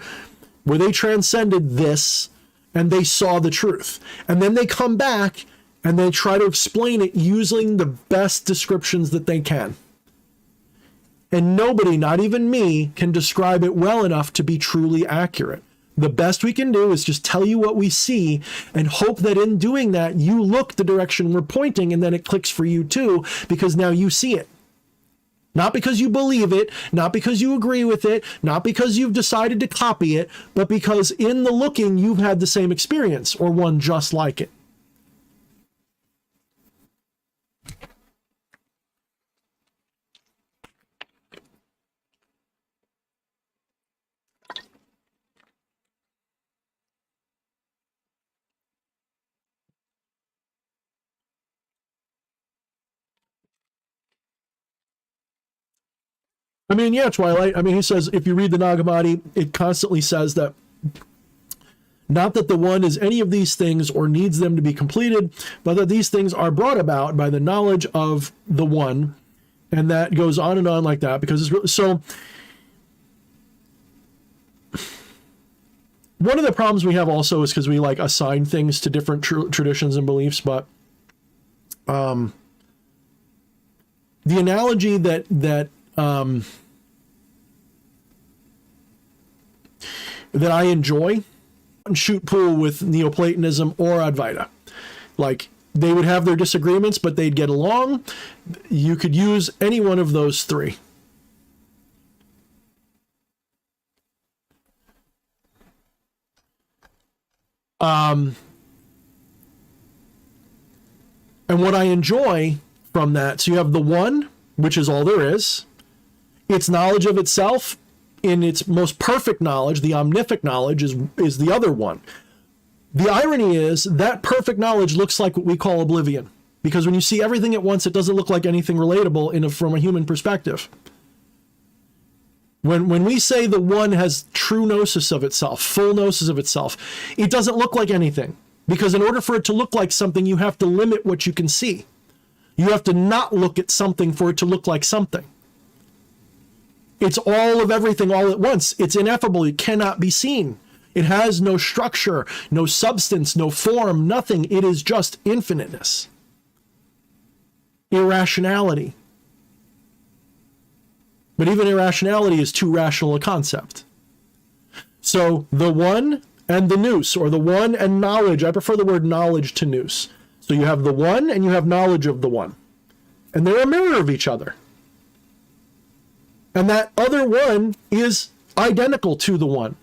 where they transcended this and they saw the truth. And then they come back and they try to explain it using the best descriptions that they can. And nobody, not even me, can describe it well enough to be truly accurate. The best we can do is just tell you what we see and hope that in doing that, you look the direction we're pointing and then it clicks for you too, because now you see it. Not because you believe it, not because you agree with it, not because you've decided to copy it, but because in the looking, you've had the same experience or one just like it. I mean, yeah, Twilight. I mean, he says, if you read the Nag Hammadi, it constantly says that not that the one is any of these things or needs them to be completed, but that these things are brought about by the knowledge of the one. And that goes on and on like that, because it's really, so one of the problems we have also is because we like assign things to different traditions and beliefs, but the analogy that I enjoy, shoot pool with Neoplatonism or Advaita. Like, they would have their disagreements, but they'd get along. You could use any one of those three. And what I enjoy from that, so you have the one, which is all there is. Its knowledge of itself, in its most perfect knowledge, the omnific knowledge, is the other one. The irony is that perfect knowledge looks like what we call oblivion, because when you see everything at once, it doesn't look like anything relatable from a human perspective. When we say the one has true gnosis of itself, full gnosis of itself, it doesn't look like anything, because in order for it to look like something, you have to limit what you can see. You have to not look at something for it to look like something. It's all of everything all at once. It's ineffable. It cannot be seen. It has no structure, no substance, no form, nothing. It is just infiniteness. Irrationality. But even irrationality is too rational a concept. So the one and the nous, or the one and knowledge, I prefer the word knowledge to nous. So you have the one and you have knowledge of the one. And they're a mirror of each other. And that other one is identical to the one.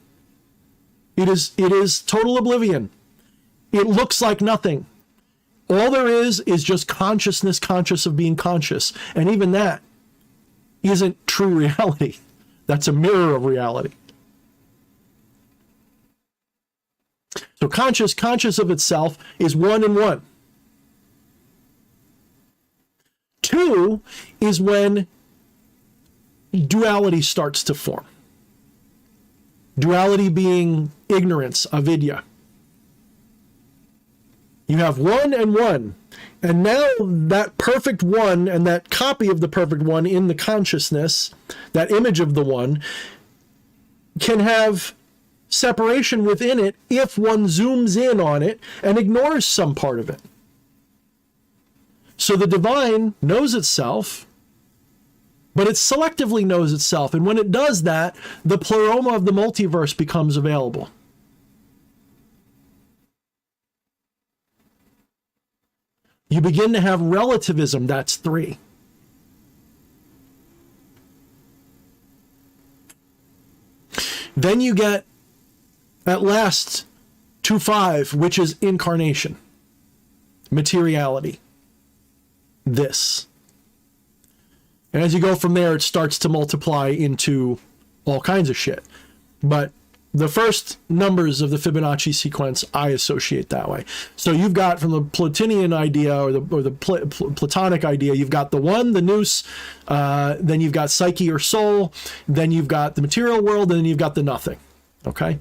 It is total oblivion. It looks like nothing. All there is just consciousness, conscious of being conscious. And even that isn't true reality. That's a mirror of reality. So conscious of itself is one and one. Two is when duality starts to form. Duality being ignorance, avidya. You have one and one. And now that perfect one and that copy of the perfect one in the consciousness, that image of the one, can have separation within it if one zooms in on it and ignores some part of it. So the divine knows itself, but it selectively knows itself. And when it does that, the pleroma of the multiverse becomes available. You begin to have relativism, that's 3. Then you get, at last, 2-5, which is incarnation, materiality, this. And as you go from there, it starts to multiply into all kinds of shit. But the first numbers of the Fibonacci sequence, I associate that way. So you've got from the Platonian idea or the Platonic idea, you've got the one, the nous, then you've got psyche or soul, then you've got the material world, and then you've got the nothing. Okay?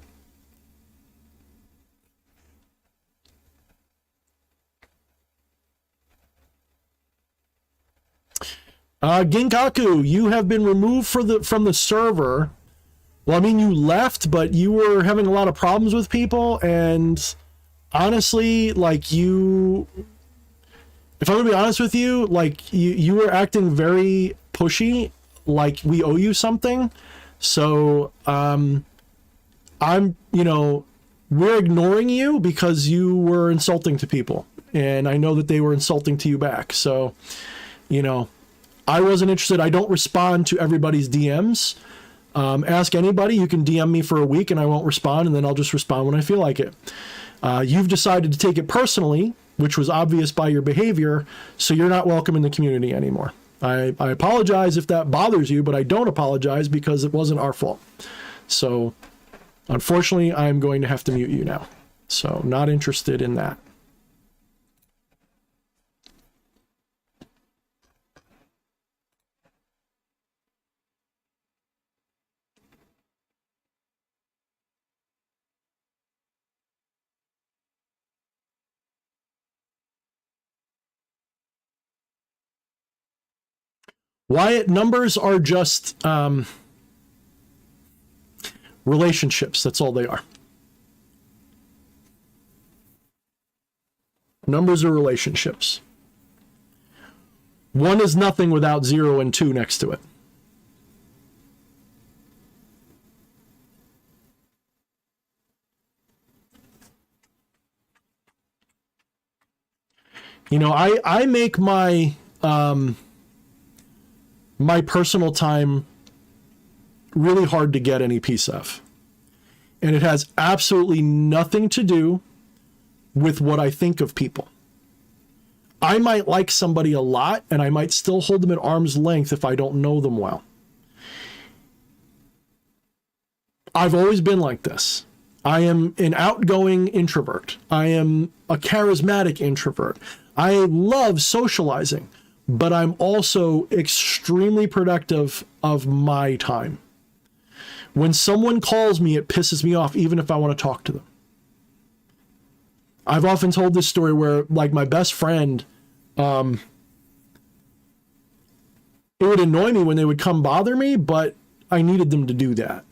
Ginkaku, you have been removed from the server. Well, I mean, you left, but you were having a lot of problems with people, and honestly, like if I'm gonna be honest with you, like you were acting very pushy, like we owe you something. So, we're ignoring you because you were insulting to people, and I know that they were insulting to you back. So, I wasn't interested. I don't respond to everybody's DMs. Ask anybody. You can DM me for a week and I won't respond, and then I'll just respond when I feel like it. You've decided to take it personally, which was obvious by your behavior, so you're not welcome in the community anymore. I apologize if that bothers you, but I don't apologize because it wasn't our fault. So, unfortunately, I'm going to have to mute you now. So, not interested in that. Wyatt, numbers are just relationships. That's all they are. Numbers are relationships. 1 is nothing without 0 and 2 next to it. I make my my personal time really hard to get any piece of. And it has absolutely nothing to do with what I think of people. I might like somebody a lot, and I might still hold them at arm's length if I don't know them well. I've always been like this. I am an outgoing introvert. I am a charismatic introvert. I love socializing, but I'm also extremely productive of my time. When someone calls me, it pisses me off, even if I want to talk to them. I've often told this story where, like, my best friend, it would annoy me when they would come bother me, but I needed them to do that.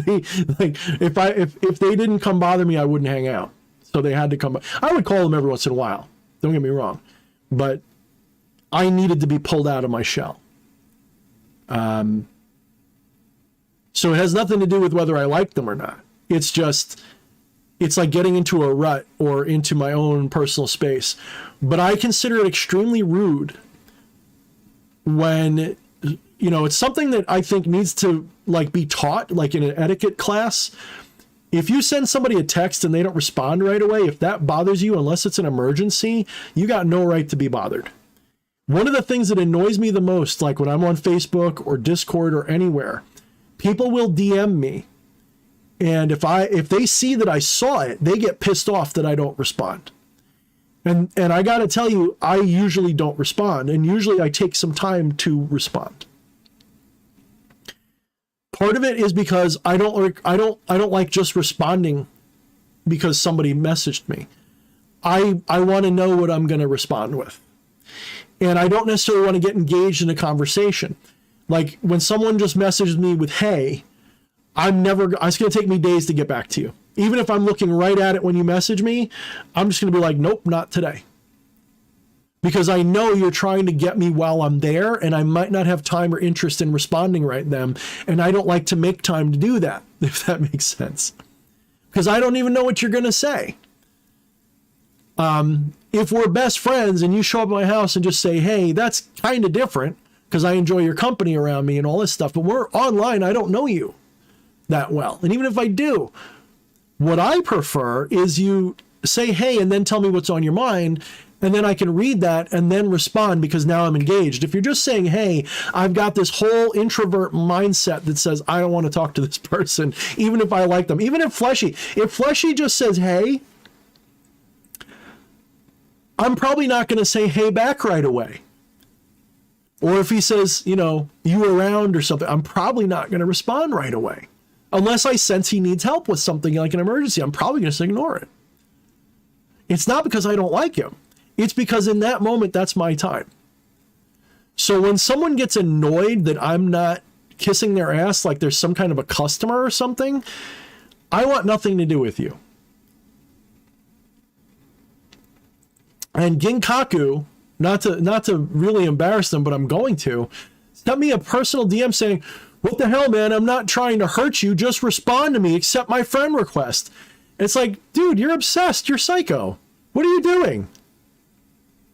If they didn't come bother me, I wouldn't hang out. So they had to come. I would call them every once in a while. Don't get me wrong, but I needed to be pulled out of my shell. So it has nothing to do with whether I like them or not. It's just, it's like getting into a rut or into my own personal space. But I consider it extremely rude when, it's something that I think needs to be taught, like in an etiquette class. If you send somebody a text and they don't respond right away, if that bothers you, unless it's an emergency, you got no right to be bothered. One of the things that annoys me the most, like when I'm on Facebook or Discord or anywhere, people will DM me. And if they see that I saw it, they get pissed off that I don't respond. And I got to tell you, I usually don't respond, and usually I take some time to respond. Part of it is because I don't like just responding because somebody messaged me. I want to know what I'm going to respond with. And I don't necessarily want to get engaged in a conversation. Like when someone just messaged me with, hey, it's going to take me days to get back to you. Even if I'm looking right at it when you message me, I'm just going to be like, nope, not today. Because I know you're trying to get me while I'm there, and I might not have time or interest in responding right then. And I don't like to make time to do that, if that makes sense. Because I don't even know what you're going to say. If we're best friends and you show up at my house and just say, hey, that's kind of different because I enjoy your company around me and all this stuff. But we're online. I don't know you that well. And even if I do, what I prefer is you say, hey, and then tell me what's on your mind. And then I can read that and then respond because now I'm engaged. If you're just saying, hey, I've got this whole introvert mindset that says, I don't want to talk to this person, even if I like them, even if Fleshy just says, hey, I'm probably not going to say, hey, back right away. Or if he says, you around or something, I'm probably not going to respond right away. Unless I sense he needs help with something like an emergency, I'm probably going to ignore it. It's not because I don't like him. It's because in that moment, that's my time. So when someone gets annoyed that I'm not kissing their ass like there's some kind of a customer or something, I want nothing to do with you. And Ginkaku, not to really embarrass them, but I'm going to, sent me a personal DM saying, what the hell, man? I'm not trying to hurt you. Just respond to me. Accept my friend request. It's like, dude, you're obsessed. You're psycho. What are you doing?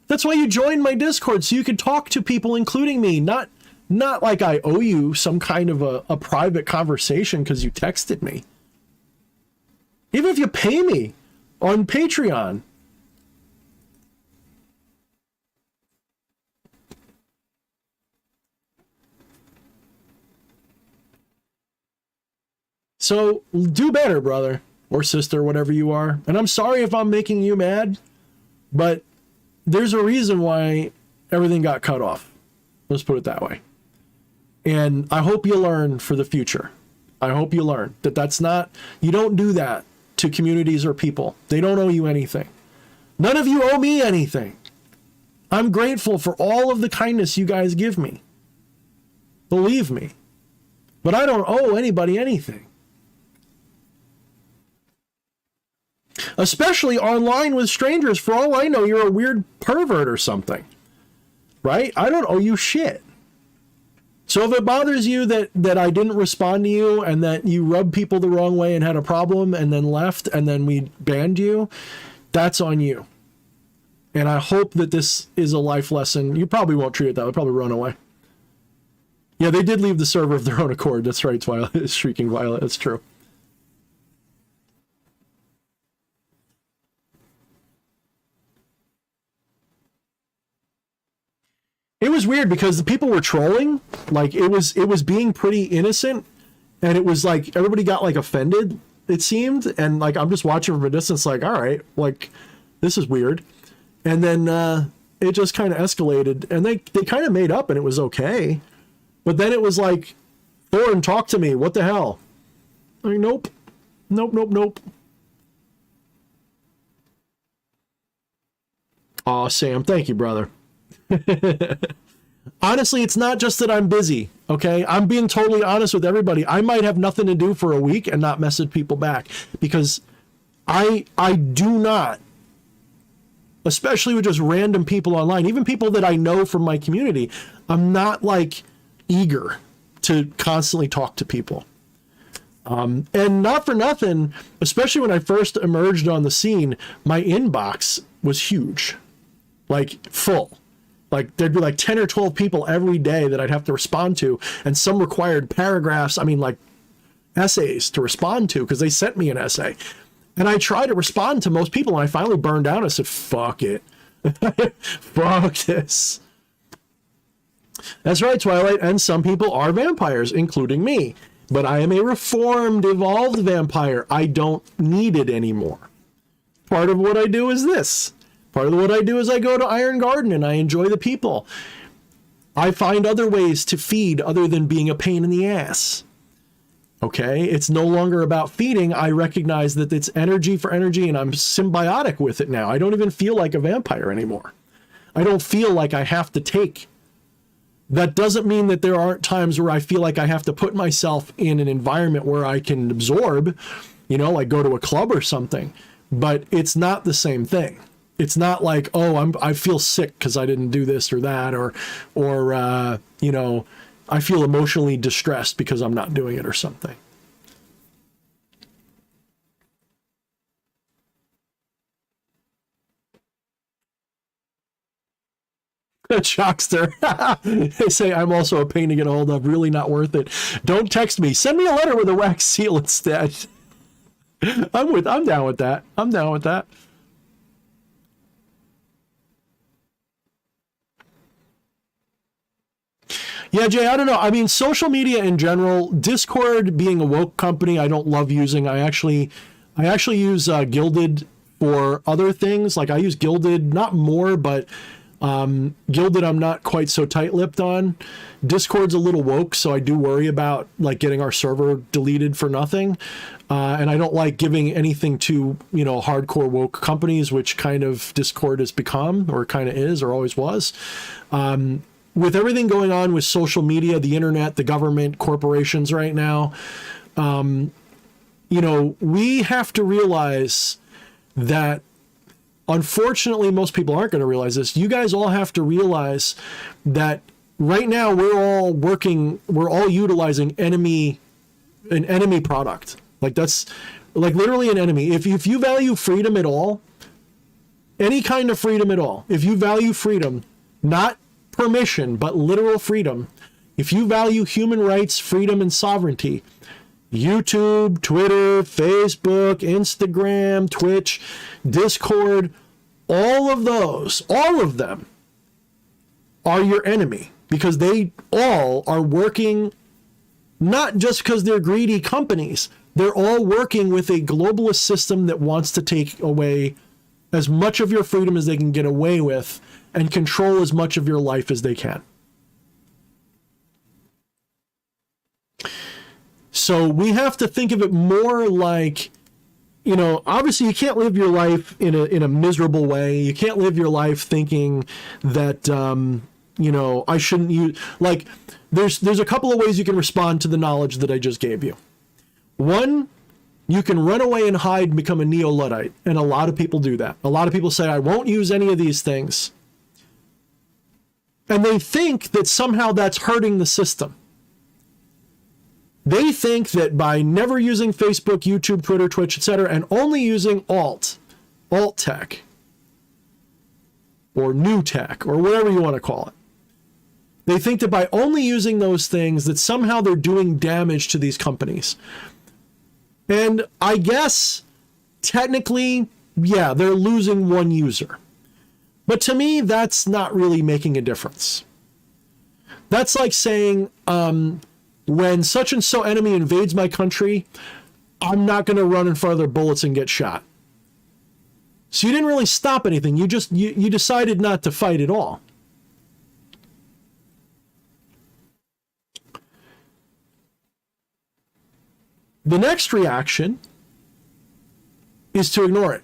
That's why you joined my Discord, so you could talk to people, including me. Not like I owe you some kind of a private conversation because you texted me. Even if you pay me on Patreon. So do better, brother or sister, whatever you are. And I'm sorry if I'm making you mad, but there's a reason why everything got cut off. Let's put it that way. And I hope you learn for the future. I hope you learn that that's not, you don't do that to communities or people. They don't owe you anything. None of you owe me anything. I'm grateful for all of the kindness you guys give me. Believe me. But I don't owe anybody anything. Especially online with strangers. For all I know, you're a weird pervert or something. Right? I don't owe you shit. So if it bothers you that I didn't respond to you and that you rubbed people the wrong way and had a problem and then left and then we banned you, that's on you. And I hope that this is a life lesson. You probably won't treat it that way. Probably run away. Yeah, they did leave the server of their own accord. That's right, Twilight. Shrieking Violet. That's true. It was weird because the people were trolling. Like it was being pretty innocent, and it was like everybody got like offended, it seemed, and like I'm just watching from a distance like, all right, like this is weird. And then it just kind of escalated, and they kind of made up and it was okay. But then it was like, Thorne, talk to me. What the hell? Like, nope. Aw, Sam, thank you, brother. Honestly, it's not just that I'm busy, okay? I'm being totally honest with everybody. I might have nothing to do for a week and not message people back because I do not, especially with just random people online, even people that I know from my community, I'm not like eager to constantly talk to people. And not for nothing, especially when I first emerged on the scene, my inbox was huge, like full. Like there'd be like 10 or 12 people every day that I'd have to respond to. And some required paragraphs, I mean like essays to respond to because they sent me an essay. And I tried to respond to most people and I finally burned out. I said, fuck it. Fuck this. That's right, Twilight. And some people are vampires, including me. But I am a reformed, evolved vampire. I don't need it anymore. Part of what I do is this. Part of what I do is I go to Iron Garden and I enjoy the people. I find other ways to feed other than being a pain in the ass. Okay, it's no longer about feeding. I recognize that it's energy for energy, and I'm symbiotic with it now. I don't even feel like a vampire anymore. I don't feel like I have to take. That doesn't mean that there aren't times where I feel like I have to put myself in an environment where I can absorb, you know, like go to a club or something. But it's not the same thing. It's not like, oh, I feel sick because I didn't do this or that, or you know, I feel emotionally distressed because I'm not doing it or something. Shockster. They say I'm also a pain to get a hold of. Really not worth it. Don't text me. Send me a letter with a wax seal instead. I'm down with that. I'm down with that. Yeah, Jay, I don't know. I mean, social media in general, Discord being a woke company, I don't love using. I actually use Gilded for other things. Like I use Gilded, not more, but Gilded I'm not quite so tight-lipped on. Discord's a little woke, so I do worry about like getting our server deleted for nothing. And I don't like giving anything to, you know, hardcore woke companies, which kind of Discord has become, or kind of is, or always was. With everything going on with social media, the internet, the government, corporations right now, you know, we have to realize that, unfortunately, most people aren't going to realize this. You guys all have to realize that right now we're all utilizing an enemy product. Like that's like literally an enemy. If you value freedom at all, any kind of freedom at all, if you value freedom, not permission, but literal freedom, if you value human rights, freedom, and sovereignty, YouTube, Twitter, Facebook, Instagram, Twitch, Discord, all of them are your enemy, because they all are working, not just because they're greedy companies, they're all working with a globalist system that wants to take away as much of your freedom as they can get away with and control as much of your life as they can. So we have to think of it more like, you know, obviously you can't live your life in a miserable way. You can't live your life thinking that, you know, I shouldn't use, like, there's a couple of ways you can respond to the knowledge that I just gave you. One, you can run away and hide and become a neo-Luddite. And a lot of people do that. A lot of people say, I won't use any of these things. And they think that somehow that's hurting the system. They think that by never using Facebook, YouTube, Twitter, Twitch, etc., and only using alt tech, or new tech, or whatever you want to call it, they think that by only using those things that somehow they're doing damage to these companies. And I guess technically, yeah, they're losing one user. But to me, that's not really making a difference. That's like saying, when such and so enemy invades my country, I'm not going to run in front of their bullets and get shot. So you didn't really stop anything. You just, you decided not to fight at all. The next reaction is to ignore it.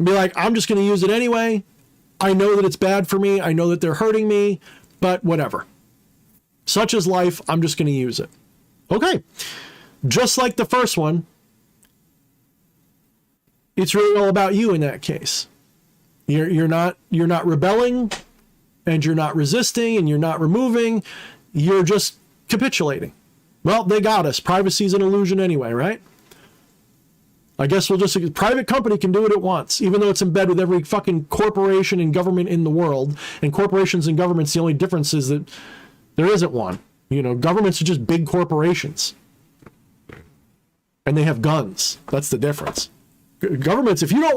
Be like, I'm just going to use it anyway. I know that it's bad for me. I know that they're hurting me, but whatever. Such is life. I'm just going to use it. Okay. Just like the first one, it's really all about you in that case. You're not rebelling, and you're not resisting, and you're not removing. You're just capitulating. Well, they got us. Privacy's an illusion anyway, right? I guess we'll just, private company can do what it wants, even though it's in bed with every fucking corporation and government in the world. And corporations and governments, the only difference is that there isn't one. You know, governments are just big corporations. And they have guns. That's the difference. Governments, if you're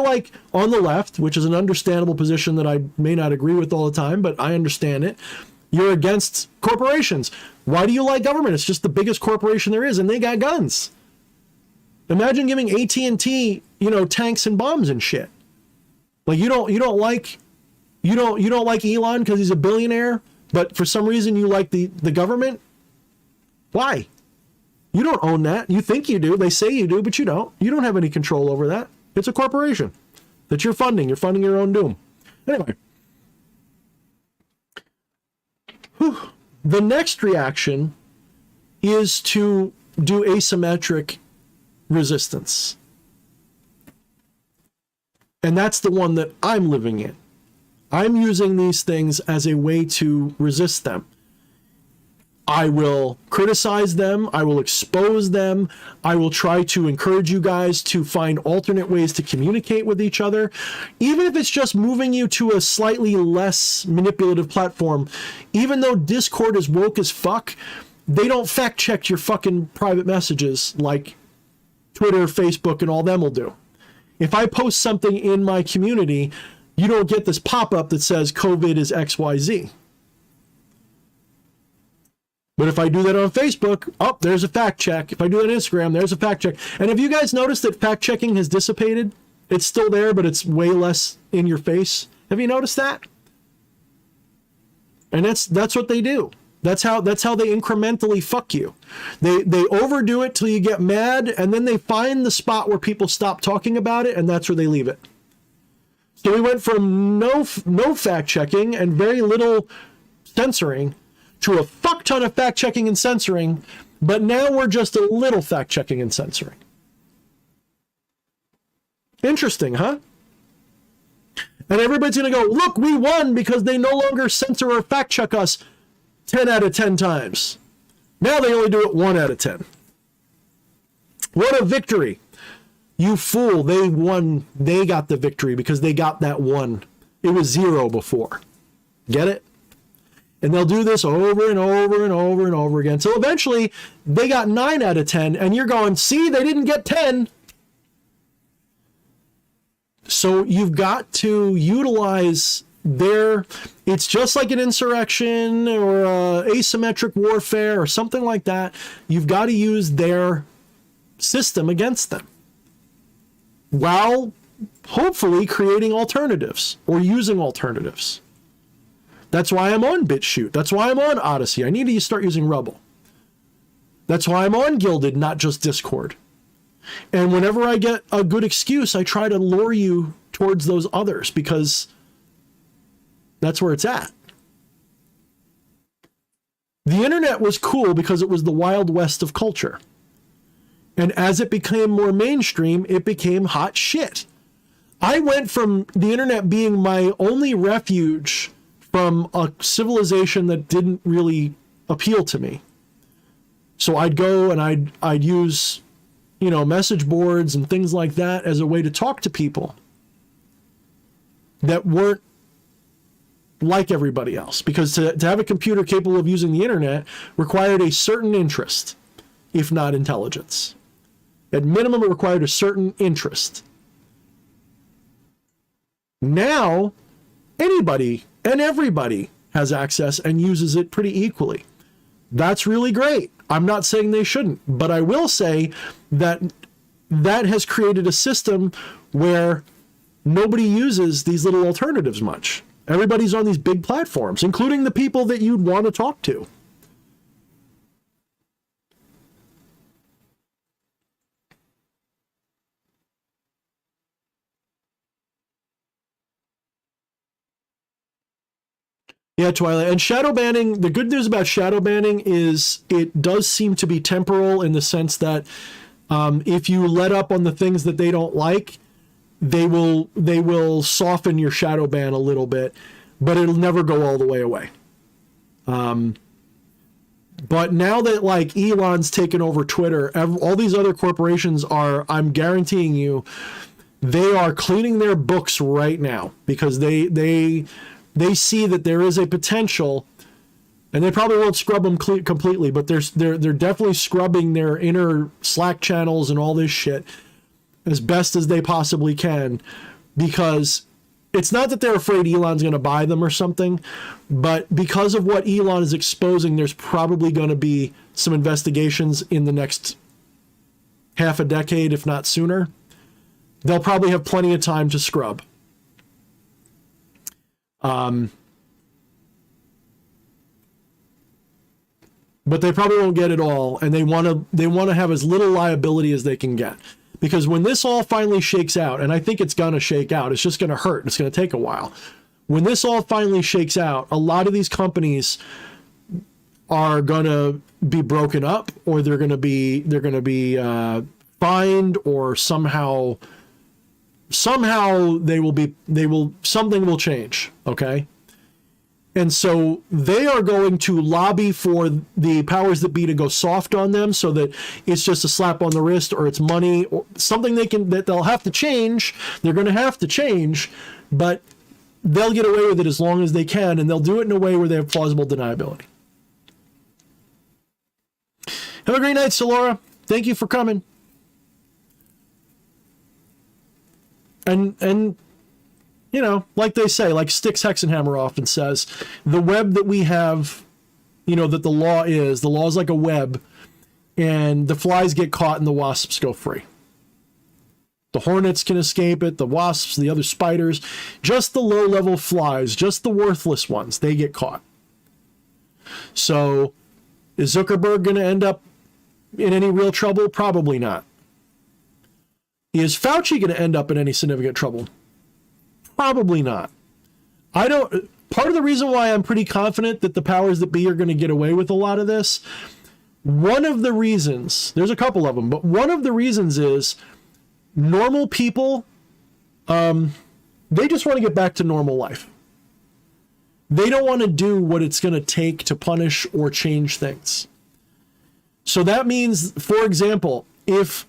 like on the left, which is an understandable position that I may not agree with all the time, but I understand it, you're against corporations. Why do you like government? It's just the biggest corporation there is, and they got guns. Imagine giving AT&T, you know, tanks and bombs and shit. Like you don't like Elon because he's a billionaire, but for some reason you like the government? Why? You don't own that. You think you do. They say you do, but you don't. You don't have any control over that. It's a corporation that you're funding. You're funding your own doom. Anyway. Whew. The next reaction is to do asymmetric resistance. And that's the one that I'm living in. I'm using these things as a way to resist them. I will criticize them. I will expose them. I will try to encourage you guys to find alternate ways to communicate with each other. Even if it's just moving you to a slightly less manipulative platform, even though Discord is woke as fuck, they don't fact check your fucking private messages like Twitter, Facebook, and all them will do. If I post something in my community, you don't get this pop-up that says COVID is XYZ. But if I do that on Facebook, oh, there's a fact check. If I do that on Instagram, there's a fact check. And have you guys noticed that fact checking has dissipated? It's still there, but it's way less in your face. Have you noticed that? And that's what they do. That's how they incrementally fuck you. They overdo it till you get mad, and then they find the spot where people stop talking about it, and that's where they leave it. So we went from no fact checking and very little censoring to a fuck ton of fact checking and censoring, but now we're just a little fact checking and censoring. Interesting, huh? And everybody's going to go, look, we won because they no longer censor or fact check us 10 out of 10 times. Now they only do it 1 out of 10. What a victory. You fool, they won. They got the victory because they got that 1. It was 0 before. Get it? And they'll do this over and over and over and over again. So eventually they got 9 out of 10 and you're going, see, they didn't get 10. So you've got to utilize it's just like an insurrection or asymmetric warfare or something like that. You've got to use their system against them while hopefully creating alternatives or using alternatives. That's why I'm on BitChute. That's why I'm on Odyssey. I need to start using Rebel. That's why I'm on Gilded, not just Discord. And whenever I get a good excuse, I try to lure you towards those others because that's where it's at. The internet was cool because it was the Wild West of culture. And as it became more mainstream, it became hot shit. I went from the internet being my only refuge from a civilization that didn't really appeal to me. So I'd go and I'd use, message boards and things like that as a way to talk to people that weren't like everybody else. Because to have a computer capable of using the internet required a certain interest, if not intelligence. At minimum, it required a certain interest. Now, anybody and everybody has access and uses it pretty equally. That's really great. I'm not saying they shouldn't, but I will say that has created a system where nobody uses these little alternatives much. Everybody's on these big platforms, including the people that you'd want to talk to. Yeah, Twilight. And shadow banning, the good news about shadow banning is it does seem to be temporal in the sense that if you let up on the things that they don't like, they will soften your shadow ban a little bit, but it'll never go all the way away. But now that like Elon's taken over Twitter, all these other corporations are, I'm guaranteeing you, they are cleaning their books right now because they see that there is a potential, and they probably won't scrub them completely, but they're definitely scrubbing their inner Slack channels and all this shit as best as they possibly can, because it's not that they're afraid Elon's going to buy them or something, but because of what Elon is exposing, there's probably going to be some investigations in the next half a decade, if not sooner. They'll probably have plenty of time to scrub. But they probably won't get it all, and they want to have as little liability as they can get. Because when this all finally shakes out, and I think it's going to shake out, it's just going to hurt. It's going to take a while. When this all finally shakes out, a lot of these companies are going to be broken up, or they're going to be fined, or somehow something will change. Okay. And so they are going to lobby for the powers that be to go soft on them, so that it's just a slap on the wrist, or it's money, or something that they'll have to change. They're going to have to change, but they'll get away with it as long as they can, and they'll do it in a way where they have plausible deniability. Have a great night, Solora. Thank you for coming. And you know, like they say, like Styx Hexenhammer often says, the web that we have, you know, that the law is like a web, and the flies get caught and the wasps go free. The hornets can escape it, the wasps, the other spiders, just the low-level flies, just the worthless ones, they get caught. So, is Zuckerberg going to end up in any real trouble? Probably not. Is Fauci going to end up in any significant trouble? Probably not. Part of the reason why I'm pretty confident that the powers that be are going to get away with a lot of this, one of the reasons, there's a couple of them, but one of the reasons is normal people, they just want to get back to normal life. They don't want to do what it's going to take to punish or change things. So that means, for example, if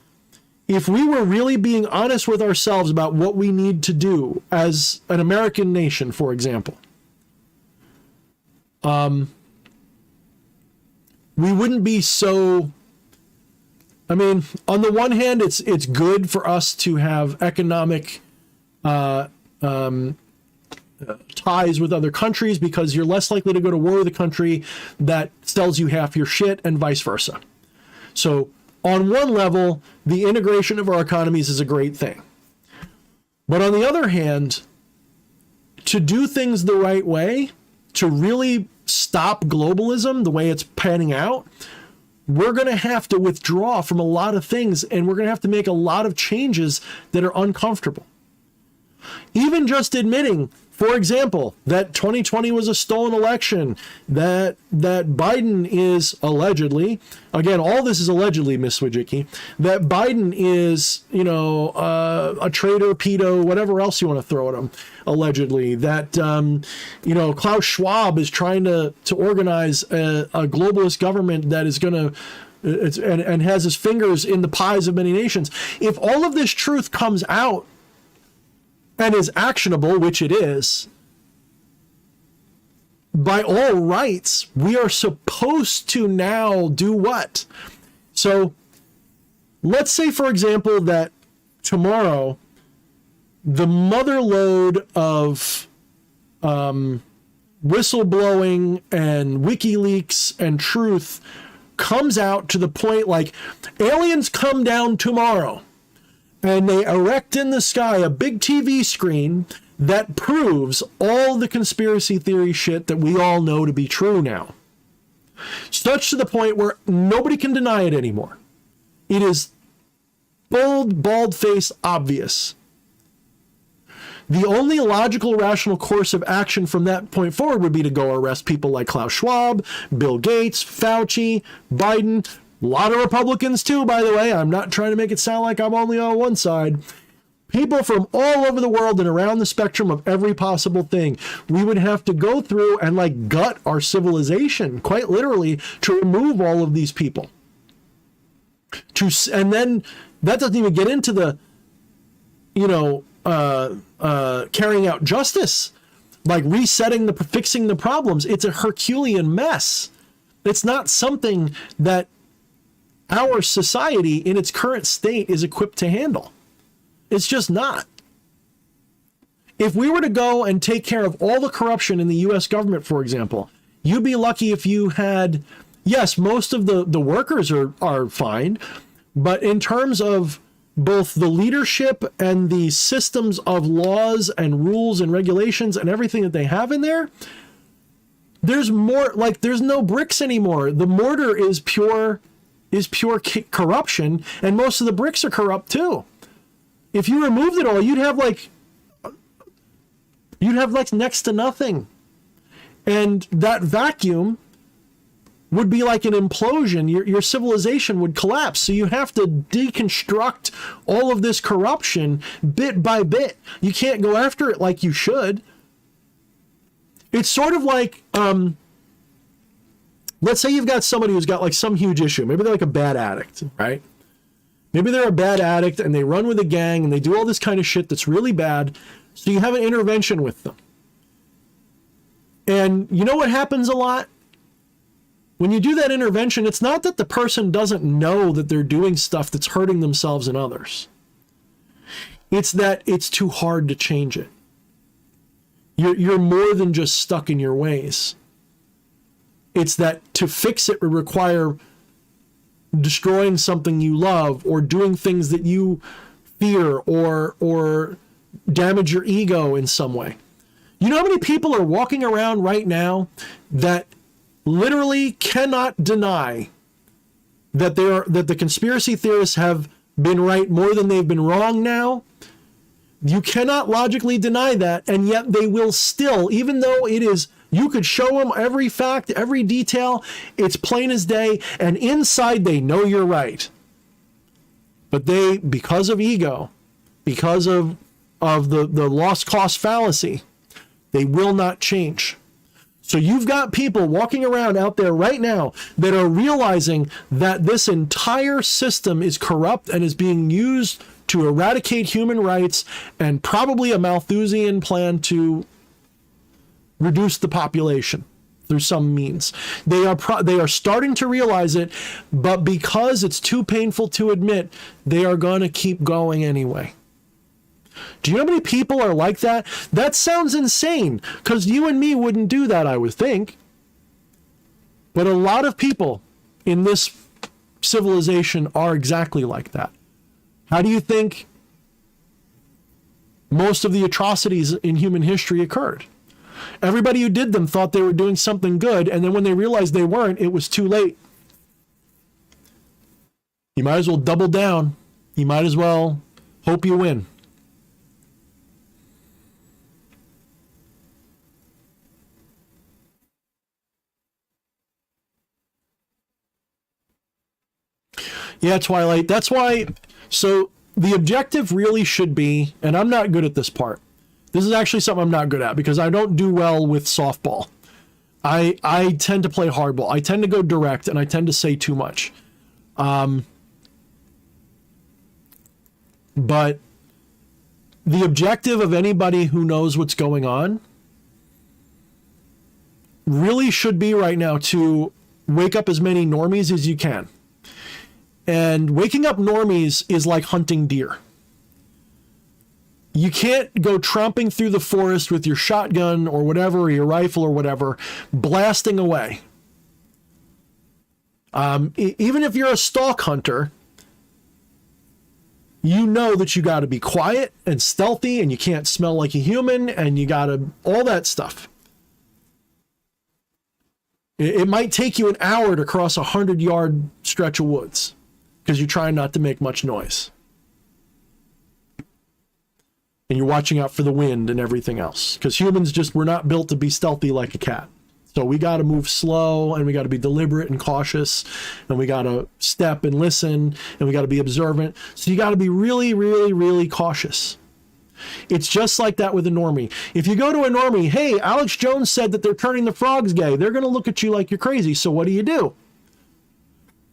we were really being honest with ourselves about what we need to do as an American nation, for example, we wouldn't be so... I mean, on the one hand, it's good for us to have economic ties with other countries, because you're less likely to go to war with a country that sells you half your shit, and vice versa. So on one level, the integration of our economies is a great thing. But on the other hand, to do things the right way, to really stop globalism the way it's panning out, we're going to have to withdraw from a lot of things, and we're going to have to make a lot of changes that are uncomfortable. Even just admitting, for example, that 2020 was a stolen election, that Biden is allegedly, again, all this is allegedly, Miss Wojcicki, that Biden is, you know, a traitor, pedo, whatever else you want to throw at him, allegedly, that, you know, Klaus Schwab is trying to organize a globalist government that is going to, and has his fingers in the pies of many nations. If all of this truth comes out and is actionable, which it is, by all rights, we are supposed to now do what? So let's say, for example, that tomorrow the mother lode of whistleblowing and WikiLeaks and truth comes out to the point, like, aliens come down tomorrow and they erect in the sky a big TV screen that proves all the conspiracy theory shit that we all know to be true now. Such to the point where nobody can deny it anymore. It is bold, bald-faced obvious. The only logical, rational course of action from that point forward would be to go arrest people like Klaus Schwab, Bill Gates, Fauci, Biden. A lot of Republicans too, by the way. I'm not trying to make it sound like I'm only on one side. People from all over the world and around the spectrum of every possible thing. We would have to go through and like gut our civilization, quite literally, to remove all of these people. And then that doesn't even get into the, you know, carrying out justice, like resetting fixing the problems. It's a Herculean mess. It's not something that our society in its current state is equipped to handle. It's just not. If we were to go and take care of all the corruption in the US government, for example, you'd be lucky if you had, yes, most of the workers are fine, but in terms of both the leadership and the systems of laws and rules and regulations and everything that they have in there, there's more, like, there's no bricks anymore. The mortar is pure corruption, and most of the bricks are corrupt too. If you removed it all, you'd have like next to nothing. And that vacuum would be like an implosion. Your civilization would collapse. So you have to deconstruct all of this corruption bit by bit. You can't go after it like you should. It's sort of like, let's say you've got somebody who's got like some huge issue. Maybe they're like a bad addict, right? Maybe they're a bad addict and they run with a gang and they do all this kind of shit that's really bad. So you have an intervention with them. And you know what happens a lot? When you do that intervention, it's not that the person doesn't know that they're doing stuff that's hurting themselves and others. It's that it's too hard to change it. You're more than just stuck in your ways. It's that to fix it would require destroying something you love or doing things that you fear or damage your ego in some way. You know how many people are walking around right now that literally cannot deny that that the conspiracy theorists have been right more than they've been wrong now? You cannot logically deny that, and yet they will still, even though it is, you could show them every fact, every detail, it's plain as day, and inside they know you're right. But they, because of ego, because of the lost cause fallacy, they will not change. So you've got people walking around out there right now that are realizing that this entire system is corrupt and is being used to eradicate human rights and probably a Malthusian plan to reduce the population through some means. They are starting to realize it, but because it's too painful to admit, they are going to keep going anyway. Do you know how many people are like that? That sounds insane, because you and me wouldn't do that, I would think. But a lot of people in this civilization are exactly like that. How do you think most of the atrocities in human history occurred? Everybody who did them thought they were doing something good, and then when they realized they weren't, it was too late. You might as well double down. You might as well hope you win. Yeah, Twilight. That's why. So the objective really should be, and I'm not good at this part. This is actually something I'm not good at because I don't do well with softball. I tend to play hardball. I tend to go direct and I tend to say too much. But the objective of anybody who knows what's going on really should be right now to wake up as many normies as you can. And waking up normies is like hunting deer. You can't go tromping through the forest with your shotgun or whatever, or your rifle or whatever, blasting away. Even if you're a stalk hunter, you know that you got to be quiet and stealthy, and you can't smell like a human, and you got to, all that stuff. It might take you an hour to cross a 100-yard stretch of woods because you're trying not to make much noise. And you're watching out for the wind and everything else. Because humans we're not built to be stealthy like a cat. So we got to move slow, and we got to be deliberate and cautious, and we got to step and listen, and we got to be observant. So you got to be really, really, really cautious. It's just like that with a normie. If you go to a normie, hey, Alex Jones said that they're turning the frogs gay, they're going to look at you like you're crazy. So what do?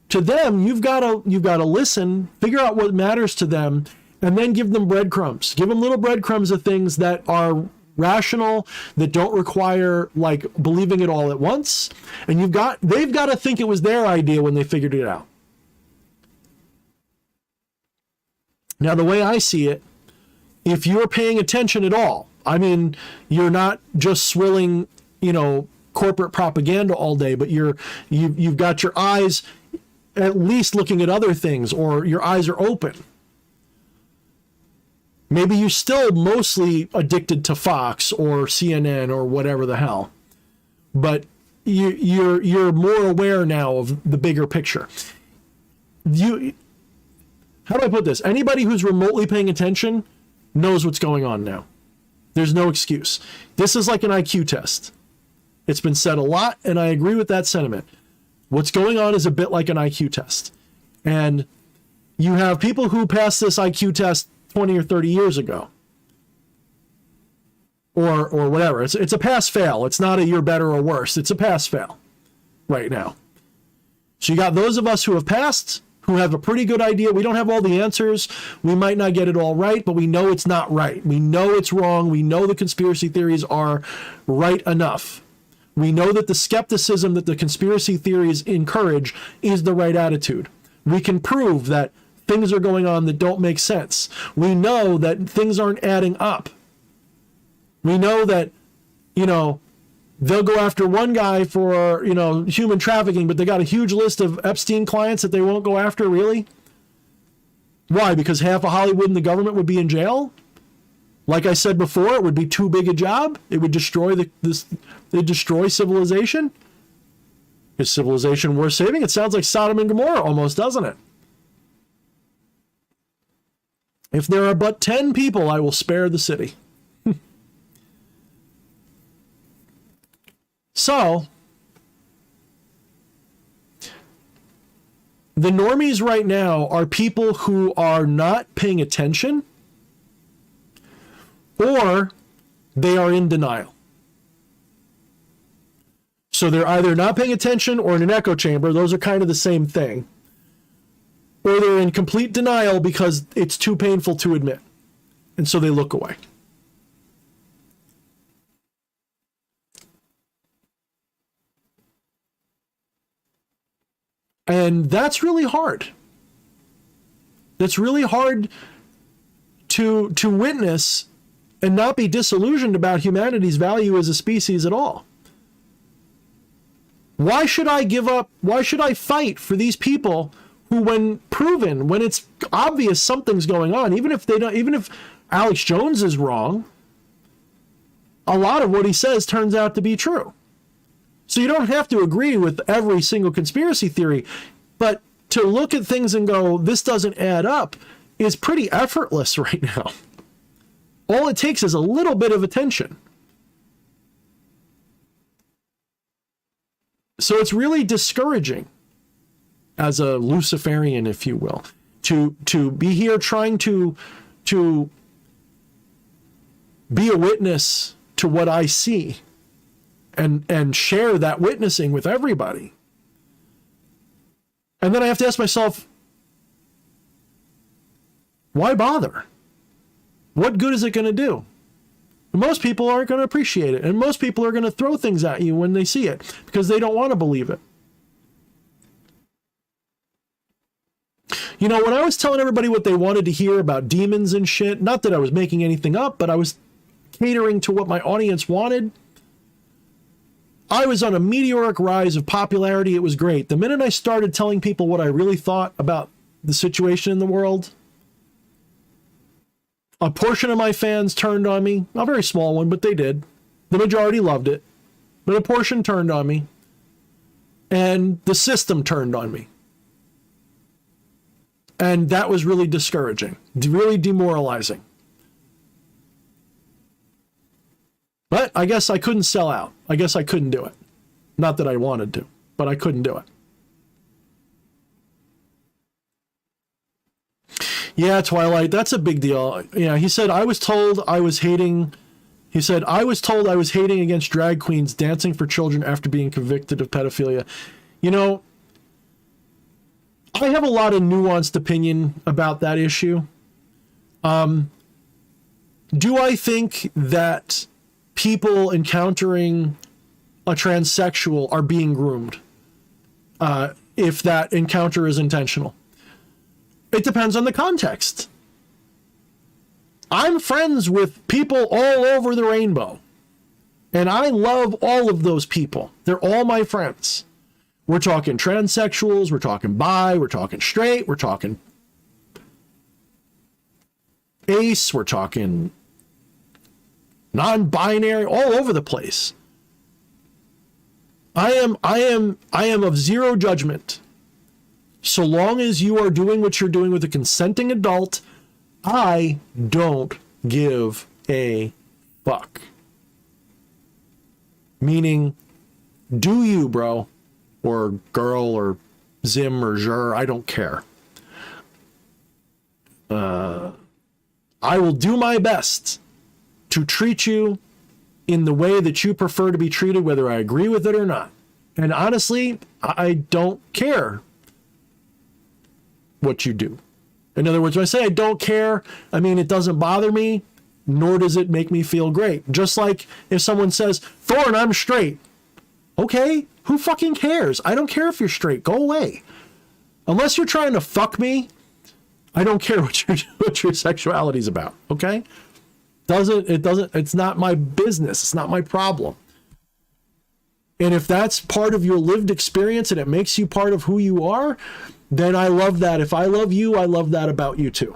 To them, you've got to listen, figure out what matters to them, and then give them breadcrumbs. Give them little breadcrumbs of things that are rational, that don't require like believing it all at once. And they've got to think it was their idea when they figured it out. Now, the way I see it, if you're paying attention at all, I mean, you're not just swilling, corporate propaganda all day, but you've got your eyes at least looking at other things, or your eyes are open. Maybe you're still mostly addicted to Fox or CNN or whatever the hell, but you're more aware now of the bigger picture. How do I put this? Anybody who's remotely paying attention knows what's going on now. There's no excuse. This is like an IQ test. It's been said a lot, and I agree with that sentiment. What's going on is a bit like an IQ test. And you have people who passed this IQ test 20 or 30 years ago. Or whatever. It's a pass-fail. It's not a you're better or worse. It's a pass-fail right now. So you got those of us who have passed, who have a pretty good idea. We don't have all the answers. We might not get it all right, but we know it's not right. We know it's wrong. We know the conspiracy theories are right enough. We know that the skepticism that the conspiracy theories encourage is the right attitude. We can prove that things are going on that don't make sense. We know that things aren't adding up. We know that, they'll go after one guy for, human trafficking, but they got a huge list of Epstein clients that they won't go after, really? Why? Because half of Hollywood and the government would be in jail? Like I said before, it would be too big a job. It would destroy it'd destroy civilization. Is civilization worth saving? It sounds like Sodom and Gomorrah almost, doesn't it? If there are but 10 people, I will spare the city. So, the normies right now are people who are not paying attention, or they are in denial. So they're either not paying attention or in an echo chamber. Those are kind of the same thing. Or they're in complete denial because it's too painful to admit. And so they look away. And that's really hard. That's really hard to witness and not be disillusioned about humanity's value as a species at all. Why should I give up? Why should I fight for these people who, when proven, when it's obvious something's going on, even if Alex Jones is wrong, a lot of what he says turns out to be true. So you don't have to agree with every single conspiracy theory, but to look at things and go, this doesn't add up, is pretty effortless right now. All it takes is a little bit of attention. So it's really discouraging as a Luciferian, if you will, to be here trying to be a witness to what I see and share that witnessing with everybody. And then I have to ask myself, why bother? What good is it going to do? Most people aren't going to appreciate it, and most people are going to throw things at you when they see it because they don't want to believe it. When I was telling everybody what they wanted to hear about demons and shit, not that I was making anything up, but I was catering to what my audience wanted. I was on a meteoric rise of popularity. It was great. The minute I started telling people what I really thought about the situation in the world, a portion of my fans turned on me. A very small one, but they did. The majority loved it. But a portion turned on me. And the system turned on me. And that was really discouraging, really demoralizing. But I guess I couldn't sell out. I guess I couldn't do it. Not that I wanted to, but I couldn't do it. Yeah, Twilight, that's a big deal. Yeah, he said, I was told I was hating against drag queens dancing for children after being convicted of pedophilia. I have a lot of nuanced opinion about that issue. Do I think that people encountering a transsexual are being groomed if that encounter is intentional? It depends on the context. I'm friends with people all over the rainbow, and I love all of those people. They're all my friends. We're talking transsexuals, we're talking bi, we're talking straight, we're talking ace, we're talking non-binary, all over the place. I am of zero judgment. So long as you are doing what you're doing with a consenting adult, I don't give a fuck. Meaning, do you, bro, or girl, or Zim, or Zer, I don't care. I will do my best to treat you in the way that you prefer to be treated, whether I agree with it or not. And honestly, I don't care what you do. In other words, when I say I don't care, I mean it doesn't bother me, nor does it make me feel great. Just like if someone says, Thorne, I'm straight. Okay, who fucking cares? I don't care if you're straight. Go away. Unless you're trying to fuck me, I don't care what your sexuality is about. Okay? It's not my business. It's not my problem. And if that's part of your lived experience and it makes you part of who you are, then I love that. If I love you, I love that about you too.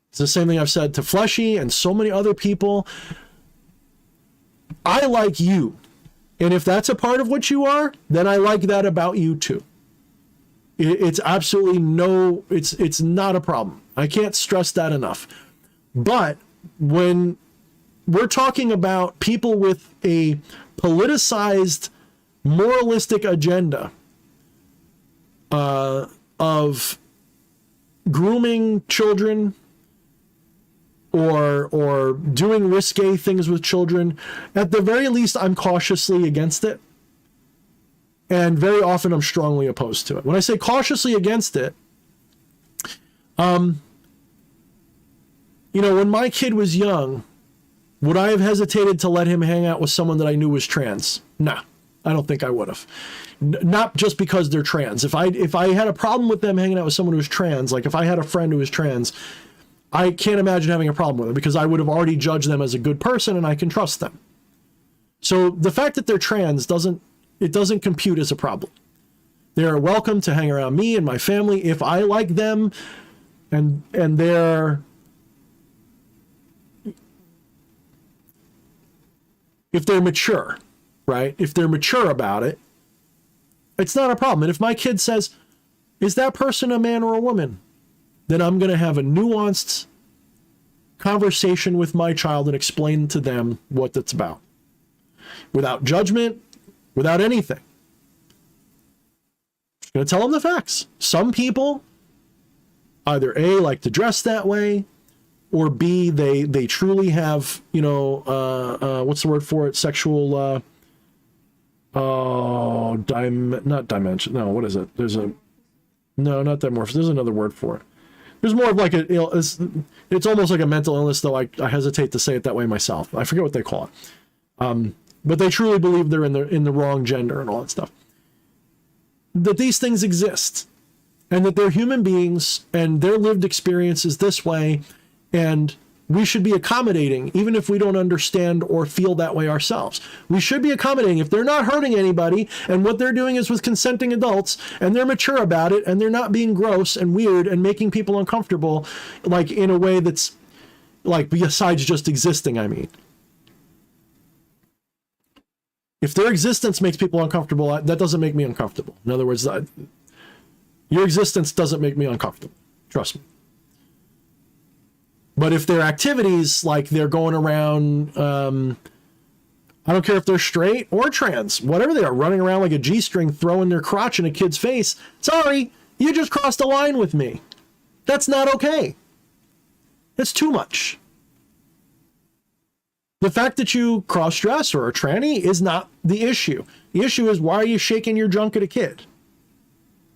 It's the same thing I've said to Fleshy and so many other people. I like you. And if that's a part of what you are, then I like that about you too. It's absolutely it's not a problem. I can't stress that enough. But when we're talking about people with a politicized, moralistic agenda of grooming children or doing risque things with children, at the very least, I'm cautiously against it. And very often I'm strongly opposed to it. When I say cautiously against it, when my kid was young, would I have hesitated to let him hang out with someone that I knew was trans? No, I don't think I would have. Not just because they're trans. If I had a problem with them hanging out with someone who's trans, like if I had a friend who was trans, I can't imagine having a problem with it because I would have already judged them as a good person and I can trust them. So the fact that they're trans doesn't compute as a problem. They're welcome to hang around me and my family if I like them and if they're mature, right? If they're mature about it, it's not a problem. And if my kid says, is that person a man or a woman? Then I'm going to have a nuanced conversation with my child and explain to them what that's about. Without judgment, without anything. Just going to tell them the facts. Some people either A, like to dress that way, or B, they truly have, what's the word for it? Sexual, not dimension. No, what is it? Not dimorphism. There's another word for it. There's more of like it's almost like a mental illness, though I hesitate to say it that way myself. I forget what they call it. But they truly believe they're in the wrong gender and all that stuff. That these things exist and that they're human beings and their lived experience is this way. And we should be accommodating, even if we don't understand or feel that way ourselves. We should be accommodating if they're not hurting anybody and what they're doing is with consenting adults and they're mature about it and they're not being gross and weird and making people uncomfortable, like in a way that's like besides just existing, I mean. If their existence makes people uncomfortable, that doesn't make me uncomfortable. In other words, your existence doesn't make me uncomfortable. Trust me. But if their activities, like they're going around, I don't care if they're straight or trans, whatever they are, running around like a G-string, throwing their crotch in a kid's face. Sorry, you just crossed a line with me. That's not okay. That's too much. The fact that you cross-dress or are tranny is not the issue. The issue is, why are you shaking your junk at a kid?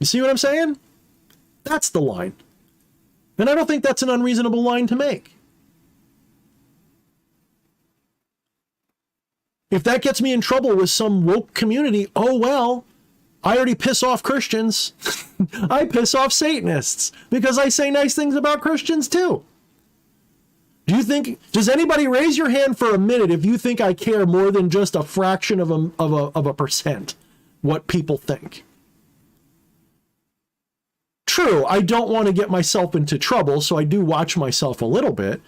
You see what I'm saying? That's the line. And I don't think that's an unreasonable line to make. If that gets me in trouble with some woke community, oh well, I already piss off Christians. I piss off Satanists because I say nice things about Christians too. Does anybody raise your hand for a minute if you think I care more than just a fraction of a percent what people think? true, I don't want to get myself into trouble, so I do watch myself a little bit,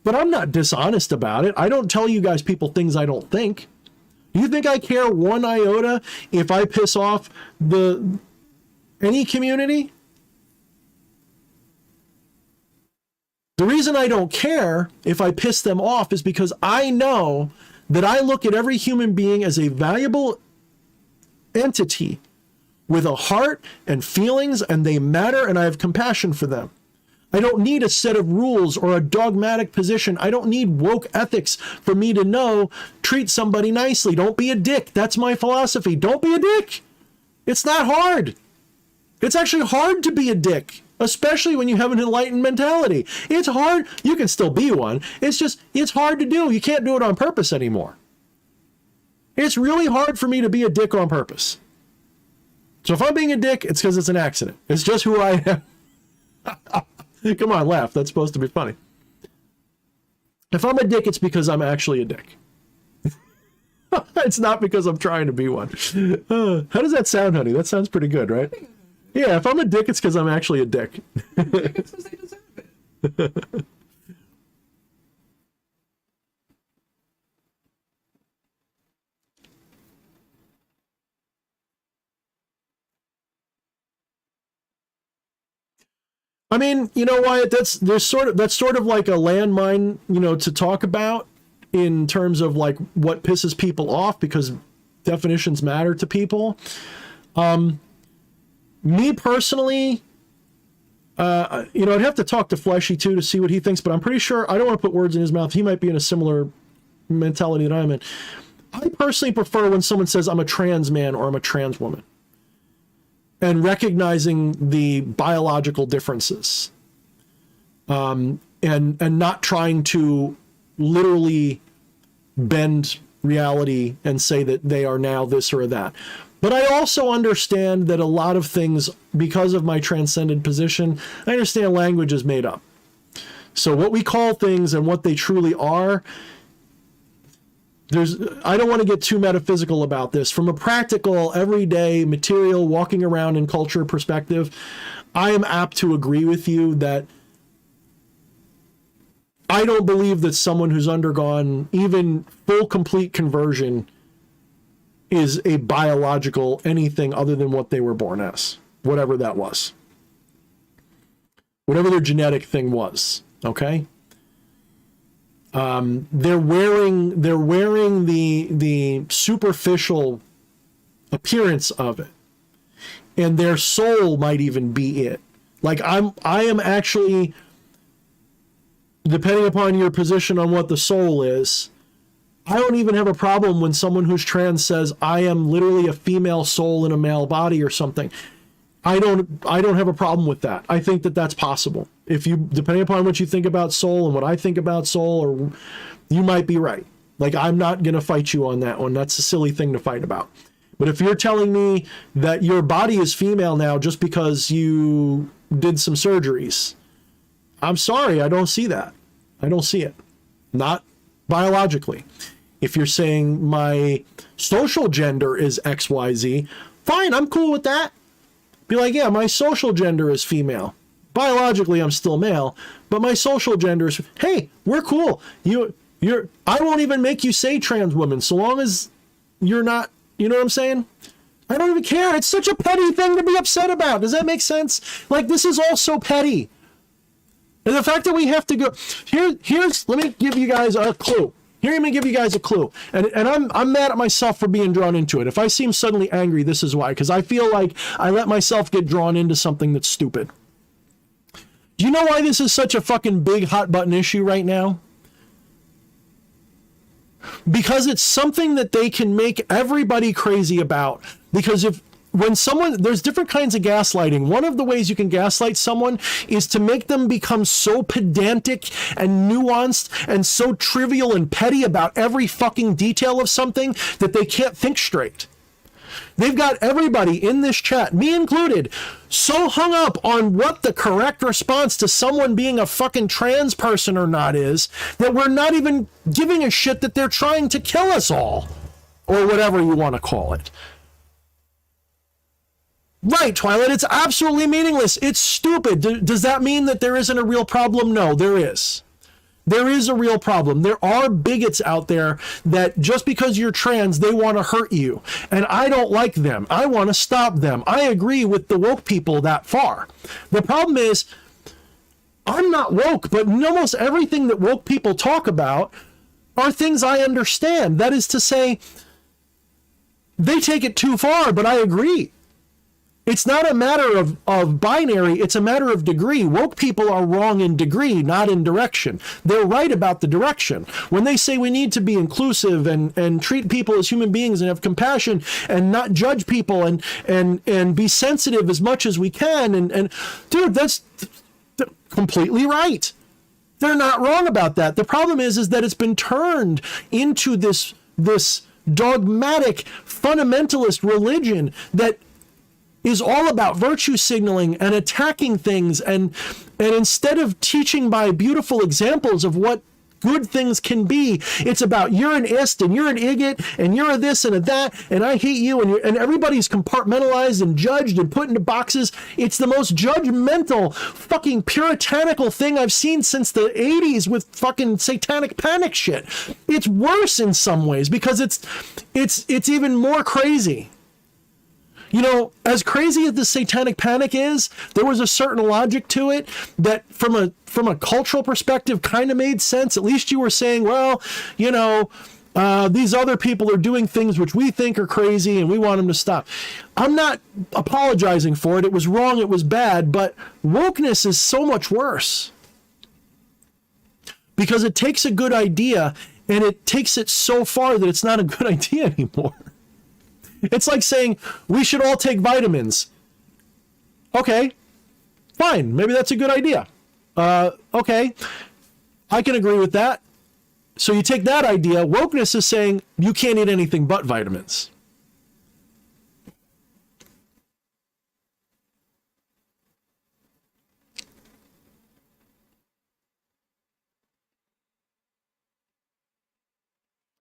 but I'm not dishonest about it. I don't tell you guys people things I don't think. You think I care one iota if I piss off any community? The reason I don't care if I piss them off is because I know that I look at every human being as a valuable entity with a heart and feelings, and they matter, and I have compassion for them. I don't need a set of rules or a dogmatic position. I don't need woke ethics for me to know, treat somebody nicely. Don't be a dick. That's my philosophy. Don't be a dick. It's not hard. It's actually hard to be a dick, especially when you have an enlightened mentality. It's hard. You can still be one. It's hard to do. You can't do it on purpose anymore. It's really hard for me to be a dick on purpose. So if I'm being a dick, it's because it's an accident. It's just who I am. Come on, laugh. That's supposed to be funny. If I'm a dick, it's because I'm actually a dick. It's not because I'm trying to be one. How does that sound, honey? That sounds pretty good, right? Yeah, if I'm a dick, it's because I'm actually a dick. It's because they deserve it. I mean, you know, Wyatt, that's sort of like a landmine, you know, to talk about in terms of like what pisses people off, because definitions matter to people. Me personally, you know, I'd have to talk to Fleshy too to see what he thinks, but I'm pretty sure, I don't want to put words in his mouth. He might be in a similar mentality that I'm in. I personally prefer when someone says I'm a trans man or I'm a trans woman, and recognizing the biological differences, and not trying to literally bend reality and say that they are now this or that. But I also understand that a lot of things, because of my transcendent position, I understand language is made up. So what we call things and what they truly are, I don't want to get too metaphysical about this. From a practical, everyday, material, walking around in culture perspective, I am apt to agree with you that I don't believe that someone who's undergone even full, complete conversion is a biological anything other than what they were born as, whatever that was. Whatever their genetic thing was, okay? They're wearing the superficial appearance of it, and their soul might even be it. Like I am actually, depending upon your position on what the soul is, I don't even have a problem when someone who's trans says I am literally a female soul in a male body or something. I don't have a problem with that. I think that that's possible. If you, depending upon what you think about soul and what I think about soul, or you might be right. Like, I'm not going to fight you on that one. That's a silly thing to fight about. But if you're telling me that your body is female now just because you did some surgeries, I'm sorry, I don't see that. I don't see it. Not biologically. If you're saying my social gender is XYZ, fine, I'm cool with that. Be like, yeah, my social gender is female. Biologically, I'm still male, but my social gender is, hey, we're cool. I won't even make you say trans woman, so long as you're not, you know what I'm saying? I don't even care. It's such a petty thing to be upset about. Does that make sense? Like, this is all so petty. And the fact that we have to go, here's, let me give you guys a clue. Let me give you guys a clue. And I'm mad at myself for being drawn into it. If I seem suddenly angry, this is why. Because I feel like I let myself get drawn into something that's stupid. Do you know why this is such a fucking big hot button issue right now? Because it's something that they can make everybody crazy about. Because there's different kinds of gaslighting. One of the ways you can gaslight someone is to make them become so pedantic and nuanced and so trivial and petty about every fucking detail of something that they can't think straight. They've got everybody in this chat, me included, so hung up on what the correct response to someone being a fucking trans person or not is, that we're not even giving a shit that they're trying to kill us all, or whatever you want to call it. Right, Twilight, it's absolutely meaningless. It's stupid. Does that mean that there isn't a real problem? No, there is. There is a real problem. There are bigots out there that just because you're trans, they want to hurt you. And I don't like them. I want to stop them. I agree with the woke people that far. The problem is, I'm not woke, but almost everything that woke people talk about are things I understand. That is to say, they take it too far, but I agree. It's not a matter of binary, it's a matter of degree. Woke people are wrong in degree, not in direction. They're right about the direction. When they say we need to be inclusive and treat people as human beings and have compassion and not judge people and be sensitive as much as we can, and dude, that's completely right. They're not wrong about that. The problem is that it's been turned into this dogmatic fundamentalist religion that is all about virtue signaling and attacking things, and instead of teaching by beautiful examples of what good things can be, it's about you're an ist and you're an igot and you're a this and a that and I hate you, and everybody's compartmentalized and judged and put into boxes. It's the most judgmental fucking puritanical thing I've seen since the 80s with fucking satanic panic shit. It's worse in some ways because it's even more crazy. You know, as crazy as the satanic panic is, there was a certain logic to it that from a cultural perspective kind of made sense. At least you were saying, well, you know, these other people are doing things which we think are crazy and we want them to stop. I'm not apologizing for it. It was wrong. It was bad. But wokeness is so much worse because it takes a good idea and it takes it so far that it's not a good idea anymore. It's like saying we should all take vitamins. Okay, fine. Maybe that's a good idea. Okay, I can agree with that. So you take that idea. Wokeness is saying you can't eat anything but vitamins.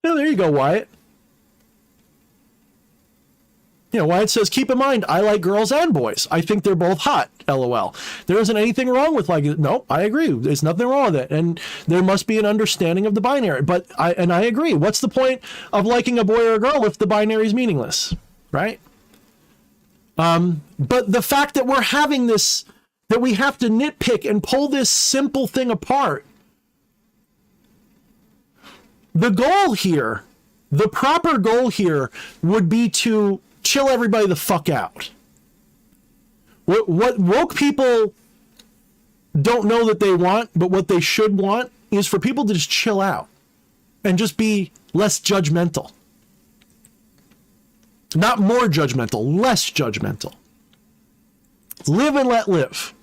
Oh, there you go, Wyatt. You know, Wyatt says, keep in mind, I like girls and boys. I think they're both hot, LOL. There isn't anything wrong with like it. No, I agree. There's nothing wrong with it. And there must be an understanding of the binary. But I agree. What's the point of liking a boy or a girl if the binary is meaningless, right? But the fact that we're having this, that we have to nitpick and pull this simple thing apart, the goal here, the proper goal here would be to chill everybody the fuck out. What woke people don't know that they want, but what they should want is for people to just chill out and just be less judgmental. Not more judgmental, less judgmental. Live and let live.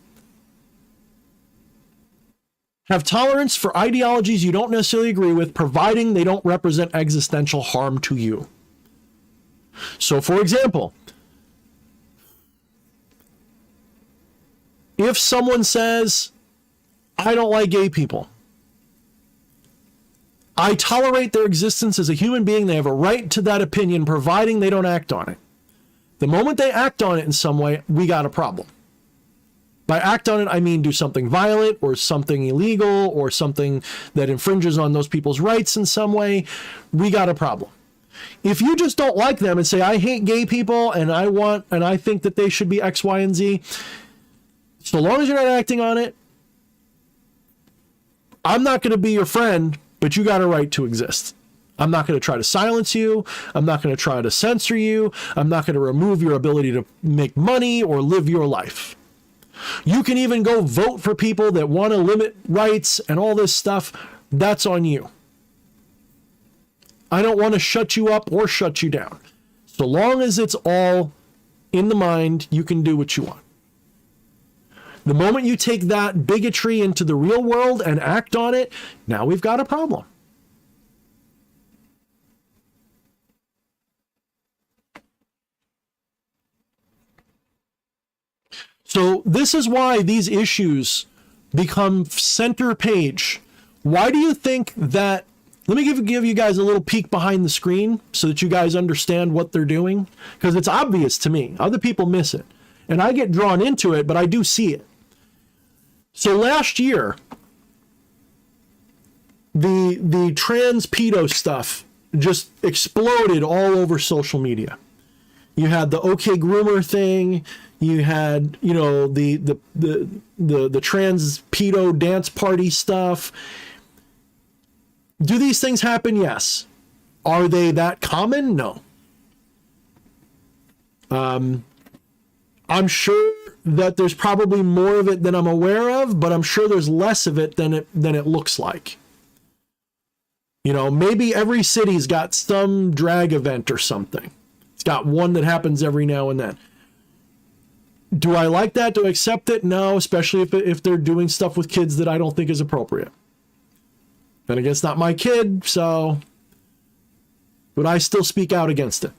Have tolerance for ideologies you don't necessarily agree with, providing they don't represent existential harm to you. So, for example, if someone says, I don't like gay people, I tolerate their existence as a human being, they have a right to that opinion, providing they don't act on it. The moment they act on it in some way, we got a problem. By act on it, I mean do something violent or something illegal or something that infringes on those people's rights in some way, we got a problem. If you just don't like them and say, I hate gay people and I think that they should be X, Y, and Z, so long as you're not acting on it, I'm not going to be your friend, but you got a right to exist. I'm not going to try to silence you. I'm not going to try to censor you. I'm not going to remove your ability to make money or live your life. You can even go vote for people that want to limit rights and all this stuff. That's on you. I don't want to shut you up or shut you down. So long as it's all in the mind, you can do what you want. The moment you take that bigotry into the real world and act on it, now we've got a problem. So this is why these issues become center page. Why do you think that? Let me give you guys a little peek behind the screen so that you guys understand what they're doing, because it's obvious to me. Other people miss it. and I get drawn into it, but I do see it. So last year, the trans pedo stuff just exploded all over social media. You had the OK Groomer thing. You had, you know, the trans pedo dance party stuff. Do these things happen? Yes. Are they that common? No. I'm sure that there's probably more of it than I'm aware of, but I'm sure there's less of it than it looks like. You know, maybe every city's got some drag event or something. It's got one that happens every now and then. Do I like that? Do I accept it? No, especially if they're doing stuff with kids that I don't think is appropriate. Then again, it's not my kid, so... But I still speak out against it.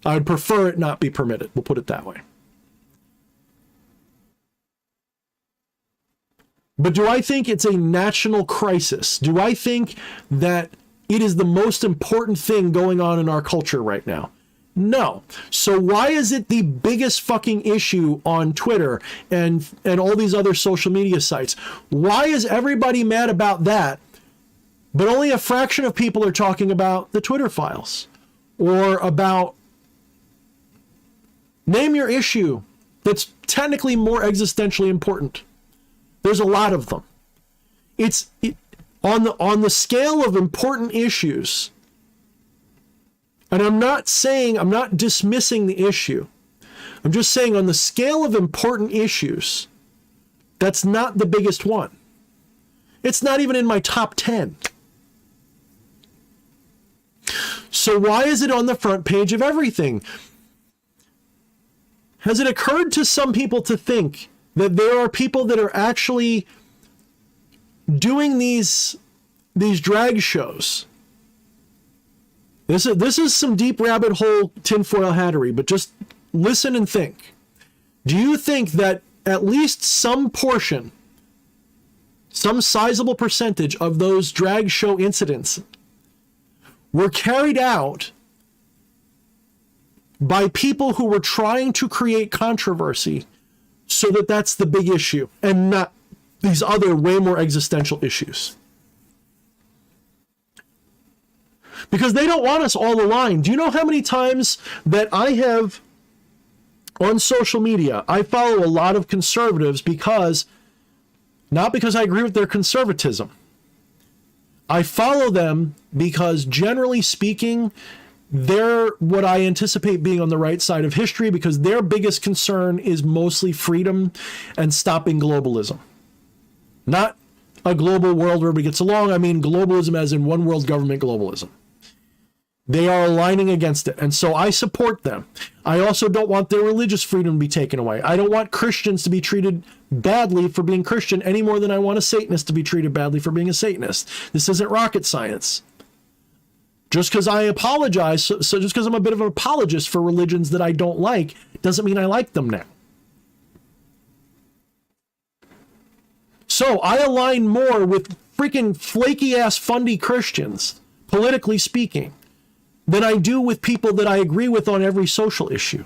I would prefer it not be permitted. We'll put it that way. But do I think it's a national crisis? Do I think that it is the most important thing going on in our culture right now? No. So why is it the biggest fucking issue on Twitter and all these other social media sites? Why is everybody mad about that, but only a fraction of people are talking about the Twitter files or about... Name your issue that's technically more existentially important. There's a lot of them. On the scale of important issues, and I'm not dismissing the issue. I'm just saying on the scale of important issues, that's not the biggest one. It's not even in my top 10. So why is it on the front page of everything? Has it occurred to some people to think that there are people that are actually doing these drag shows? This is some deep rabbit hole tinfoil hattery, but just listen and think. Do you think that at least some portion, some sizable percentage of those drag show incidents were carried out by people who were trying to create controversy so that that's the big issue and not these other way more existential issues? Because they don't want us all aligned. Do you know how many times that I have on social media, I follow a lot of conservatives not because I agree with their conservatism. I follow them because generally speaking, they're what I anticipate being on the right side of history, because their biggest concern is mostly freedom and stopping globalism. Not a global world where everybody gets along. I mean globalism as in one world government globalism. They are aligning against it. And so I support them. I also don't want their religious freedom to be taken away. I don't want Christians to be treated badly for being Christian any more than I want a Satanist to be treated badly for being a Satanist. This isn't rocket science. Just because I apologize, so just because I'm a bit of an apologist for religions that I don't like, doesn't mean I like them now. So I align more with freaking flaky-ass fundy Christians, politically speaking, than I do with people that I agree with on every social issue.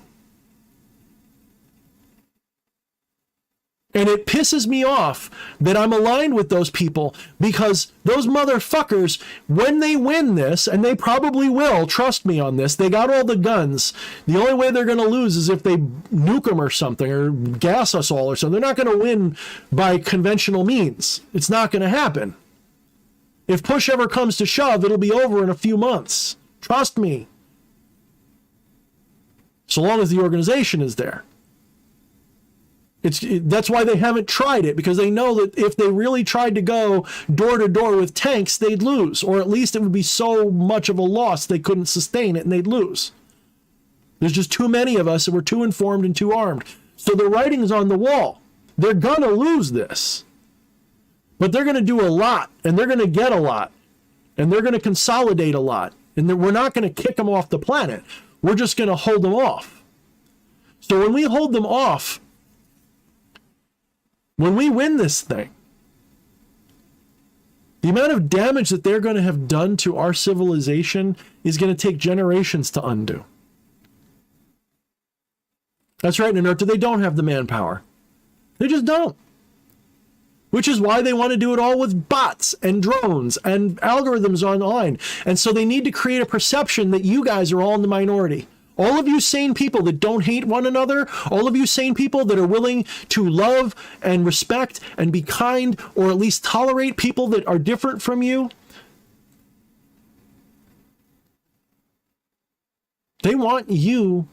And it pisses me off that I'm aligned with those people, because those motherfuckers, when they win this, and they probably will, trust me on this, they got all the guns. The only way they're going to lose is if they nuke them or something, or gas us all or something. They're not going to win by conventional means. It's not going to happen. If push ever comes to shove, it'll be over in a few months. Trust me. So long as the organization is there. That's why they haven't tried it, because they know that if they really tried to go door to door with tanks, they'd lose, or at least it would be so much of a loss they couldn't sustain it and they'd lose. There's just too many of us and we're too informed and too armed. So the writing's on the wall. They're going to lose this, but they're going to do a lot, and they're going to get a lot, and they're going to consolidate a lot, and we're not going to kick them off the planet. We're just going to hold them off. So when we hold them off, when we win this thing, the amount of damage that they're going to have done to our civilization is going to take generations to undo. That's right, Nanerta, they don't have the manpower. They just don't. Which is why they want to do it all with bots and drones and algorithms online. And so they need to create a perception that you guys are all in the minority. All of you sane people that don't hate one another, all of you sane people that are willing to love and respect and be kind, or at least tolerate people that are different from you, they want you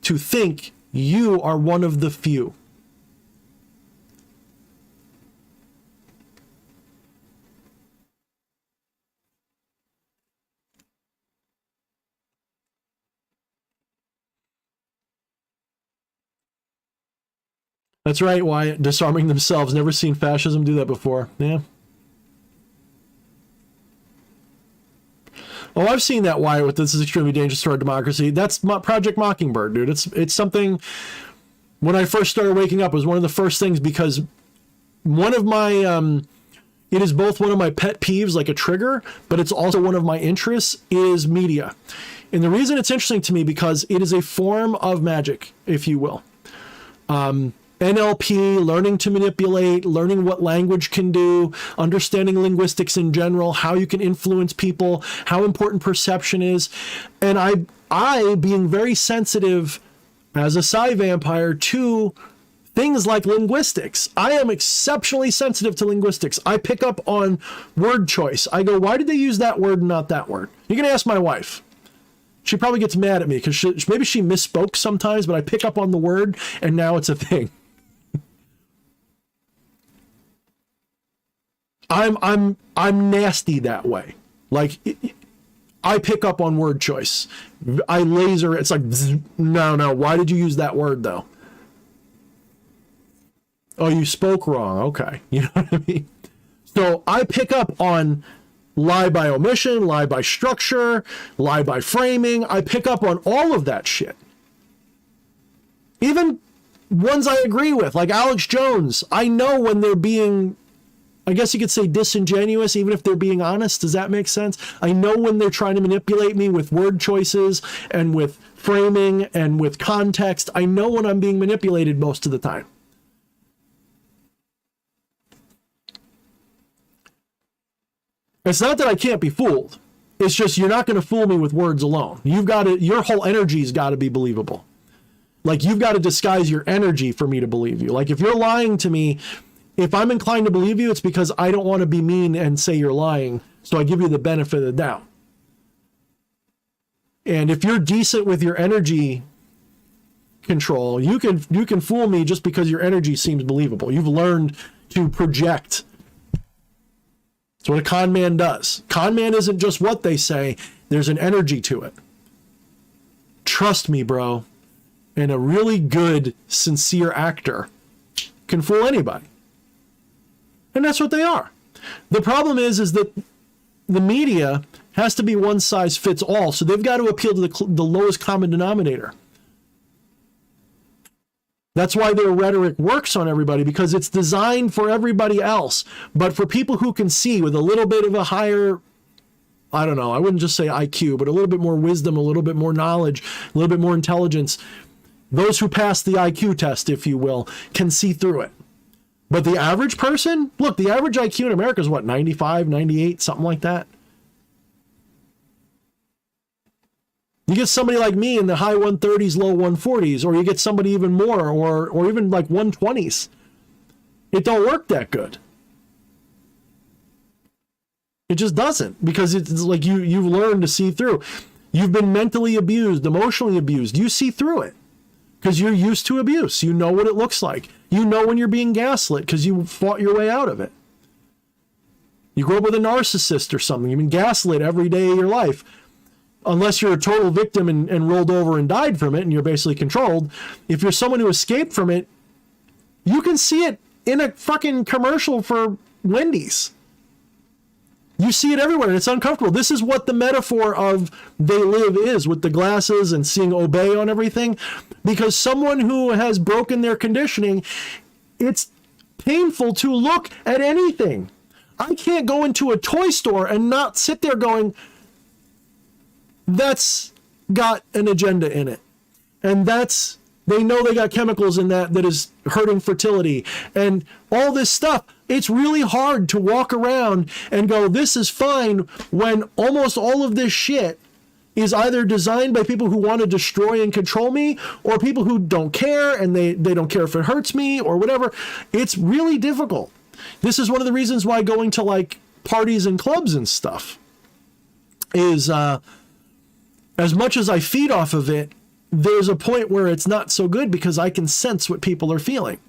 to think you are one of the few. That's right, Wyatt. Disarming themselves. Never seen fascism do that before. Yeah. Oh, I've seen that, Wyatt, with "This is extremely dangerous to our democracy." That's Project Mockingbird, dude. It's something, when I first started waking up, it was one of the first things, because one of my, it is both one of my pet peeves, like a trigger, but it's also one of my interests, is media. And the reason it's interesting to me, because it is a form of magic, if you will. NLP, learning to manipulate, learning what language can do, understanding linguistics in general, how you can influence people, how important perception is. And I being very sensitive as a psi vampire to things like linguistics. I am exceptionally sensitive to linguistics. I pick up on word choice. I go, why did they use that word and not that word? You're going to ask my wife. She probably gets mad at me because maybe she misspoke sometimes, but I pick up on the word and now it's a thing. I'm nasty that way. Like, I pick up on word choice. I laser. It's like, no. Why did you use that word though? Oh, you spoke wrong. Okay. You know what I mean? So I pick up on lie by omission, lie by structure, lie by framing. I pick up on all of that shit. Even ones I agree with, like Alex Jones. I know when they're being, I guess you could say, disingenuous, even if they're being honest. Does that make sense? I know when they're trying to manipulate me with word choices and with framing and with context. I know when I'm being manipulated most of the time. It's not that I can't be fooled. It's just you're not going to fool me with words alone. You've got to, your whole energy's got to be believable. Like, you've got to disguise your energy for me to believe you. Like, if you're lying to me, if I'm inclined to believe you, it's because I don't want to be mean and say you're lying. So I give you the benefit of the doubt. And if you're decent with your energy control, you can fool me just because your energy seems believable. You've learned to project. That's what a con man does. Con man isn't just what they say. There's an energy to it. Trust me, bro. And a really good, sincere actor can fool anybody. And that's what they are. The problem is that the media has to be one size fits all. So they've got to appeal to the lowest common denominator. That's why their rhetoric works on everybody, because it's designed for everybody else. But for people who can see with a little bit of a higher, I don't know, I wouldn't just say IQ, but a little bit more wisdom, a little bit more knowledge, a little bit more intelligence, those who pass the IQ test, if you will, can see through it. But the average person, look, the average IQ in America is what, 95, 98, something like that? You get somebody like me in the high 130s, low 140s, or you get somebody even more, or even like 120s. It don't work that good. It just doesn't, because it's like you've learned to see through. You've been mentally abused, emotionally abused. You see through it because you're used to abuse. You know what it looks like. You know when you're being gaslit because you fought your way out of it. You grew up with a narcissist or something. You've been gaslit every day of your life. Unless you're a total victim and rolled over and died from it and you're basically controlled. If you're someone who escaped from it, you can see it in a fucking commercial for Wendy's. You see it everywhere and it's uncomfortable. This is what the metaphor of They Live is, with the glasses and seeing Obey on everything. Because someone who has broken their conditioning, it's painful to look at anything. I can't go into a toy store and not sit there going, that's got an agenda in it. And that's They know they got chemicals in that is hurting fertility and all this stuff. It's really hard to walk around and go, this is fine, when almost all of this shit is either designed by people who want to destroy and control me, or people who don't care and they don't care if it hurts me or whatever. It's really difficult. This is one of the reasons why going to like parties and clubs and stuff is, as much as I feed off of it, there's a point where it's not so good because I can sense what people are feeling.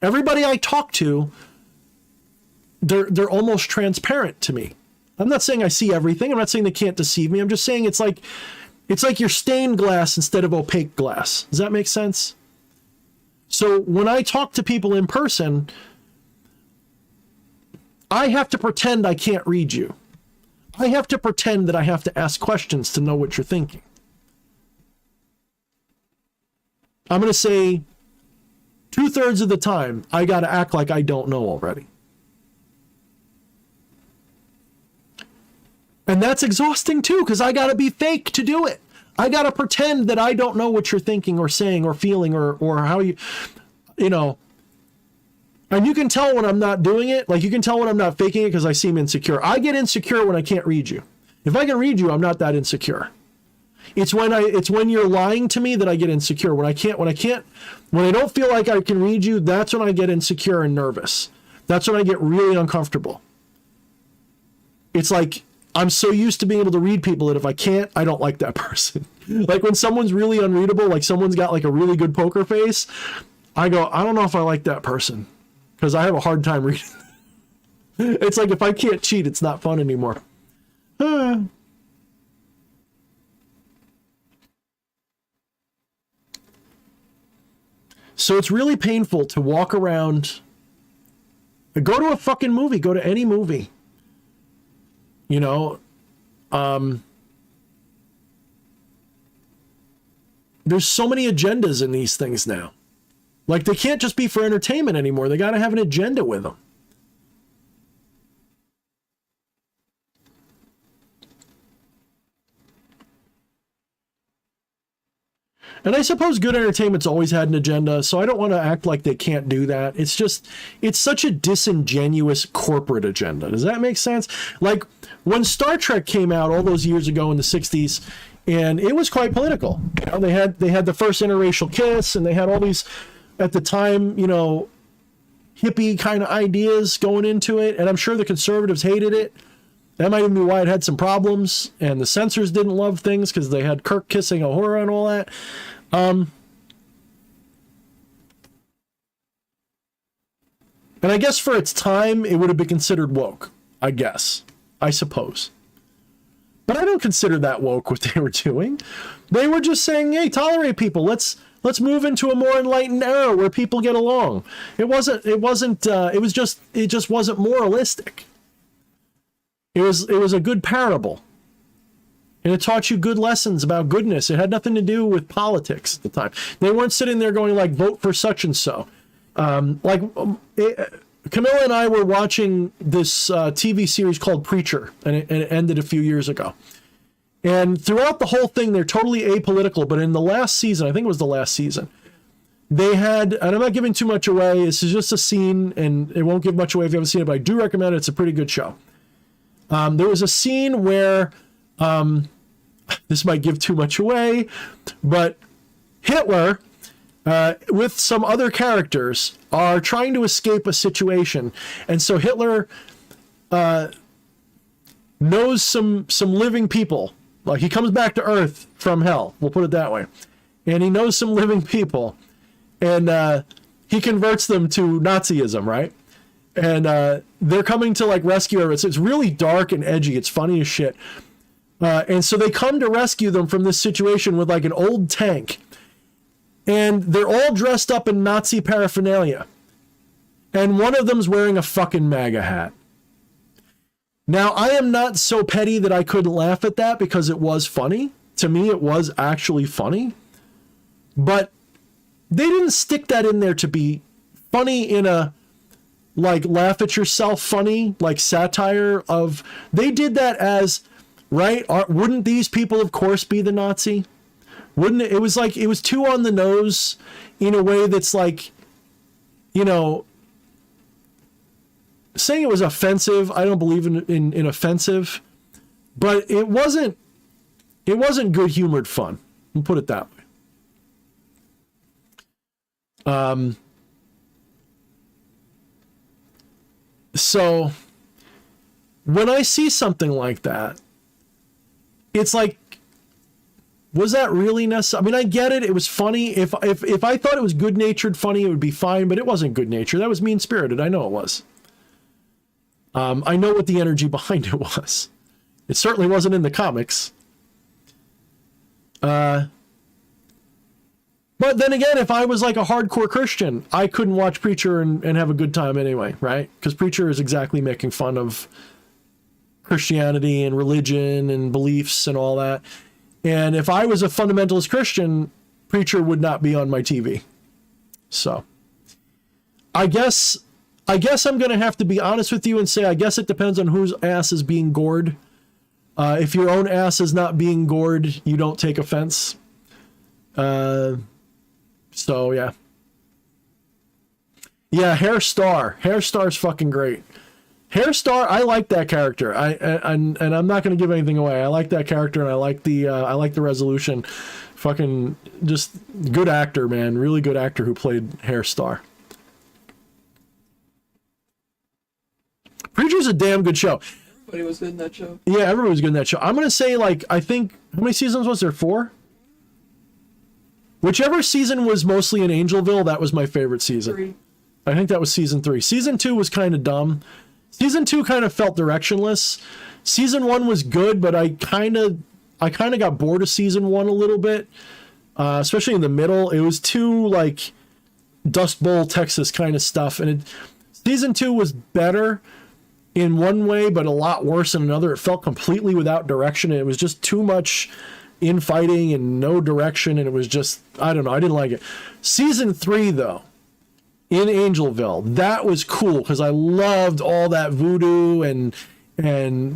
Everybody I talk to, they're almost transparent to me. I'm not saying I see everything. I'm not saying they can't deceive me. I'm just saying it's like you're stained glass instead of opaque glass. Does that make sense? So when I talk to people in person, I have to pretend I can't read you. I have to pretend that I have to ask questions to know what you're thinking. I'm going to say 2/3 of the time, I got to act like I don't know already. And that's exhausting too, because I got to be fake to do it. I got to pretend that I don't know what you're thinking or saying or feeling or how you know. And you can tell when I'm not doing it. Like you can tell when I'm not faking it because I seem insecure. I get insecure when I can't read you. If I can read you, I'm not that insecure. It's when you're lying to me that I get insecure. When I don't feel like I can read you, that's when I get insecure and nervous. That's when I get really uncomfortable. It's like I'm so used to being able to read people that if I can't, I don't like that person. Like when someone's really unreadable, like someone's got like a really good poker face, I go, I don't know if I like that person because I have a hard time reading. It's like if I can't cheat, it's not fun anymore. So it's really painful to walk around, go to a fucking movie, go to any movie. You know, there's so many agendas in these things now. Like they can't just be for entertainment anymore. They got to have an agenda with them. And I suppose good entertainment's always had an agenda, so I don't want to act like they can't do that. It's just, it's such a disingenuous corporate agenda. Does that make sense? Like when Star Trek came out all those years ago in the 60s, and it was quite political. You know, they had the first interracial kiss, and they had all these, at the time, you know, hippie kind of ideas going into it, and I'm sure the conservatives hated it. That might even be why it had some problems, and the censors didn't love things because they had Kirk kissing Uhura and all that. And I guess for its time, it would have been considered woke. I suppose. But I don't consider that woke what they were doing. They were just saying, hey, tolerate people. Let's move into a more enlightened era where people get along. It just wasn't moralistic. It was a good parable. And it taught you good lessons about goodness. It had nothing to do with politics at the time. They weren't sitting there going like, vote for such and so. Camilla and I were watching this TV series called Preacher, and it ended a few years ago. And throughout the whole thing, they're totally apolitical. But in the last season, I think it was the last season, they had, and I'm not giving too much away. This is just a scene, and it won't give much away if you haven't seen it, but I do recommend it. It's a pretty good show. There was a scene where, this might give too much away, but Hitler, with some other characters, are trying to escape a situation. And so Hitler knows some living people. Like he comes back to Earth from hell, we'll put it that way. And he knows some living people. And he converts them to Nazism, right? And they're coming to like rescue her. It's really dark and edgy. It's funny as shit. And so they come to rescue them from this situation with like an old tank. And they're all dressed up in Nazi paraphernalia. And one of them's wearing a fucking MAGA hat. Now, I am not so petty that I couldn't laugh at that because it was funny. To me, it was actually funny. But they didn't stick that in there to be funny in a, like, laugh at yourself funny, like satire of, they did that as, right, wouldn't these people, of course, be the Nazi? Wouldn't it? It was like, it was too on the nose in a way that's like, you know, saying it was offensive. I don't believe in offensive, but it wasn't good humored fun. We'll put it that way. So when I see something like that, it's like, was that really necessary? I mean, I get it. It was funny. If I thought it was good-natured funny, it would be fine, but it wasn't good-natured. That was mean-spirited. I know it was. I know what the energy behind it was. It certainly wasn't in the comics. But then again, if I was like a hardcore Christian, I couldn't watch Preacher and have a good time anyway, right? Because Preacher is exactly making fun of Christianity and religion and beliefs and all that. And if I was a fundamentalist Christian, Preacher would not be on my TV. So I guess I'm going to have to be honest with you and say, I guess it depends on whose ass is being gored. If your own ass is not being gored, you don't take offense. So yeah. Yeah, Hairstar's fucking great. Hairstar, I like that character. And I'm not going to give anything away. I like that character, and I like the resolution. Fucking just good actor, man. Really good actor who played Hairstar. Preacher's a damn good show. Everybody was good in that show. Yeah, everybody was good in that show. I'm going to say, like, I think, how many seasons was there? 4? Whichever season was mostly in Angelville, that was my favorite season. 3. I think that was season 3. Season 2 was kind of dumb. Season 2 kind of felt directionless. Season 1 was good, but I kind of got bored of season 1 a little bit, especially in the middle. It was too like Dust Bowl, Texas kind of stuff. And season 2 was better in one way, but a lot worse in another. It felt completely without direction. And it was just too much infighting and no direction. And it was just, I don't know. I didn't like it. Season 3, though, in Angelville, that was cool because I loved all that voodoo and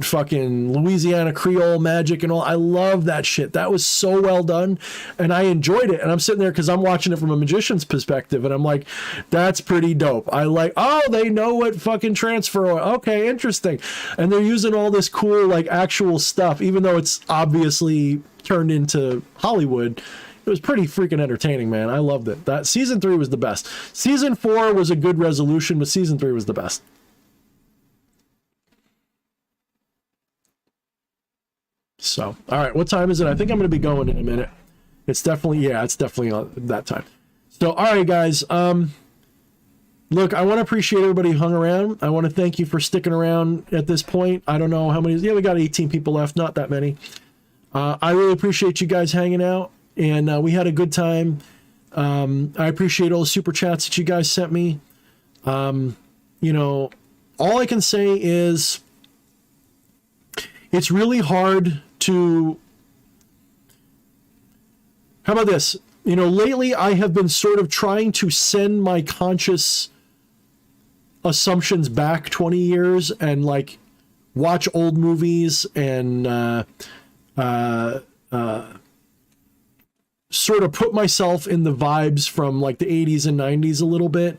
fucking Louisiana Creole magic and all. I love that shit. That was so well done, and I enjoyed it. And I'm sitting there because I'm watching it from a magician's perspective, and I'm like, that's pretty dope. I like, oh, they know what fucking transfer. Okay, interesting. And they're using all this cool like actual stuff, even though it's obviously turned into Hollywood. It was pretty freaking entertaining, man. I loved it. That season 3 was the best. Season 4 was a good resolution, but season 3 was the best. So, all right, what time is it? I think I'm going to be going in a minute. It's definitely that time. So, all right, guys. Look, I want to appreciate everybody who hung around. I want to thank you for sticking around at this point. I don't know how many. Yeah, we got 18 people left. Not that many. I really appreciate you guys hanging out. And we had a good time. I appreciate all the super chats that you guys sent me. You know, all I can say is it's really hard to... How about this? You know, lately I have been sort of trying to send my conscious assumptions back 20 years and like watch old movies and sort of put myself in the vibes from like the 80s and 90s a little bit,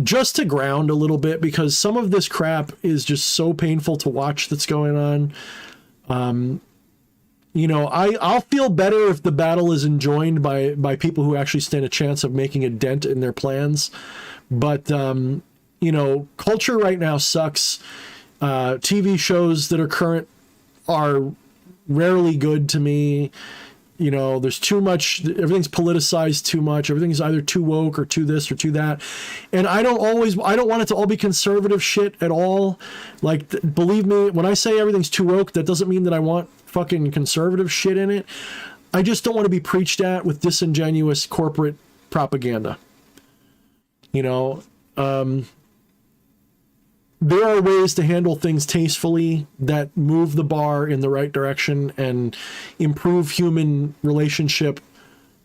just to ground a little bit, because some of this crap is just so painful to watch that's going on. You know, I'll feel better if the battle is enjoined by people who actually stand a chance of making a dent in their plans. But, you know, culture right now sucks. TV shows that are current are rarely good to me. You know, there's too much, everything's politicized too much. Everything's either too woke or too this or too that. And I don't want it to all be conservative shit at all. Like, believe me, when I say everything's too woke, that doesn't mean that I want fucking conservative shit in it. I just don't want to be preached at with disingenuous corporate propaganda. You know, there are ways to handle things tastefully that move the bar in the right direction and improve human relationship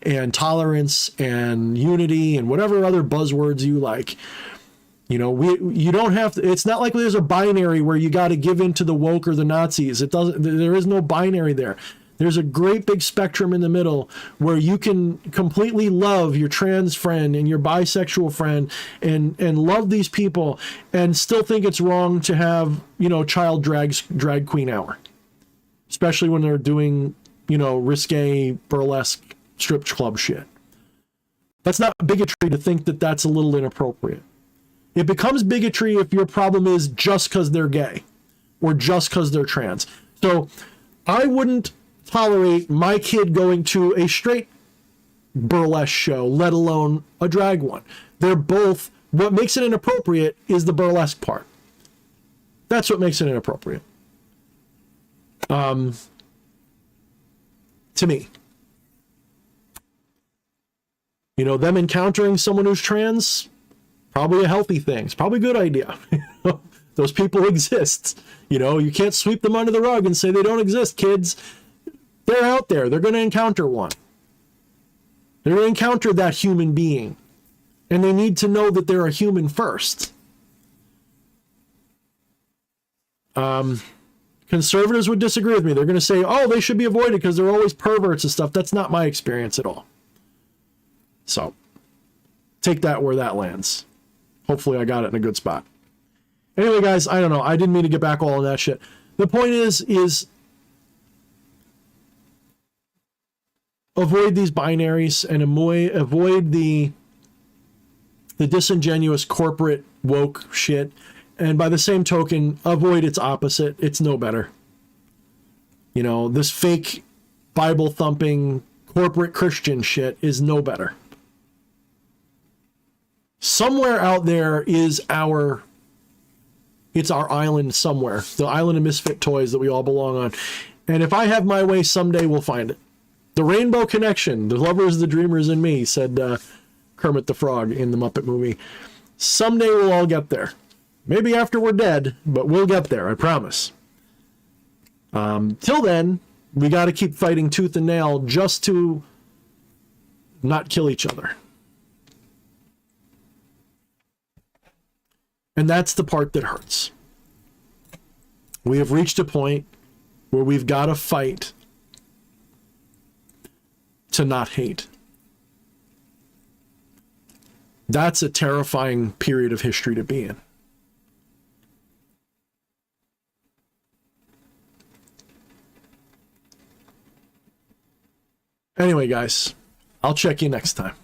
and tolerance and unity and whatever other buzzwords you like. You know, you don't have to, it's not like there's a binary where you got to give in to the woke or the Nazis. There is no binary there. There's a great big spectrum in the middle where you can completely love your trans friend and your bisexual friend and love these people and still think it's wrong to have, child drag queen hour. Especially when they're doing, risque burlesque strip club shit. That's not bigotry to think that that's a little inappropriate. It becomes bigotry if your problem is just because they're gay or just because they're trans. So I wouldn't tolerate my kid going to a straight burlesque show, let alone a drag one. They're both, what makes it inappropriate is the burlesque part. That's what makes it inappropriate. To me. Them encountering someone who's trans, probably a healthy thing. It's probably a good idea. Those people exist. You can't sweep them under the rug and say they don't exist, kids. They're out there. They're going to encounter one. They're going to encounter that human being. And they need to know that they're a human first. Conservatives would disagree with me. They're going to say, oh, they should be avoided because they're always perverts and stuff. That's not my experience at all. So, take that where that lands. Hopefully I got it in a good spot. Anyway, guys, I don't know. I didn't mean to get back all on that shit. The point is avoid these binaries and avoid the disingenuous corporate woke shit. And by the same token, avoid its opposite. It's no better. This fake Bible thumping corporate Christian shit is no better. Somewhere out there is our island somewhere. The island of misfit toys that we all belong on. And if I have my way, someday we'll find it. The Rainbow Connection, the lovers, the dreamers, and me, said Kermit the Frog in the Muppet movie. Someday we'll all get there. Maybe after we're dead, but we'll get there, I promise. Till then, we got to keep fighting tooth and nail just to not kill each other. And that's the part that hurts. We have reached a point where we've got to fight to not hate. That's a terrifying period of history to be in. Anyway, guys, I'll check you next time.